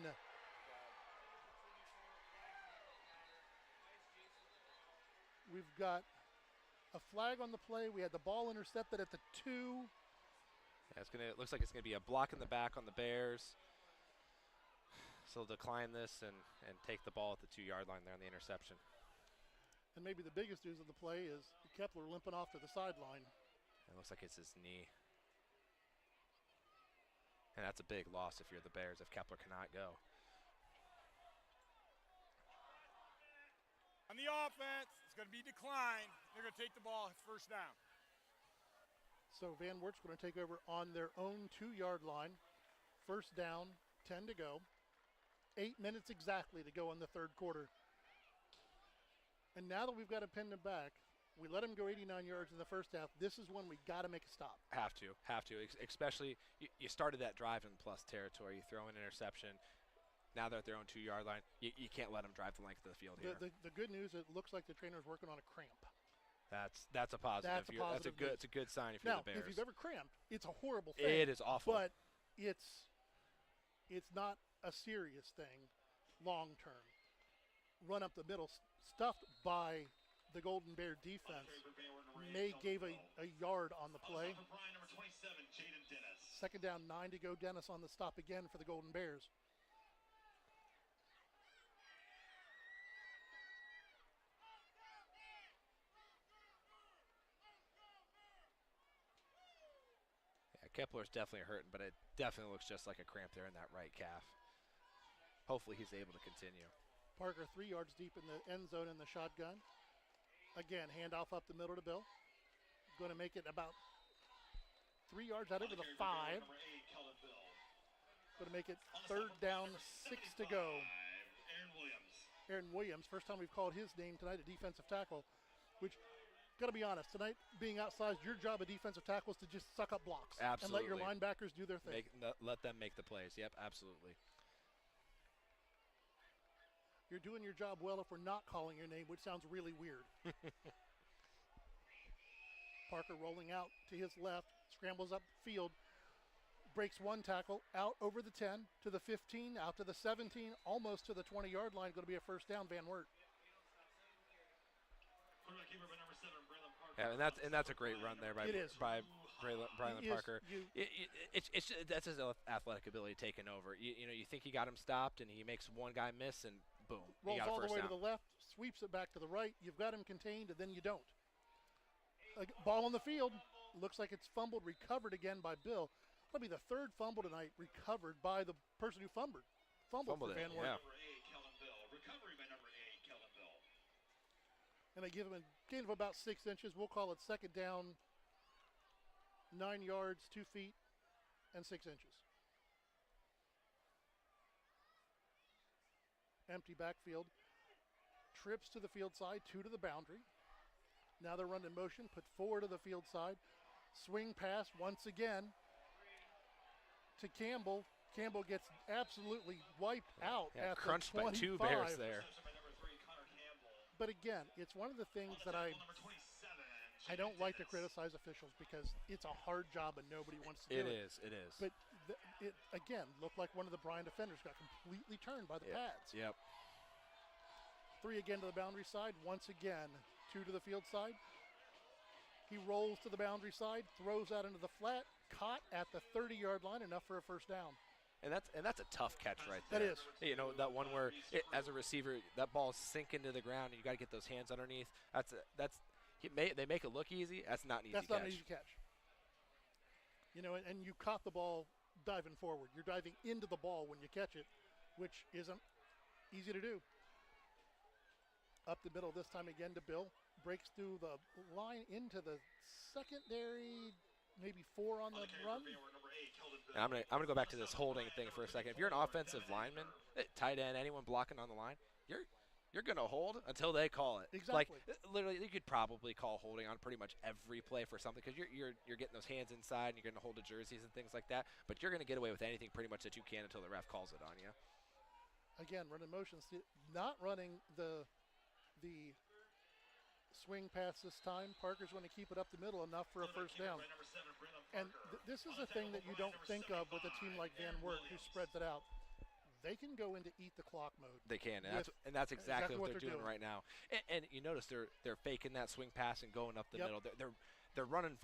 [SPEAKER 11] We've got a flag on the play. We had the ball intercepted at the 2.
[SPEAKER 12] Yeah, it looks like it's gonna be a block in the back on the Bears. So they'll decline this and take the ball at the 2-yard line there on the interception.
[SPEAKER 11] And maybe the biggest news of the play is Kepler limping off to the sideline.
[SPEAKER 12] It looks like it's his knee. And that's a big loss if you're the Bears, if Kepler cannot go.
[SPEAKER 13] On the offense, it's going to be declined. They're going to take the ball first down.
[SPEAKER 11] So Van Wert's going to take over on their own 2-yard line. First down, 10 to go. 8 minutes exactly to go in the third quarter. And now that we've got to pin them back, we let them go 89 yards in the first half. This is when we got to make a stop.
[SPEAKER 12] Have to. Especially, you started that drive in plus territory. You throw an interception. Now they're at their own 2-yard line. You can't let them drive the length of the field here.
[SPEAKER 11] The good news, it looks like the trainer's working on a cramp.
[SPEAKER 12] That's a positive. That's a good sign if you're the Bears.
[SPEAKER 11] Now, if you've ever cramped, it's a horrible thing.
[SPEAKER 12] It is awful.
[SPEAKER 11] But it's not a serious thing long term. Run up the middle, stuffed by the Golden Bear defense. May gave a yard on the play. Second down, 9 to go. Dennis on the stop again for the Golden Bears.
[SPEAKER 12] Kepler's definitely hurting, but it definitely looks just like a cramp there in that right calf. Hopefully he's able to continue.
[SPEAKER 11] Parker 3 yards deep in the end zone in the shotgun. Again, handoff up the middle to Bill. Going to make it about 3 yards out over the 5. Going to make it third down, 6 to go. Aaron Williams, first time we've called his name tonight, a defensive tackle, which, got to be honest, tonight being outsized, your job of defensive tackle is to just suck up blocks.
[SPEAKER 12] Absolutely.
[SPEAKER 11] And let your linebackers do their thing.
[SPEAKER 12] Let them make the plays. Yep, absolutely.
[SPEAKER 11] You're doing your job well if we're not calling your name, which sounds really weird. Parker rolling out to his left, scrambles up field, breaks one tackle, out over the 10, to the 15, out to the 17, almost to the 20-yard line. Going to be a first down, Van Wert.
[SPEAKER 12] Yeah, and that's a great run there by Bryan Parker. That's his athletic ability taking over. You think he got him stopped, and he makes one guy miss, and boom,
[SPEAKER 11] rolls
[SPEAKER 12] he got a
[SPEAKER 11] all
[SPEAKER 12] first
[SPEAKER 11] the way
[SPEAKER 12] down.
[SPEAKER 11] to the left, sweeps it back to the right. You've got him contained, and then you don't. Ball on the field. Looks like it's fumbled, recovered again by Bill. That'll be the third fumble tonight, recovered by the person who fumbled for Van Wert.
[SPEAKER 12] Yeah.
[SPEAKER 11] And they give him a gain of about 6 inches. We'll call it second down, 9 yards, 2 feet, and 6 inches. Empty backfield. Trips to the field side, 2 to the boundary. Now they're running motion, put 4 to the field side. Swing pass once again to Campbell. Campbell gets absolutely wiped out at
[SPEAKER 12] crunched
[SPEAKER 11] the 25.
[SPEAKER 12] by 2 Bears there.
[SPEAKER 11] But again, it's one of the things that I don't like to criticize officials because it's a hard job and nobody wants to do it.
[SPEAKER 12] It is.
[SPEAKER 11] But it again looked like one of the Bryan defenders got completely turned by the pads.
[SPEAKER 12] Yep.
[SPEAKER 11] 3 again to the boundary side. Once again, 2 to the field side. He rolls to the boundary side, throws out into the flat, caught at the 30-yard line, enough for a first down.
[SPEAKER 12] And that's a tough catch right there.
[SPEAKER 11] That is.
[SPEAKER 12] That one where, as a receiver, that ball's sinking to the ground, and you got to get those hands underneath. They make it look easy. That's not an easy catch.
[SPEAKER 11] That's not an easy catch. And you caught the ball diving forward. You're diving into the ball when you catch it, which isn't easy to do. Up the middle this time again to Bill. Breaks through the line into the secondary, maybe 4 on the run.
[SPEAKER 12] I'm gonna go back to this holding thing for a second. If you're an offensive lineman, tight end, anyone blocking on the line, you're going to hold until they call it.
[SPEAKER 11] Exactly.
[SPEAKER 12] Like, literally, you could probably call holding on pretty much every play for something because you're getting those hands inside and you're going to hold the jerseys and things like that. But you're going to get away with anything pretty much that you can until the ref calls it on you.
[SPEAKER 11] Again, running motions, not running the swing pass this time. Parker's going to keep it up the middle enough for a first down. And this is a thing that you don't think of with a team like Van Wert who spreads it out. They can go into eat the clock mode.
[SPEAKER 12] They can, and that's exactly what they're doing right now. And you notice they're faking that swing pass and going up the middle. They're running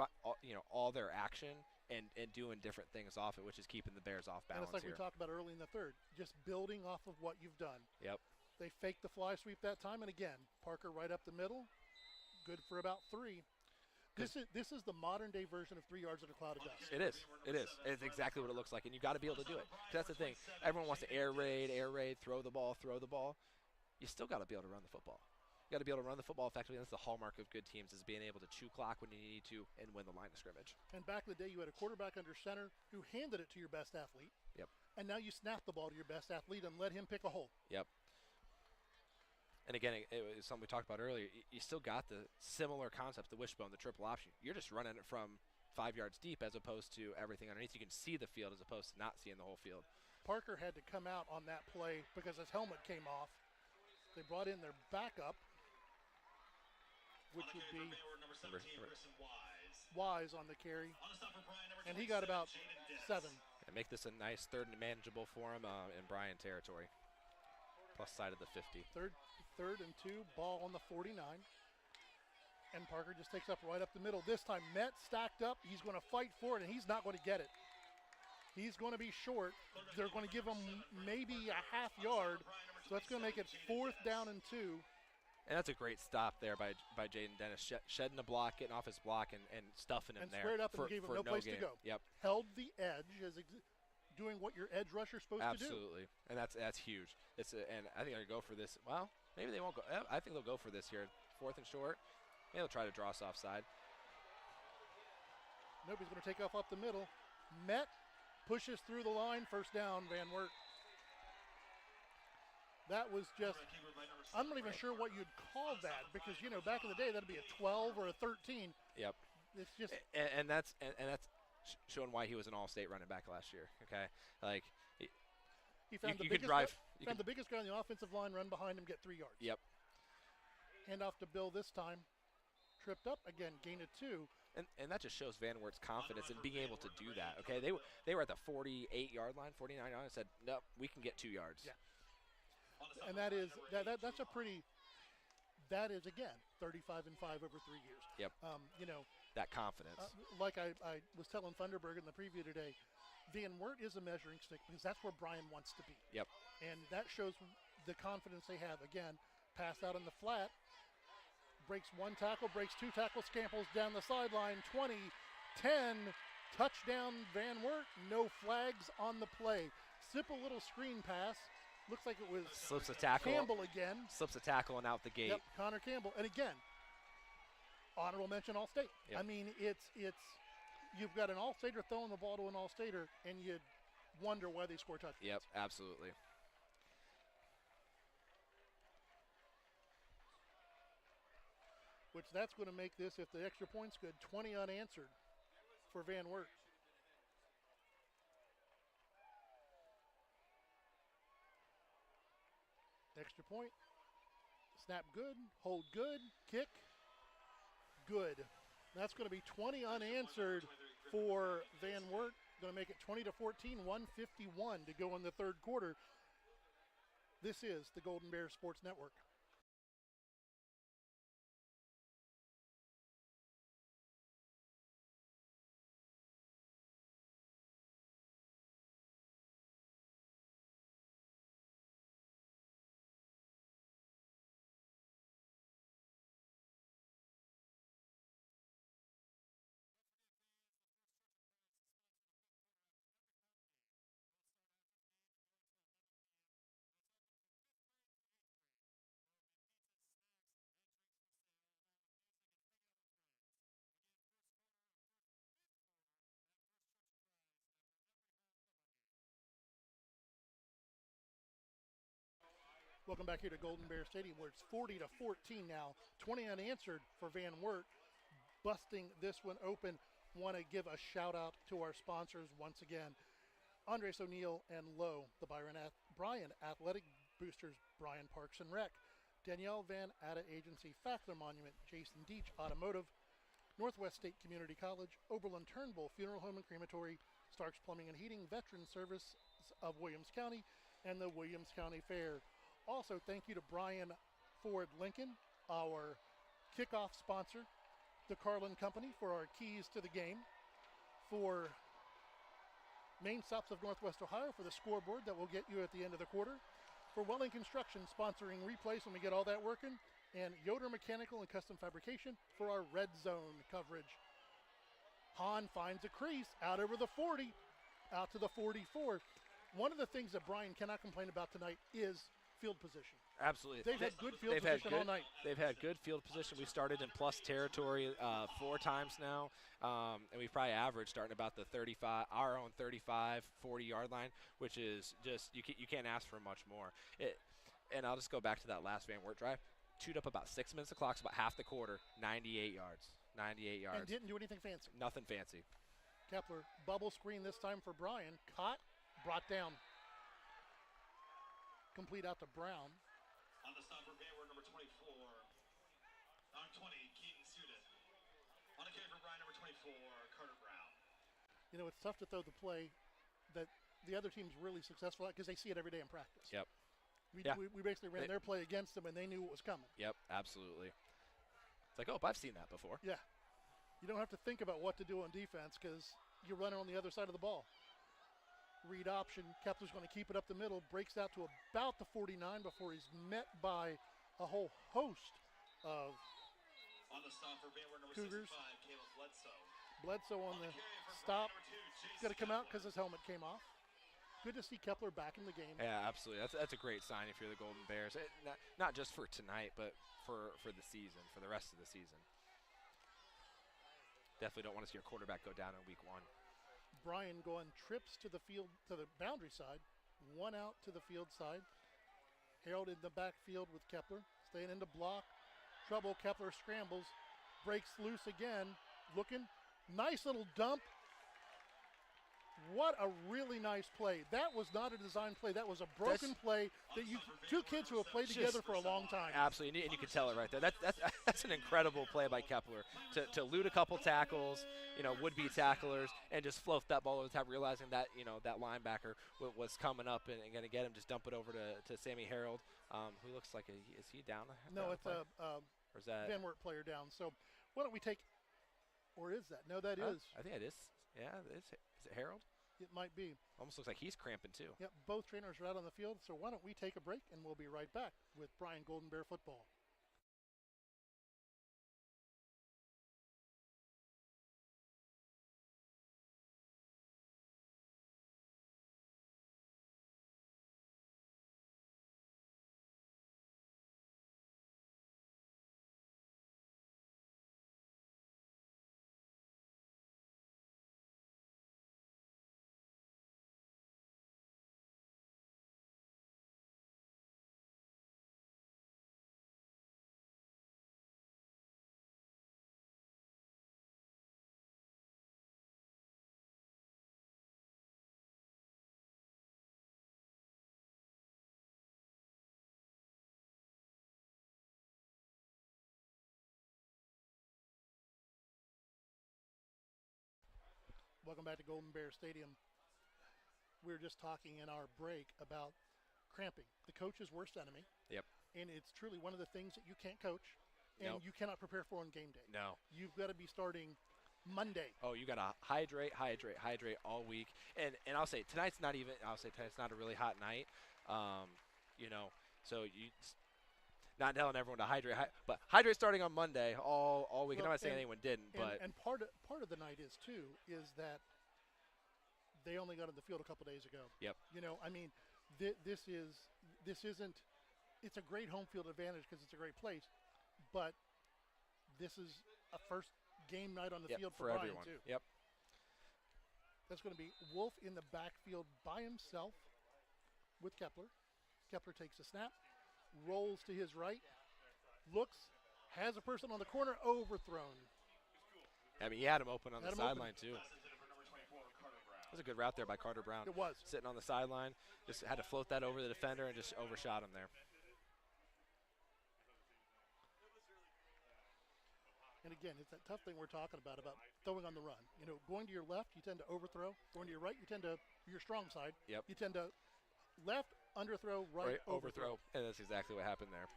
[SPEAKER 12] all their action and doing different things off it, which is keeping the Bears off balance.
[SPEAKER 11] And it's like
[SPEAKER 12] here.
[SPEAKER 11] we talked about early in the third, just building off of what you've done.
[SPEAKER 12] Yep.
[SPEAKER 11] They faked the fly sweep that time, and again, Parker right up the middle, good for about 3. This is the modern day version of 3 yards in a cloud of dust.
[SPEAKER 12] It is. It's exactly what it looks like, and you got to be able to do it. That's the thing. Everyone wants to air raid, throw the ball. You still got to be able to run the football. You got to be able to run the football effectively. That's the hallmark of good teams, is being able to chew clock when you need to and win the line of scrimmage.
[SPEAKER 11] And back in the day, you had a quarterback under center who handed it to your best athlete.
[SPEAKER 12] Yep.
[SPEAKER 11] And now you snap the ball to your best athlete and let him pick a hole.
[SPEAKER 12] Yep. And again, it was something we talked about earlier. You still got the similar concept, the wishbone, the triple option. You're just running it from 5 yards deep as opposed to everything underneath. You can see the field as opposed to not seeing the whole field.
[SPEAKER 11] Parker had to come out on that play because his helmet came off. They brought in their backup, which would be Wise on the carry. And he got about 7.
[SPEAKER 12] And make this a nice third and manageable for him in Bryan territory. Plus side of the 50.
[SPEAKER 11] Third and 2, ball on the 49. And Parker just takes up right up the middle. This time, Met stacked up. He's going to fight for it, and he's not going to get it. He's going to be short. They're going to give him maybe a half yard. So that's going to make it 4th down and 2.
[SPEAKER 12] And that's a great stop there by Jaden Dennis, shedding the block, getting off his block, and stuffing him
[SPEAKER 11] and
[SPEAKER 12] there.
[SPEAKER 11] Squared up and gave him no place to go.
[SPEAKER 12] Yep.
[SPEAKER 11] Held the edge as doing what your edge rusher is supposed to do.
[SPEAKER 12] Absolutely, and that's huge. And I think they're going to go for this. Well, maybe they won't go. I think they'll go for this here. 4th and short. Maybe they'll try to draw us offside.
[SPEAKER 11] Nobody's going to take off up the middle. Met pushes through the line. First down, Van Wert. That was just, I'm not even sure what you'd call that because, back in the day, that'd be a 12 or a 13.
[SPEAKER 12] Yep.
[SPEAKER 11] It's just.
[SPEAKER 12] And that's showing why he was an all-state running back last year, okay? Like,
[SPEAKER 11] he found the biggest guy on the offensive line, run behind him, get 3 yards.
[SPEAKER 12] Yep.
[SPEAKER 11] Hand off to Bill this time. Tripped up again, gain of 2.
[SPEAKER 12] And that just shows Van Wert's confidence in being able to do that, okay? They were at the 48-yard line, 49 yard line, and said, no, we can get 2 yards.
[SPEAKER 11] Yeah. And that's a pretty, that is, again, 35-5 over 3 years.
[SPEAKER 12] Yep. That confidence.
[SPEAKER 11] Like I was telling Thunderberg in the preview today, Van Wert is a measuring stick because that's where Bryan wants to be.
[SPEAKER 12] Yep.
[SPEAKER 11] And that shows the confidence they have. Again, pass out on the flat, breaks 1 tackle, breaks 2 tackles, scamples down the sideline, 20, 10, touchdown Van Wert, no flags on the play. Simple little screen pass. Looks like it was
[SPEAKER 12] slips a tackle.
[SPEAKER 11] Campbell again.
[SPEAKER 12] Slips a tackle and out the gate.
[SPEAKER 11] Yep, Connor Campbell. And again, honorable mention All-State.
[SPEAKER 12] Yep.
[SPEAKER 11] I mean, it's you've got an All-Stater throwing the ball to an All-Stater, and you wonder why they score touchdowns.
[SPEAKER 12] Yep, absolutely.
[SPEAKER 11] Which that's going to make this, if the extra point's good, 20 unanswered for Van Wert. Extra point. Snap good. Hold good. Kick. Good. That's going to be 20 unanswered for Van Wert. Going to make it 20-14, 1:51 to go in the third quarter. This is the Golden Bears Sports Network. Welcome back here to Golden Bear Stadium, where it's 40-14 now. 20 unanswered for Van Wert, busting this one open. Want to give a shout out to our sponsors once again. Andres O'Neill and Lowe, the Bryan Athletic Boosters, Bryan Parks and Rec, Danielle Van Atta Agency, Fackler Monument, Jason Deach Automotive, Northwest State Community College, Oberlin Turnbull Funeral Home and Crematory, Starks Plumbing and Heating, Veteran Service of Williams County, and the Williams County Fair. Also, thank you to Bryan Ford Lincoln, our kickoff sponsor, the Carlin Company for our keys to the game, for Main Stops of Northwest Ohio for the scoreboard that will get you at the end of the quarter, for Welling Construction sponsoring replays when we get all that working, and Yoder Mechanical and Custom Fabrication for our red zone coverage. Hahn finds a crease out over the 40, out to the 44. One of the things that Bryan cannot complain about tonight is field position.
[SPEAKER 12] Absolutely.
[SPEAKER 11] They've had good field position all night.
[SPEAKER 12] They've had good field position. We started in plus territory 4 times now, and we've probably averaged starting about the 35, our own 35, 40-yard line, which is just, you can't ask for much more. And I'll just go back to that last Van Wert drive. Chewed up about 6 minutes of clock, so about half the quarter, 98 yards. 98 yards.
[SPEAKER 11] And didn't do anything fancy.
[SPEAKER 12] Nothing fancy.
[SPEAKER 11] Kepler, bubble screen this time for Bryan. Caught, brought down. Complete out to Brown.
[SPEAKER 14] On the stop for Van Wert, number 24. On 20, Keaton Sudan. On the carry for Bryan, number 24, Carter Brown.
[SPEAKER 11] You know, it's tough to throw the play that the other team's really successful at because they see it every day in practice.
[SPEAKER 12] Yep.
[SPEAKER 11] We basically ran their play against them, and they knew what was coming.
[SPEAKER 12] Yep, absolutely. It's like, oh, I've seen that before.
[SPEAKER 11] Yeah. You don't have to think about what to do on defense because you're running on the other side of the ball. Read option. Kepler's going to keep it up the middle. Breaks out to about the 49 before he's met by a whole host of
[SPEAKER 14] on the stop for Van Wert, number
[SPEAKER 11] Cougars.
[SPEAKER 14] 65, Caleb Bledsoe.
[SPEAKER 11] Bledsoe on the stop. Going to come out because his helmet came off. Good to see Kepler back in the game.
[SPEAKER 12] Yeah, absolutely. That's a great sign if you're the Golden Bears. Not just for tonight, but for the season, for the rest of the season. Definitely don't want to see your quarterback go down in week 1.
[SPEAKER 11] Bryan going trips to the field, to the boundary side, 1 out to the field side. Harold in the backfield with Kepler, staying into block. Trouble, Kepler scrambles, breaks loose again, looking. Nice little dump. What a really nice play. That was not a design play. That was a broken play that two kids who have played together for a long time.
[SPEAKER 12] Absolutely, and you can tell it right there. That's an incredible play by Kepler to loot a couple tackles, would-be tacklers, and just float that ball over the top, realizing that, that linebacker was coming up and going to get him. Just dump it over to Sammy Harold, who looks like is he down?
[SPEAKER 11] No, it's a
[SPEAKER 12] or is that
[SPEAKER 11] Van Wert player down. So why don't we take, or is that? No, that is.
[SPEAKER 12] I think it is. Yeah, is it Harold?
[SPEAKER 11] It might be.
[SPEAKER 12] Almost looks like he's cramping too.
[SPEAKER 11] Yep, both trainers are out on the field, so why don't we take a break and we'll be right back with Bryan Golden Bear football. Welcome back to Golden Bear Stadium. We were just talking in our break about cramping, the coach's worst enemy.
[SPEAKER 12] Yep.
[SPEAKER 11] And it's truly one of the things that you can't coach and you cannot prepare for on game day.
[SPEAKER 12] No.
[SPEAKER 11] You've got to be starting Monday.
[SPEAKER 12] Oh, you got to hydrate all week. And I'll say tonight's not a really hot night. So you not telling everyone to hydrate, but hydrate starting on Monday all week. I'm not saying anyone didn't, but
[SPEAKER 11] part of the night is that they only got on the field a couple days ago.
[SPEAKER 12] Yep.
[SPEAKER 11] This isn't. It's a great home field advantage because it's a great place, but this is a first game night on the field for Bryan
[SPEAKER 12] everyone.
[SPEAKER 11] too.
[SPEAKER 12] Yep.
[SPEAKER 11] That's going to be Wolf in the backfield by himself with Kepler. Kepler takes a snap, rolls to his right, looks, has a person on the corner, overthrown.
[SPEAKER 12] I mean, he had him open on
[SPEAKER 11] Had
[SPEAKER 12] the
[SPEAKER 11] him open.
[SPEAKER 12] sideline, too. That was a good route there by Carter Brown.
[SPEAKER 11] It was.
[SPEAKER 12] Sitting on the sideline, just had to float that over the defender and just overshot him there.
[SPEAKER 11] And again, it's that tough thing we're talking about throwing on the run. You know, going to your left, you tend to overthrow. Going to your right, you tend to, your strong side.
[SPEAKER 12] Yep.
[SPEAKER 11] You tend to left, underthrow, right, overthrow.
[SPEAKER 12] And that's exactly what happened there.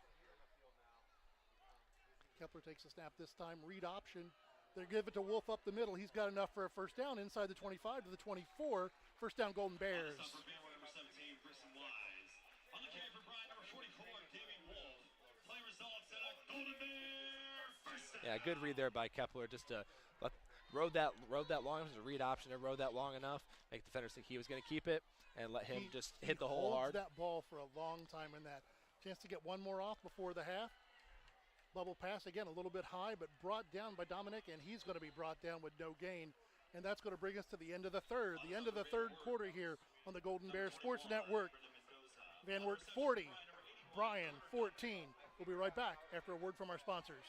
[SPEAKER 11] Kepler takes a snap this time, read option. They give it to Wolf up the middle. He's got enough for a first down inside the 25 to the 24. First down, Golden Bears.
[SPEAKER 12] Yeah, good read there by Kepler. Just to rode that long. It was a read option. Rode that long enough, make the defenders think he was going to keep it, and let him just hit the hole hard.
[SPEAKER 11] That ball for a long time in that. Chance to get one more off before the half. Bubble pass again, a little bit high, but brought down by Dominic, and he's going to be brought down with no gain. And that's going to bring us to the end of the third. The end of the third quarter here on the Golden Bears Sports Network. Van Wert 40, Bryan 14. We'll be right back after a word from our sponsors.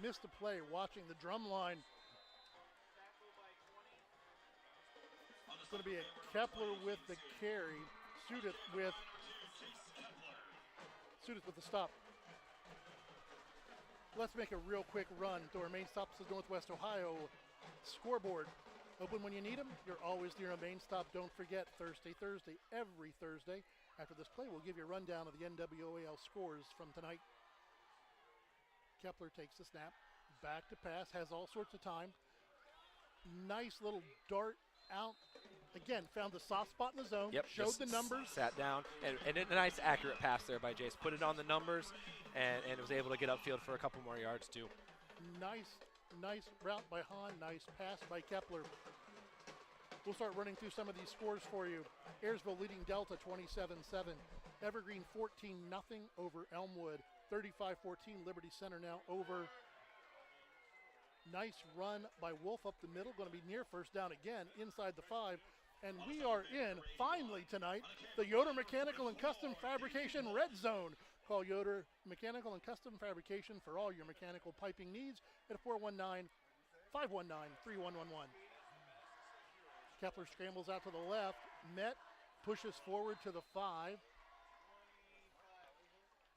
[SPEAKER 11] Missed a play watching the drum line. It's going to be a Kepler with the carry. Sudith with the stop. Let's make a real quick run to our main stops of Northwest Ohio scoreboard. Open when you need them. You're always near a main stop. Don't forget, Thursday, every Thursday. After this play, we'll give you a rundown of the NWOAL scores from tonight. Kepler takes the snap, back to pass, has all sorts of time. Nice little dart out. Again, found the soft spot in the zone,
[SPEAKER 12] Yep,
[SPEAKER 11] showed the numbers.
[SPEAKER 12] Sat down, and a nice accurate pass there by Jace. Put it on the numbers, and was able to get upfield for a couple more yards too. Nice route by Hahn, nice pass by Kepler. We'll start running through some of these scores for you. Ayersville leading Delta 27-7. Evergreen 14-0 over Elmwood. 35-14, Liberty Center now over. Nice run by Wolf up the middle, going to be near first down again, inside the 5. And we are in, finally tonight, the Yoder Mechanical and Custom Fabrication Red Zone. Call Yoder Mechanical and Custom Fabrication for all your mechanical piping needs at 419-519-3111. Kepler scrambles out to the left. Met pushes forward to the 5.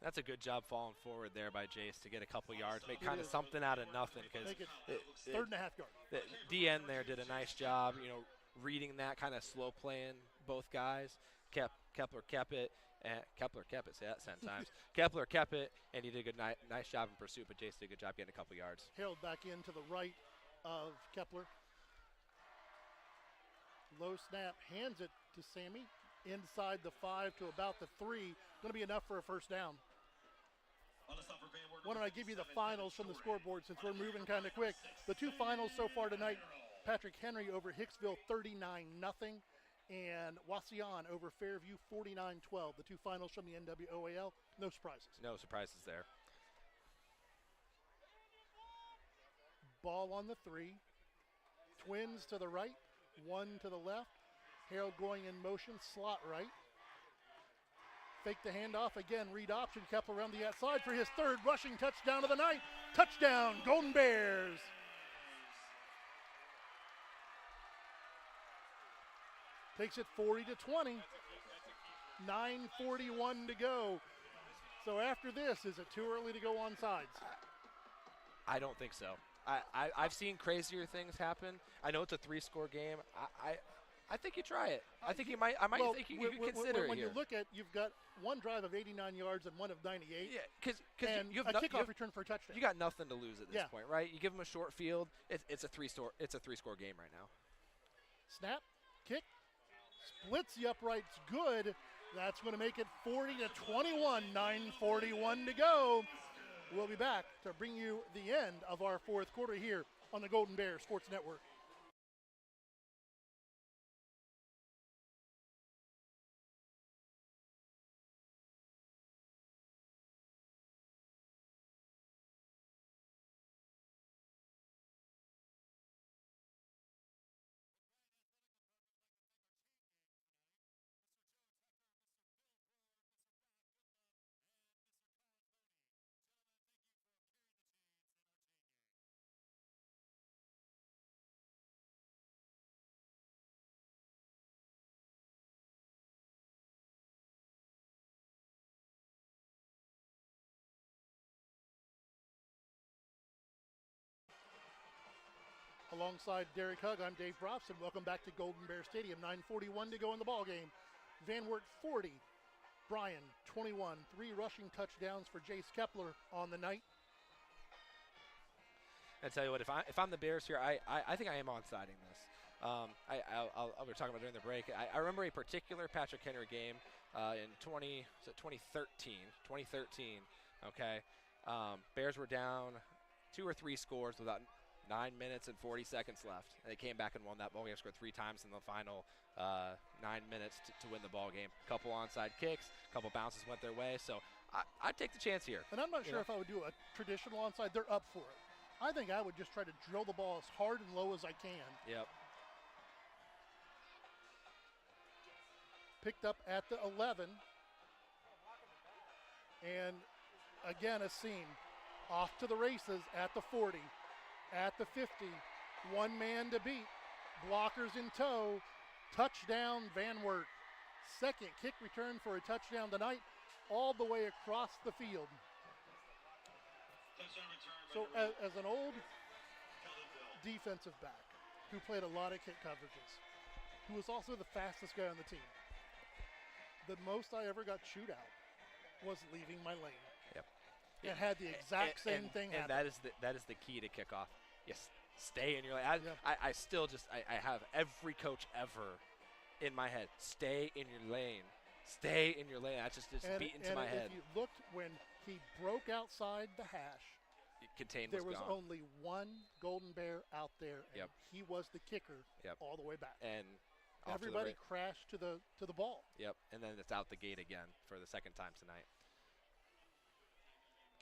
[SPEAKER 12] That's a good job falling forward there by Jace to get a couple yards, make kind of something out of nothing.
[SPEAKER 11] Make it 3.5 yards.
[SPEAKER 12] The DN there did a nice job, reading that, kind of slow playing both guys. Kepler kept it. Say that 10 times. Kepler kept it, and he did a good nice job in pursuit, but Jace did a good job getting a couple yards.
[SPEAKER 11] Harold back in to the right of Kepler. Low snap, hands it to Sammy. Inside the 5 to about the 3. Going to be enough for a first down. Why don't I give you the finals from the scoreboard since we're moving kind of quick. The two finals so far tonight, Patrick Henry over Hicksville 39-0 and Wauseon over Fairview 49-12. The two finals from the NWOAL, no surprises.
[SPEAKER 12] No surprises there.
[SPEAKER 11] Ball on the 3. Twins to the right, 1 to the left. Harold going in motion, slot right. fake the handoff again, read option, Kepler around the outside for his third rushing touchdown of the night. Touchdown, Golden Bears. Takes it 40-20. 9:41 to go. So after this, is it too early to go on sides?
[SPEAKER 12] I don't think so. I've seen crazier things happen. I know it's a 3-score game. I think you try it. I think you might. I might think you could consider it
[SPEAKER 11] when
[SPEAKER 12] here.
[SPEAKER 11] you look at, you've got one drive of 89 yards and one of 98.
[SPEAKER 12] Yeah, because
[SPEAKER 11] you have a kickoff return for a touchdown.
[SPEAKER 12] You got nothing to lose at this point, right? You give them a short field. It's a 3-score game right now.
[SPEAKER 11] Snap, kick, splits the uprights, good. That's going to make it 40-21. 9:41 to go. We'll be back to bring you the end of our fourth quarter here on the Golden Bears Sports Network. Alongside Derek Hugg, I'm Dave Brobson. Welcome back to Golden Bear Stadium. 9:41 to go in the ball game. Van Wert 40, Bryan 21. 3 rushing touchdowns for Jace Kepler on the night.
[SPEAKER 12] I tell you what, if I'm the Bears here, I think I am on-siding this. We were talking about during the break. I remember a particular Patrick Henry game in 2013. 2013. Okay, Bears were down 2 or 3 scores with about 9 minutes and 40 seconds left. And they came back and won that ball game, scored 3 times in the final 9 minutes to win the ball game. A couple onside kicks, a couple bounces went their way. So I'd take the chance here.
[SPEAKER 11] And I'm not sure if I would do a traditional onside. They're up for it. I think I would just try to drill the ball as hard and low as I can.
[SPEAKER 12] Yep.
[SPEAKER 11] Picked up at the 11. And again, a seam. Off to the races at the 40. At the 50, 1 man to beat, blockers in tow, touchdown Van Wert. Second kick return for a touchdown tonight, all the way across the field. So as an old defensive back who played a lot of kick coverages, who was also the fastest guy on the team, the most I ever got chewed out was leaving my lane.
[SPEAKER 12] Yep.
[SPEAKER 11] It had the exact same thing happen.
[SPEAKER 12] And that is the key to kickoff. Yes, stay in your lane. I still just I have every coach ever in my head. Stay in your lane. Stay in your lane. That's just beat into my head.
[SPEAKER 11] If you looked when he broke outside the hash,
[SPEAKER 12] there
[SPEAKER 11] was
[SPEAKER 12] gone.
[SPEAKER 11] only one Golden Bear out there, and he was the kicker all the way back.
[SPEAKER 12] And
[SPEAKER 11] everybody crashed to the ball.
[SPEAKER 12] Yep, and then it's out the gate again for the second time tonight.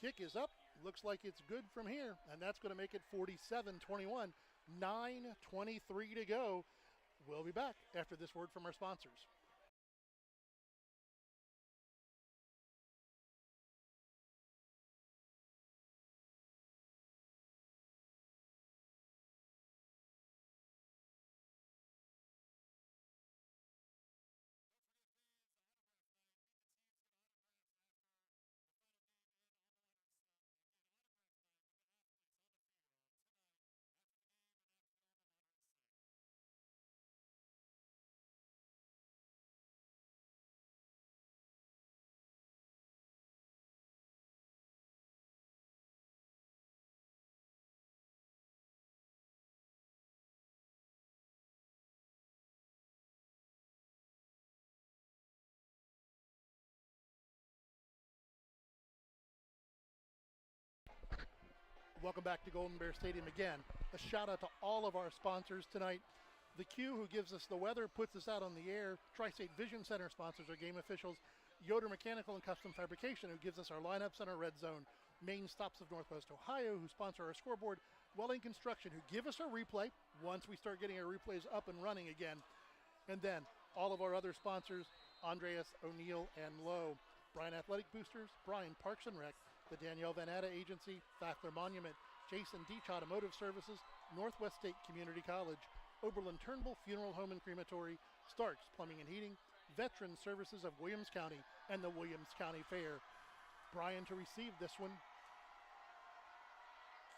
[SPEAKER 11] Kick is up. Looks like it's good from here, and that's going to make it 47-21. 9:23 to go. We'll be back after this word from our sponsors. Welcome back to Golden Bear Stadium again. A shout out to all of our sponsors tonight. The Q, who gives us the weather, puts us out on the air. Tri-State Vision Center sponsors our game officials. Yoder Mechanical and Custom Fabrication, who gives us our lineups and our red zone. Main Stops of Northwest Ohio, who sponsor our scoreboard. Welling Construction, who give us a replay once we start getting our replays up and running again. And then all of our other sponsors, Andreas, O'Neill, and Lowe. Bryan Athletic Boosters, Bryan Parks and Rec, the Danielle Van Atta Agency, Fackler Monument, Jason Deach Automotive Services, Northwest State Community College, Oberlin Turnbull Funeral Home and Crematory, Starks Plumbing and Heating, Veteran Services of Williams County, and the Williams County Fair. Bryan to receive this one.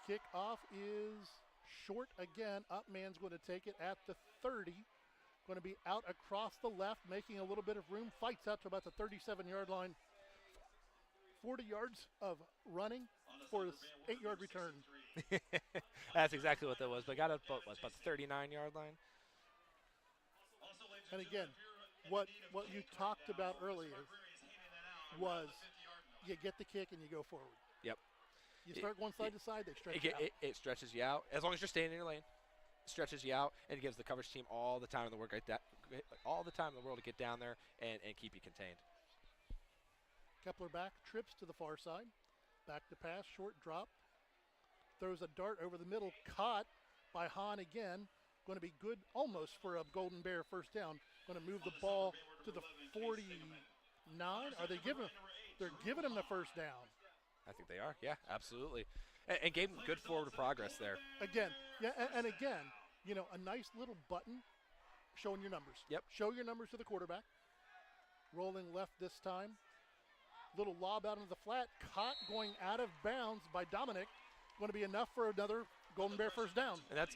[SPEAKER 11] Kickoff is short again. Upman's going to take it at the 30. Going to be out across the left, making a little bit of room. Fights out to about the 37-yard line. 40 yards of running for his 8-yard return.
[SPEAKER 12] That's exactly what that was. But got up about the 39-yard line.
[SPEAKER 11] And again, what you talked about earlier was you get the kick and you go forward.
[SPEAKER 12] Yep.
[SPEAKER 11] You start going side to side, they stretch you out.
[SPEAKER 12] It stretches you out. As long as you're staying in your lane, it stretches you out, and it gives the coverage team all the time in the world to get down there and keep you contained.
[SPEAKER 11] Kepler back, trips to the far side. Back to pass, short drop. Throws a dart over the middle, caught by Hahn again. Going to be good almost for a Golden Bear first down. Going to move the ball to the 49. Are they giving? They're giving him the first down.
[SPEAKER 12] I think they are. Yeah, absolutely. And gave him good forward progress there.
[SPEAKER 11] Again, yeah, and again, a nice little button showing your numbers.
[SPEAKER 12] Yep.
[SPEAKER 11] Show your numbers to the quarterback. Rolling left this time. Little lob out into the flat, caught going out of bounds by Dominic. Going to be enough for another Golden Bear first down.
[SPEAKER 12] And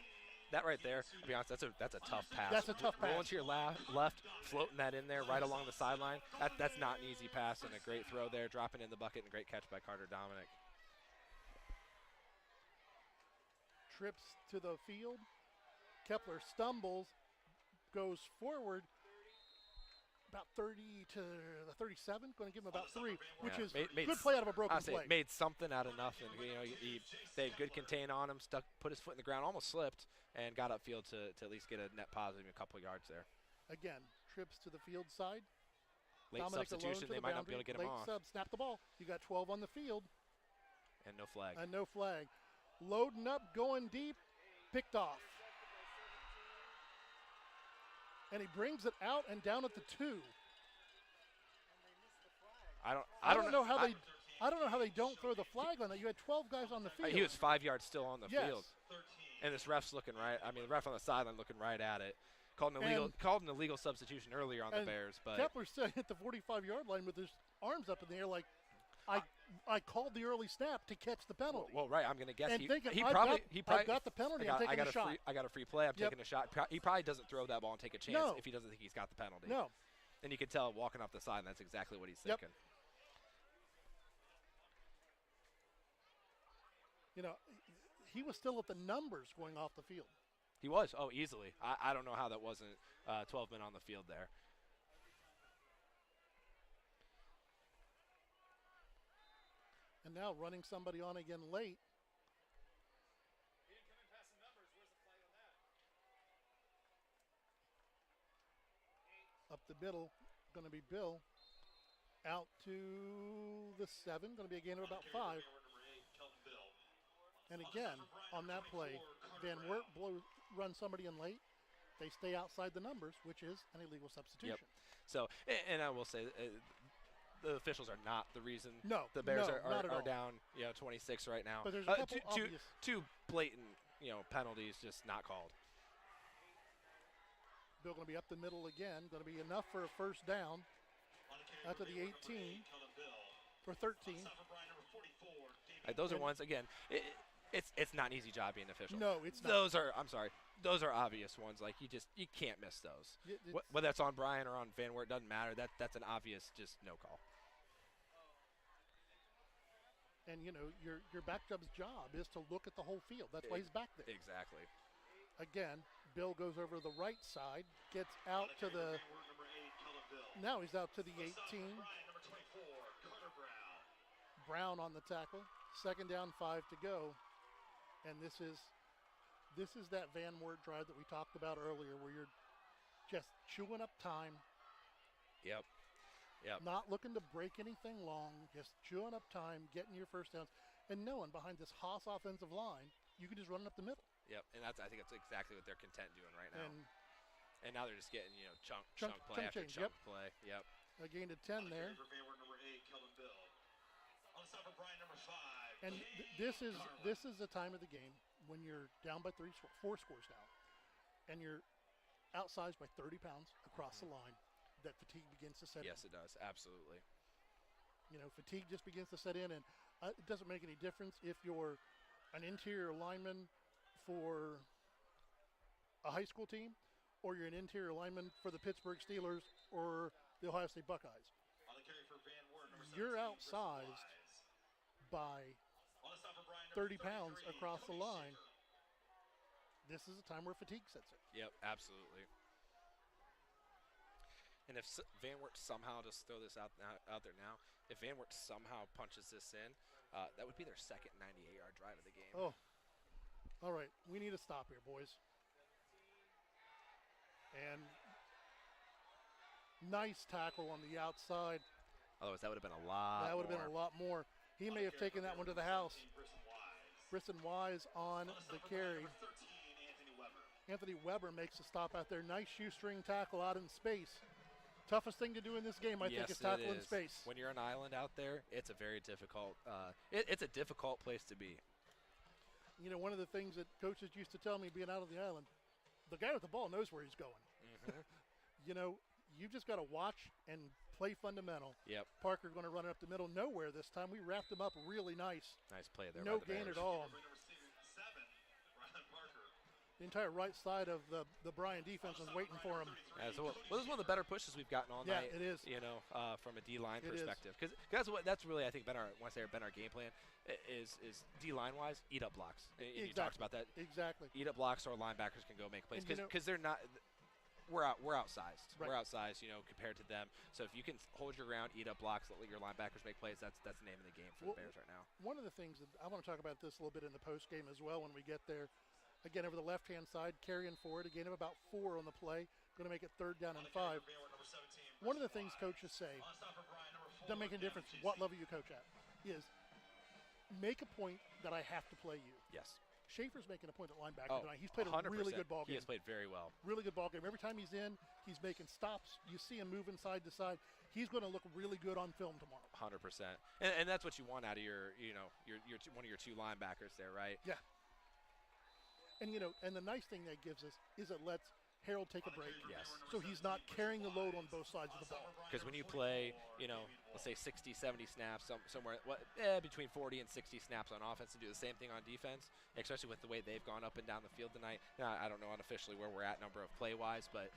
[SPEAKER 12] that right there, to be honest, that's a tough pass.
[SPEAKER 11] That's a tough pass.
[SPEAKER 12] Rolling to your left, floating that in there right along the sideline. That's not an easy pass, and a great throw there, dropping in the bucket, and a great catch by Carter Dominic.
[SPEAKER 11] Trips to the field. Kepler stumbles, goes forward about 30 to the 37. Going to give him about 3, which is good play out of a broken play.
[SPEAKER 12] Made something out of nothing. They had good contain on him, put his foot in the ground, almost slipped, and got upfield to at least get a net positive, a couple of yards there.
[SPEAKER 11] Again, trips to the field side.
[SPEAKER 12] Late
[SPEAKER 11] Dominic
[SPEAKER 12] substitution, they might not be able to get him off.
[SPEAKER 11] Late sub, snap the ball. You got 12 on the field.
[SPEAKER 12] And no flag.
[SPEAKER 11] Loading up, going deep, picked off. And he brings it out and down at the 2. I don't know how they don't throw the flag on that. You had 12 guys on the field.
[SPEAKER 12] He was 5 yards still on the field. And this ref's looking right. I mean, the ref on the sideline looking right at it. Called an illegal substitution earlier on the Bears, but
[SPEAKER 11] Kepler's sitting at the 45-yard line with his arms up in the air like, I called the early snap to catch the penalty.
[SPEAKER 12] Well, right. I'm going to guess
[SPEAKER 11] he
[SPEAKER 12] probably
[SPEAKER 11] got the penalty. I'm taking a shot.
[SPEAKER 12] I got a free play. I'm taking a shot. He probably doesn't throw that ball and take a chance if he doesn't think he's got the penalty.
[SPEAKER 11] No.
[SPEAKER 12] And you can tell walking off the side, that's exactly what he's thinking.
[SPEAKER 11] He was still at the numbers going off the field.
[SPEAKER 12] He was. Oh, easily. I don't know how that wasn't 12 men on the field there.
[SPEAKER 11] And now running somebody on again late.
[SPEAKER 12] He didn't come in past the numbers. Where's the flag on that?
[SPEAKER 11] Up the middle, going to be Bill. Out to the 7, going to be a gain of about 5. And again, on that play, Van Wert runs somebody in late. They stay outside the numbers, which is an illegal substitution.
[SPEAKER 12] Yep. So, and I will say, the officials are not the reason the Bears are down 26 right now.
[SPEAKER 11] But there's a couple obvious.
[SPEAKER 12] Two blatant penalties just not called.
[SPEAKER 11] Bill going to be up the middle again. Going to be enough for a first down out to the 18 for 13.
[SPEAKER 12] Those are ones, again, it's not an easy job being an official.
[SPEAKER 11] No, it's not.
[SPEAKER 12] Those are obvious ones. Like, you can't miss those. Whether that's on Bryan or on Van Wert, doesn't matter. That's an obvious just no call.
[SPEAKER 11] And, your backup's job is to look at the whole field. That's why he's back there.
[SPEAKER 12] Exactly.
[SPEAKER 11] Again, Bill goes over the right side, gets out to the – now he's out to the 18. Brown on the tackle. Second down, 5 to go. And this is that Van Wert drive that we talked about earlier where you're just chewing up time.
[SPEAKER 12] Yep.
[SPEAKER 11] Not looking to break anything long, just chewing up time, getting your first downs, and knowing behind this Haas offensive line, you can just run it up the middle.
[SPEAKER 12] Yep, and I think that's exactly what they're content doing right now. And now they're just getting chunk play after chunk play. Yep.
[SPEAKER 11] A gain of 10 there.
[SPEAKER 14] For Van Wert, number 8, Kelvin Bill. On the stop for Bryan, number 5.
[SPEAKER 11] And this is the time of the game when you're down by 4 scores now, and you're outsized by 30 pounds across the line, that fatigue begins to set in.
[SPEAKER 12] Yes, it does. Absolutely.
[SPEAKER 11] You know, fatigue just begins to set in, and it doesn't make any difference if you're an interior lineman for a high school team or you're an interior lineman for the Pittsburgh Steelers or the Ohio State Buckeyes.
[SPEAKER 14] On the carry for Van Wert, number 17,
[SPEAKER 11] You're outsized by 30 pounds across the line. This is a time where fatigue sets in.
[SPEAKER 12] Yep, absolutely. And if Van Wert somehow, just throw this out there now, if Van Wert somehow punches this in, that would be their second 98-yard drive of the game.
[SPEAKER 11] Oh, all right. We need to stop here, boys. And nice tackle on the outside.
[SPEAKER 12] Otherwise, that would have been a lot.
[SPEAKER 11] That would have been a lot more. He may have taken that one to the house. Brisson Wise on the carry. Anthony Weber makes a stop out there. Nice shoestring tackle out in space. Toughest thing to do in this game, I think, is tackle in space.
[SPEAKER 12] When you're an island out there, it's a very difficult. It's a difficult place to be.
[SPEAKER 11] You know, one of the things that coaches used to tell me, being out on the island, the guy with the ball knows where he's going.
[SPEAKER 12] Mm-hmm.
[SPEAKER 11] You know, you've just got to watch and play fundamental.
[SPEAKER 12] Yep.
[SPEAKER 11] Parker going to run it up the middle. Nowhere this time. We wrapped him up really nice.
[SPEAKER 12] Nice play there.
[SPEAKER 11] No
[SPEAKER 12] by the
[SPEAKER 11] gain
[SPEAKER 12] Bears.
[SPEAKER 11] at all. The entire right side of the Bryan defense was waiting for him.
[SPEAKER 12] Well, this is one of the better pushes we've gotten all night.
[SPEAKER 11] Yeah, it is.
[SPEAKER 12] You know, from a D-line perspective, because that's really, I think, been our game plan is D-line wise, eat up blocks. And
[SPEAKER 11] Exactly.
[SPEAKER 12] you talked about that.
[SPEAKER 11] Exactly.
[SPEAKER 12] Eat up blocks, so our linebackers can go make plays
[SPEAKER 11] And, you know,
[SPEAKER 12] because they're not. We're outsized.
[SPEAKER 11] Right.
[SPEAKER 12] We're outsized, you know, compared to them. So if you can hold your ground, eat up blocks, let your linebackers make plays, that's the name of the game for the Bears right now.
[SPEAKER 11] One of the things that I want to talk about this a little bit in the post game as well when we get there. Again, over the left-hand side, carrying forward, a gain of about 4 on the play. Going to make it 3rd down and 5. One of the things coaches say, doesn't make any difference what level you coach at, is make a point that I have to play you.
[SPEAKER 12] Yes.
[SPEAKER 11] Schaefer's making a point at linebacker tonight. He's played a really good ball game.
[SPEAKER 12] He has played very well.
[SPEAKER 11] Really good ball game. Every time he's in, he's making stops. You see him moving side to side. He's going to look really good on film tomorrow.
[SPEAKER 12] 100%. And that's what you want out of your one of your 2 linebackers there, right?
[SPEAKER 11] Yeah. And, you know, and the nice thing that gives us is it lets Harold take a break.
[SPEAKER 12] Yes.
[SPEAKER 11] So he's not carrying the load on both sides of the ball.
[SPEAKER 12] Because when you play, you know, let's say 60, 70 snaps, somewhere between 40 and 60 snaps on offense, and do the same thing on defense, especially with the way they've gone up and down the field tonight. Now, I don't know unofficially where we're at number of play-wise, but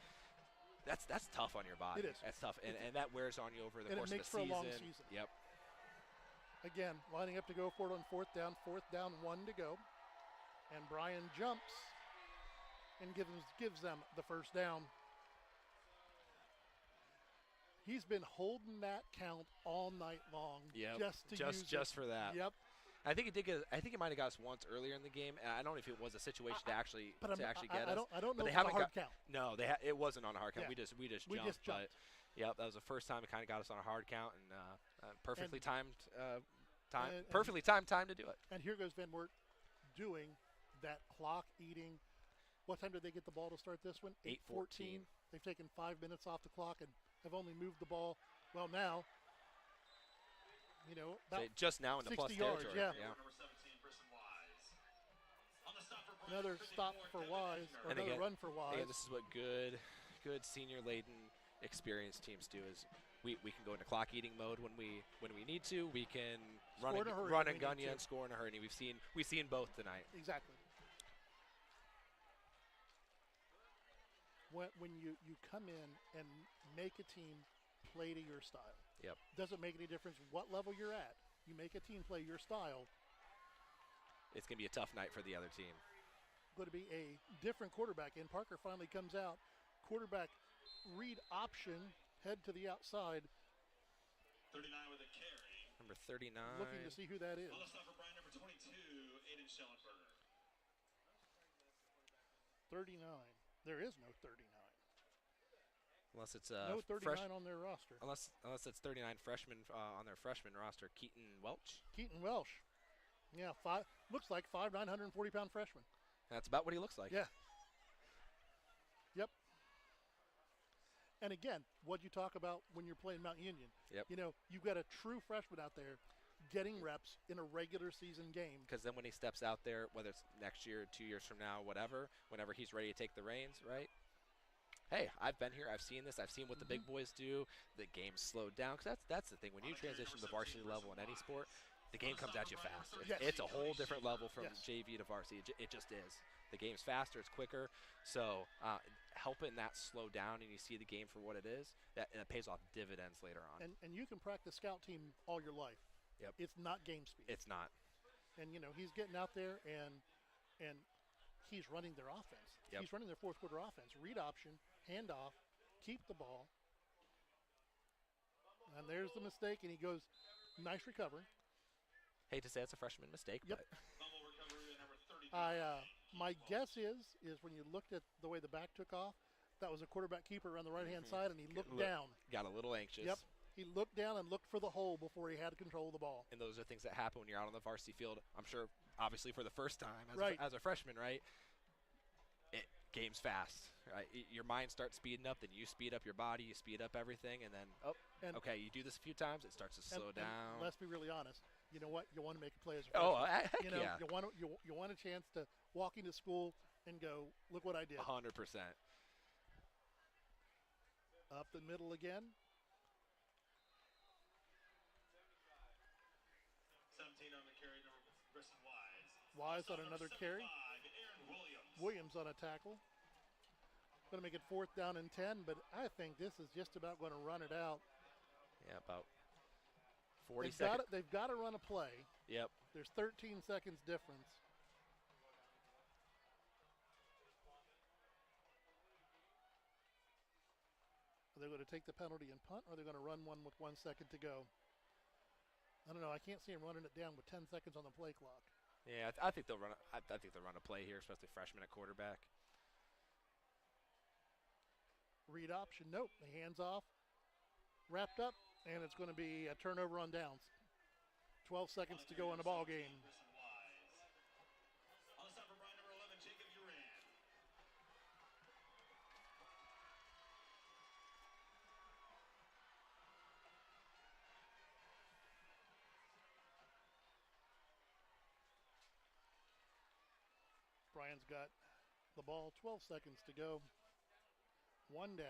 [SPEAKER 12] that's tough on your body.
[SPEAKER 11] It is.
[SPEAKER 12] That's tough, and that wears on you over the course of the season.
[SPEAKER 11] And it makes for a long season.
[SPEAKER 12] Yep.
[SPEAKER 11] Again, lining up to go for it on 4th down, 1 to go. And Bryan jumps and gives them the first down. He's been holding that count all night long.
[SPEAKER 12] Yep. Just for that.
[SPEAKER 11] Yep.
[SPEAKER 12] I think it might have got us once earlier in the game, and I don't know if it was a situation to actually get us.
[SPEAKER 11] I don't know
[SPEAKER 12] they
[SPEAKER 11] if it's a hard count.
[SPEAKER 12] No, it wasn't on a hard count.
[SPEAKER 11] Yeah.
[SPEAKER 12] We just jumped. But yep, that was the first time it kind of got us on a hard count, and perfectly timed time to do it.
[SPEAKER 11] And here goes Van Wert doing that clock eating. What time did they get the ball to start this one?
[SPEAKER 12] 8:14.
[SPEAKER 11] They've taken 5 minutes off the clock and have only moved the ball. Well, now, you know, about
[SPEAKER 12] just now in the
[SPEAKER 11] 60
[SPEAKER 12] plus
[SPEAKER 11] yards.
[SPEAKER 12] territory.
[SPEAKER 11] Yeah. Another stop for Wise, or another run for Wise.
[SPEAKER 12] Again, this is what good senior-laden, experienced teams do. Is we can go into clock eating mode when we need to. We can run and gun you and score in a hurry. We've seen both tonight.
[SPEAKER 11] Exactly. When you come in and make a team play to your style.
[SPEAKER 12] Yep.
[SPEAKER 11] Doesn't make any difference what level you're at. You make a team play your style.
[SPEAKER 12] It's going to be a tough night for the other team.
[SPEAKER 11] Going to be a different quarterback. And Parker finally comes out. Quarterback read option, head to the outside.
[SPEAKER 14] 39 with a carry.
[SPEAKER 12] Number 39.
[SPEAKER 11] Looking to see who that is.
[SPEAKER 14] On the stop for Bryan, number 22, Aiden Schellenberger.
[SPEAKER 11] 39. There is no 39.
[SPEAKER 12] Unless it's
[SPEAKER 11] no 39 on their roster.
[SPEAKER 12] Unless it's 39 freshmen on their freshman roster. Keaton Welch.
[SPEAKER 11] Keaton Welch. Yeah, looks like 5'9", 140-pound freshman.
[SPEAKER 12] That's about what he looks like.
[SPEAKER 11] Yeah. Yep. And again, what you talk about when you're playing Mount Union.
[SPEAKER 12] Yep.
[SPEAKER 11] You know, you've got a true freshman out there getting reps in a regular season game.
[SPEAKER 12] Because then when he steps out there, whether it's next year, 2 years from now, whatever, whenever he's ready to take the reins, right? Hey, I've been here. I've seen this. I've seen what the big boys do. The game's slowed down. Because that's the thing. When you transition to the varsity level in any sport, the game comes at you fast. It's a whole different level from JV to varsity. It just is. The game's faster. It's quicker. So helping that slow down and you see the game for what it is, that pays off dividends later on.
[SPEAKER 11] And you can practice scout team all your life.
[SPEAKER 12] Yep.
[SPEAKER 11] It's not game speed.
[SPEAKER 12] It's not.
[SPEAKER 11] And, you know, he's getting out there and he's running their offense.
[SPEAKER 12] Yep.
[SPEAKER 11] He's running their fourth quarter offense. Read option, hand off, keep the ball. And there's the mistake, and he goes, nice recovery.
[SPEAKER 12] Hate to say it's a freshman mistake,
[SPEAKER 11] Yep.
[SPEAKER 12] but
[SPEAKER 11] my guess is when you looked at the way the back took off, that was a quarterback keeper on the right-hand side, and he looked down.
[SPEAKER 12] Got a little anxious.
[SPEAKER 11] Yep. He looked down and looked for the hole before he had control of the ball.
[SPEAKER 12] And those are things that happen when you're out on the varsity field. I'm sure, obviously, for the first time as a freshman, right? Game's fast, right? Your mind starts speeding up, then you speed up your body, you speed up everything, and then, okay, you do this a few times, it starts to slow down.
[SPEAKER 11] Let's be really honest. You know what? You want to make a play as a
[SPEAKER 12] freshman.
[SPEAKER 11] Oh,
[SPEAKER 12] heck
[SPEAKER 11] you know,
[SPEAKER 12] yeah.
[SPEAKER 11] You want a chance to walk into school and go, look what I did.
[SPEAKER 12] 100%.
[SPEAKER 11] Up the middle again.
[SPEAKER 14] 17 on the carry, number Brisson Wise.
[SPEAKER 11] Wise on another carry. Williams on a tackle. Going to make it 4th down and 10, but I think this is just about going to run it out.
[SPEAKER 12] Yeah, about 40 seconds.
[SPEAKER 11] They've got to run a play.
[SPEAKER 12] Yep.
[SPEAKER 11] There's 13 seconds difference. Are they going to take the penalty and punt, or are they going to run one with 1 second to go? I don't know. I can't see him running it down with 10 seconds on the play clock.
[SPEAKER 12] Yeah, I think they'll run. I think they'll run a play here, especially freshman at quarterback.
[SPEAKER 11] Read option. Nope. The hands off. Wrapped up, and it's going to be a turnover on downs. 12 seconds to go in the ball game.
[SPEAKER 14] On the stop for Bryan, number 11, Jacob Uran.
[SPEAKER 11] Bryan's got the ball, 12 seconds to go. 1 down.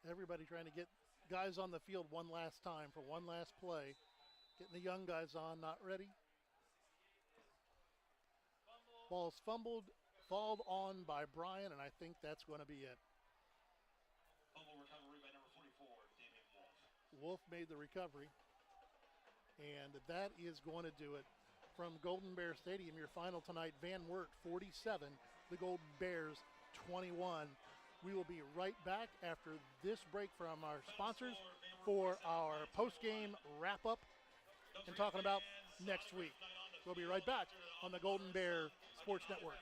[SPEAKER 11] Everybody trying to get guys on the field one last time for one last play. Getting the young guys on, not ready. Ball's fumbled, fouled on by Bryan, and I think that's going to be it.
[SPEAKER 14] Fumble recovery by number 44, Damian Wolf.
[SPEAKER 11] Wolf made the recovery, and that is going to do it. From Golden Bear Stadium, your final tonight, Van Wert 47, the Golden Bears 21. We will be right back after this break from our sponsors for our post-game wrap-up and talking about next week. We'll be right back on the Golden Bear Sports Network.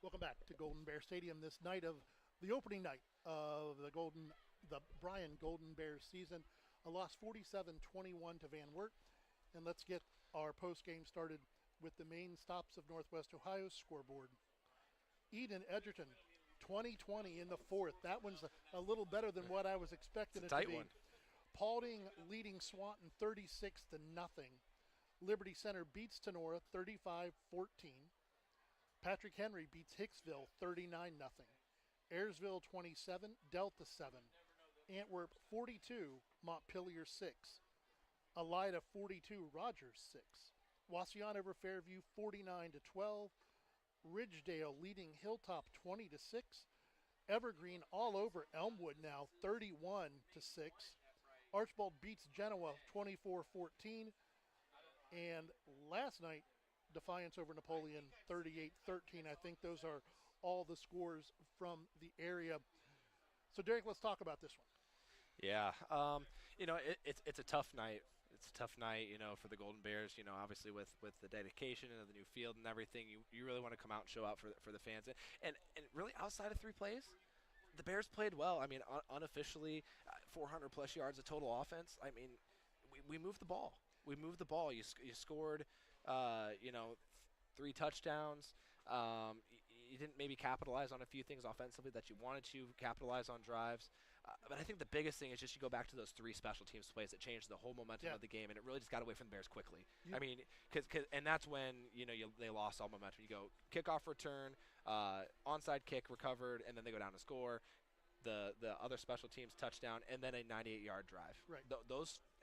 [SPEAKER 11] Welcome back to Golden Bear Stadium this night of the opening night of the Bryan Golden Bears season. A loss 47-21 to Van Wert. And let's get our post game started with the main stops of Northwest Ohio's scoreboard. Eden Edgerton 20-20 in the fourth. That one's a little better than what I was expecting it to be.
[SPEAKER 12] Tight one.
[SPEAKER 11] Paulding leading Swanton 36-0. Liberty Center beats Tenora 35-14. Patrick Henry beats Hicksville 39-0. Ayersville 27, Delta 7. Antwerp 42, Montpelier 6. Elida 42, Rogers 6. Wauseon over Fairview 49-12. Ridgedale leading Hilltop 20-6. Evergreen all over Elmwood now 31-6. Archbold beats Genoa 24-14. And last night, Defiance over Napoleon 38-13. I think those are all the scores from the area. So, Derek, let's talk about this one.
[SPEAKER 12] Yeah, it's a tough night. It's a tough night, for the Golden Bears. Obviously with the dedication and the new field and everything, you really want to come out and show out for the fans. And really, outside of 3 plays, the Bears played well. I mean, unofficially, 400 plus yards of total offense. I mean, we moved the ball. We moved the ball. You scored, 3 touchdowns. You didn't maybe capitalize on a few things offensively that you wanted to capitalize on drives. But I think the biggest thing is just you go back to those 3 special teams plays that changed the whole momentum of the game, and it really just got away from the Bears quickly. I mean, and that's when they lost all momentum. You go kickoff return, onside kick recovered, and then they go down to score. The other special teams touchdown, and then a 98-yard drive.
[SPEAKER 11] Right.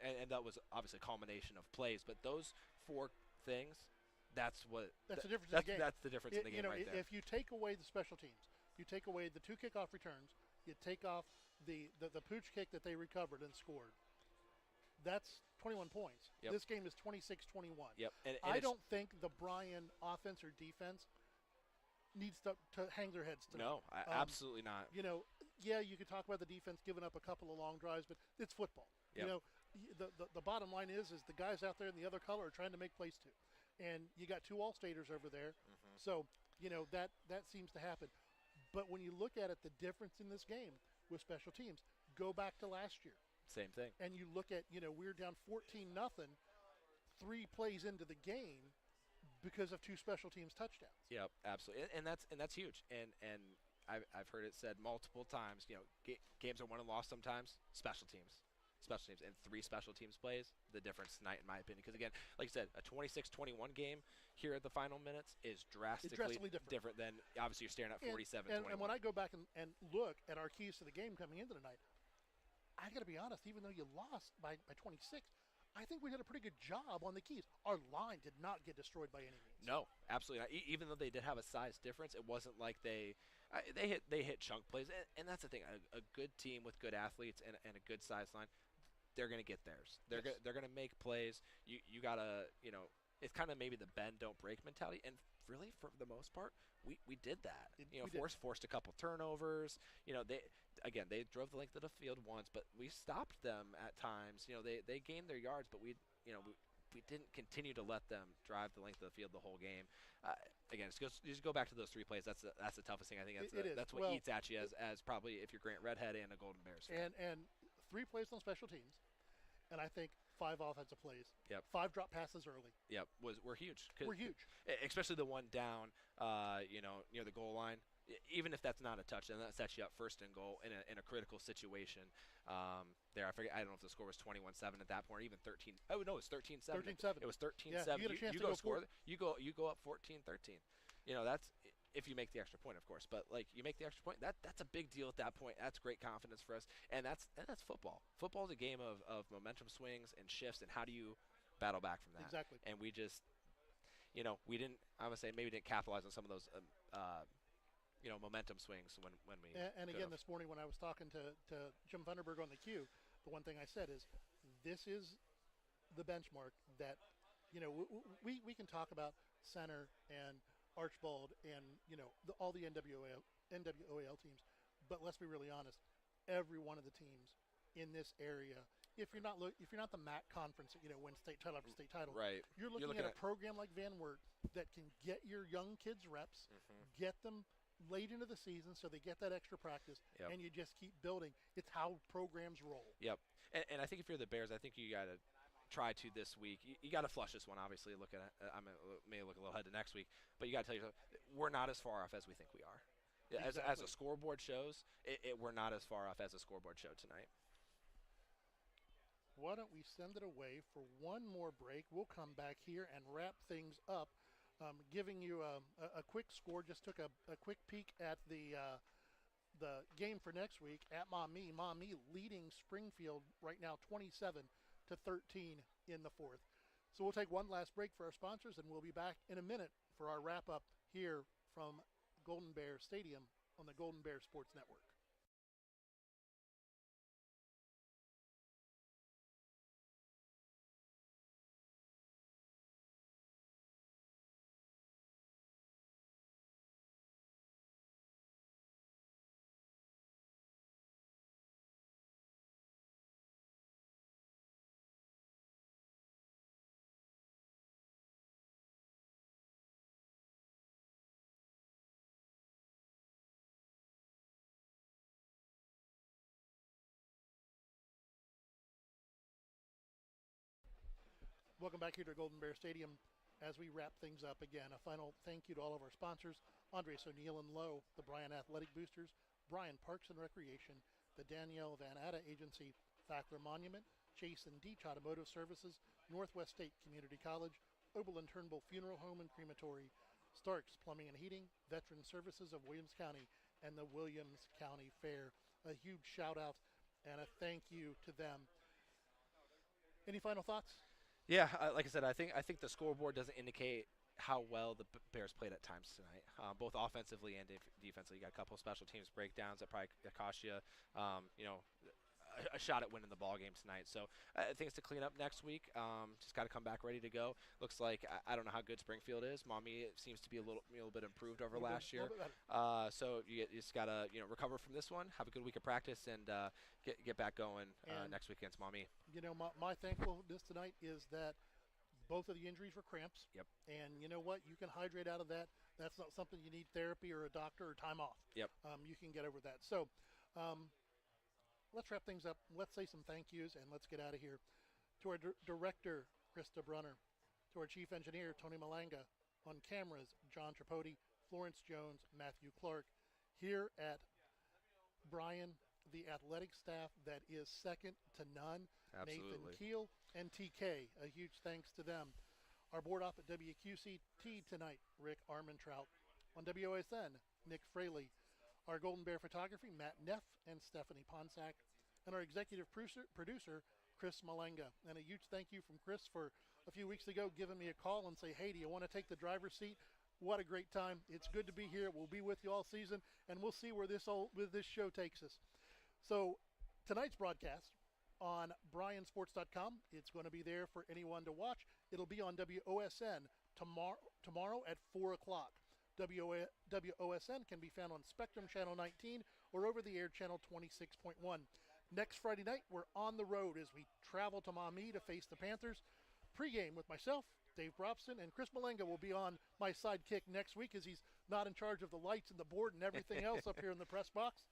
[SPEAKER 12] And that was obviously a culmination of plays, but those 4 things. That's the difference in the game. That's the difference in the game right there.
[SPEAKER 11] If you take away the special teams, you take away the 2 kickoff returns, you take off the pooch kick that they recovered and scored, that's 21 points.
[SPEAKER 12] Yep.
[SPEAKER 11] This game is 26-21.
[SPEAKER 12] Yep. And
[SPEAKER 11] I don't think the Bryan offense or defense needs to hang their heads tonight.
[SPEAKER 12] No, absolutely not.
[SPEAKER 11] You could talk about the defense giving up a couple of long drives, but it's football.
[SPEAKER 12] Yep.
[SPEAKER 11] The bottom line is the guys out there in the other color are trying to make plays too. And you got 2 All-Staters over there.
[SPEAKER 12] Mm-hmm.
[SPEAKER 11] So, that seems to happen. But when you look at it, the difference in this game with special teams, go back to last year.
[SPEAKER 12] Same thing.
[SPEAKER 11] And you look at, we're down 14-0, 3 plays into the game because of 2 special teams touchdowns.
[SPEAKER 12] Yep, absolutely. And that's huge. And I've heard it said multiple times, games are won and lost sometimes, special teams and 3 special teams plays, the difference tonight, in my opinion. Because, again, like I said, a 26-21 game here at the final minutes is drastically different than, obviously, you're staring at 47-21.
[SPEAKER 11] And when I go back and look at our keys to the game coming into tonight, I got to be honest, even though you lost by 26, I think we did a pretty good job on the keys. Our line did not get destroyed by any means.
[SPEAKER 12] No, absolutely not. Even though they did have a size difference, it wasn't like they hit chunk plays. And that's the thing. A good team with good athletes and a good size line, they're going to get theirs. They're going to make plays. You got to, it's kind of maybe the bend, don't break mentality. And really, for the most part, we did that. Forced a couple turnovers. They drove the length of the field once, but we stopped them at times. They gained their yards, but we didn't continue to let them drive the length of the field the whole game. Again, you just go back to those 3 plays. That's the toughest thing. I think that's what eats at you as probably if you're Grant Redhead and a Golden Bears fan.
[SPEAKER 11] And 3 plays on special teams. And I think 5 offensive plays.
[SPEAKER 12] Yep.
[SPEAKER 11] 5 drop passes early.
[SPEAKER 12] Yep. We're huge.
[SPEAKER 11] We're huge.
[SPEAKER 12] Especially the one down, near the goal line. Even if that's not a touchdown, that sets you up first and goal in a critical situation. There, I forget. I don't know if the score was 21-7 at that point, or even 13. Oh no, it was 13-7.
[SPEAKER 11] 13-7.
[SPEAKER 12] It was 13-7.
[SPEAKER 11] Yeah, you get a chance to go
[SPEAKER 12] score. You go up 14-13. That's if you make the extra point, of course. But you make the extra point, that's a big deal at that point. That's great confidence for us, and that's football. Football is a game of momentum swings and shifts, and how do you battle back from that?
[SPEAKER 11] Exactly.
[SPEAKER 12] And we just, we didn't. I would say maybe didn't capitalize on some of those, momentum swings when we.
[SPEAKER 11] And again, this morning when I was talking to Jim Thunderberg on the queue, the one thing I said is, this is the benchmark that, we can talk about Center and Archbold and all the NWOAL teams, but let's be really honest. Every one of the teams in this area, if you're not the MAC conference, win state title after state title,
[SPEAKER 12] right?
[SPEAKER 11] You're looking at a program like Van Wert that can get your young kids reps, get them late into the season so they get that extra practice, and you just keep building. It's how programs roll.
[SPEAKER 12] Yep. And I think if you're the Bears, I think you got to try to this week. You got to flush this one, obviously. Look at it. I may look a little ahead to next week, but you got to tell yourself we're not as far off as we think we are. As a scoreboard shows, we're not as far off as a scoreboard show tonight.
[SPEAKER 11] Why don't we send it away for one more break? We'll come back here and wrap things up, giving you a quick score. Just took a quick peek at the game for next week at Maumee. Maumee leading Springfield right now 27-13 in the fourth. So we'll take one last break for our sponsors, and we'll be back in a minute for our wrap-up here from Golden Bear Stadium on the Golden Bear Sports Network. Welcome back here to Golden Bear Stadium as we wrap things up again. A final thank you to all of our sponsors, Andres O'Neill and Lowe, the Bryan Athletic Boosters, Bryan Parks and Recreation, the Danielle Van Atta Agency, Thackler Monument, Chase and Deach Automotive Services, Northwest State Community College, Oberlin Turnbull Funeral Home and Crematory, Starks Plumbing and Heating, Veteran Services of Williams County, and the Williams County Fair. A huge shout out and a thank you to them. Any final thoughts?
[SPEAKER 12] Yeah, like I said, I think the scoreboard doesn't indicate how well the Bears played at times tonight, both offensively and defensively. You got a couple of special teams breakdowns that probably cost you, a shot at winning the ball game tonight. So things to clean up next week. Just got to come back ready to go. Looks like I don't know how good Springfield is. Maumee seems to be a little bit improved over last year. So you just got to recover from this one, have a good week of practice, and get back going next week against Maumee.
[SPEAKER 11] My thankfulness tonight is that both of the injuries were cramps.
[SPEAKER 12] Yep.
[SPEAKER 11] And you know what? You can hydrate out of that. That's not something you need therapy or a doctor or time off.
[SPEAKER 12] Yep.
[SPEAKER 11] You can get over that. So let's wrap things up. Let's say some thank yous, and let's get out of here. To our director, Krista Brunner. To our chief engineer, Tony Malanga. On cameras, John Tripodi, Florence Jones, Matthew Clark. Here at Bryan, the athletic staff that is second to none.
[SPEAKER 12] Absolutely.
[SPEAKER 11] Nathan Keel and TK, a huge thanks to them. Our board op at WQCT tonight, Rick Armentrout. On WOSN, Nick Fraley. Our Golden Bear photography, Matt Neff and Stephanie Ponsack. And our executive producer, Chris Malanga. And a huge thank you from Chris for a few weeks ago giving me a call and say, hey, do you want to take the driver's seat? What a great time. It's good to be here. We'll be with you all season, and we'll see where this show takes us. So tonight's broadcast on bryansports.com. It's going to be there for anyone to watch. It'll be on WOSN tomorrow at 4 o'clock. WOSN can be found on Spectrum Channel 19 or over-the-air Channel 26.1. Next Friday night, we're on the road as we travel to Maumee to face the Panthers. Pre-game with myself, Dave Brobson, and Chris Malanga will be on my sidekick next week as he's not in charge of the lights and the board and everything else up here in the press box.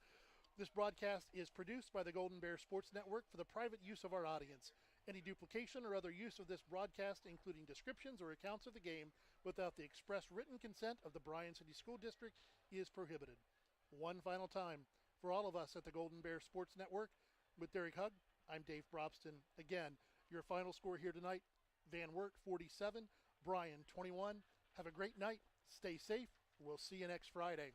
[SPEAKER 11] This broadcast is produced by the Golden Bear Sports Network for the private use of our audience. Any duplication or other use of this broadcast, including descriptions or accounts of the game, without the express written consent of the Bryan City School District is prohibited. One final time, for all of us at the Golden Bear Sports Network, with Derek Hugg, I'm Dave Brobston. Again, your final score here tonight, Van Wert 47, Bryan 21. Have a great night. Stay safe. We'll see you next Friday.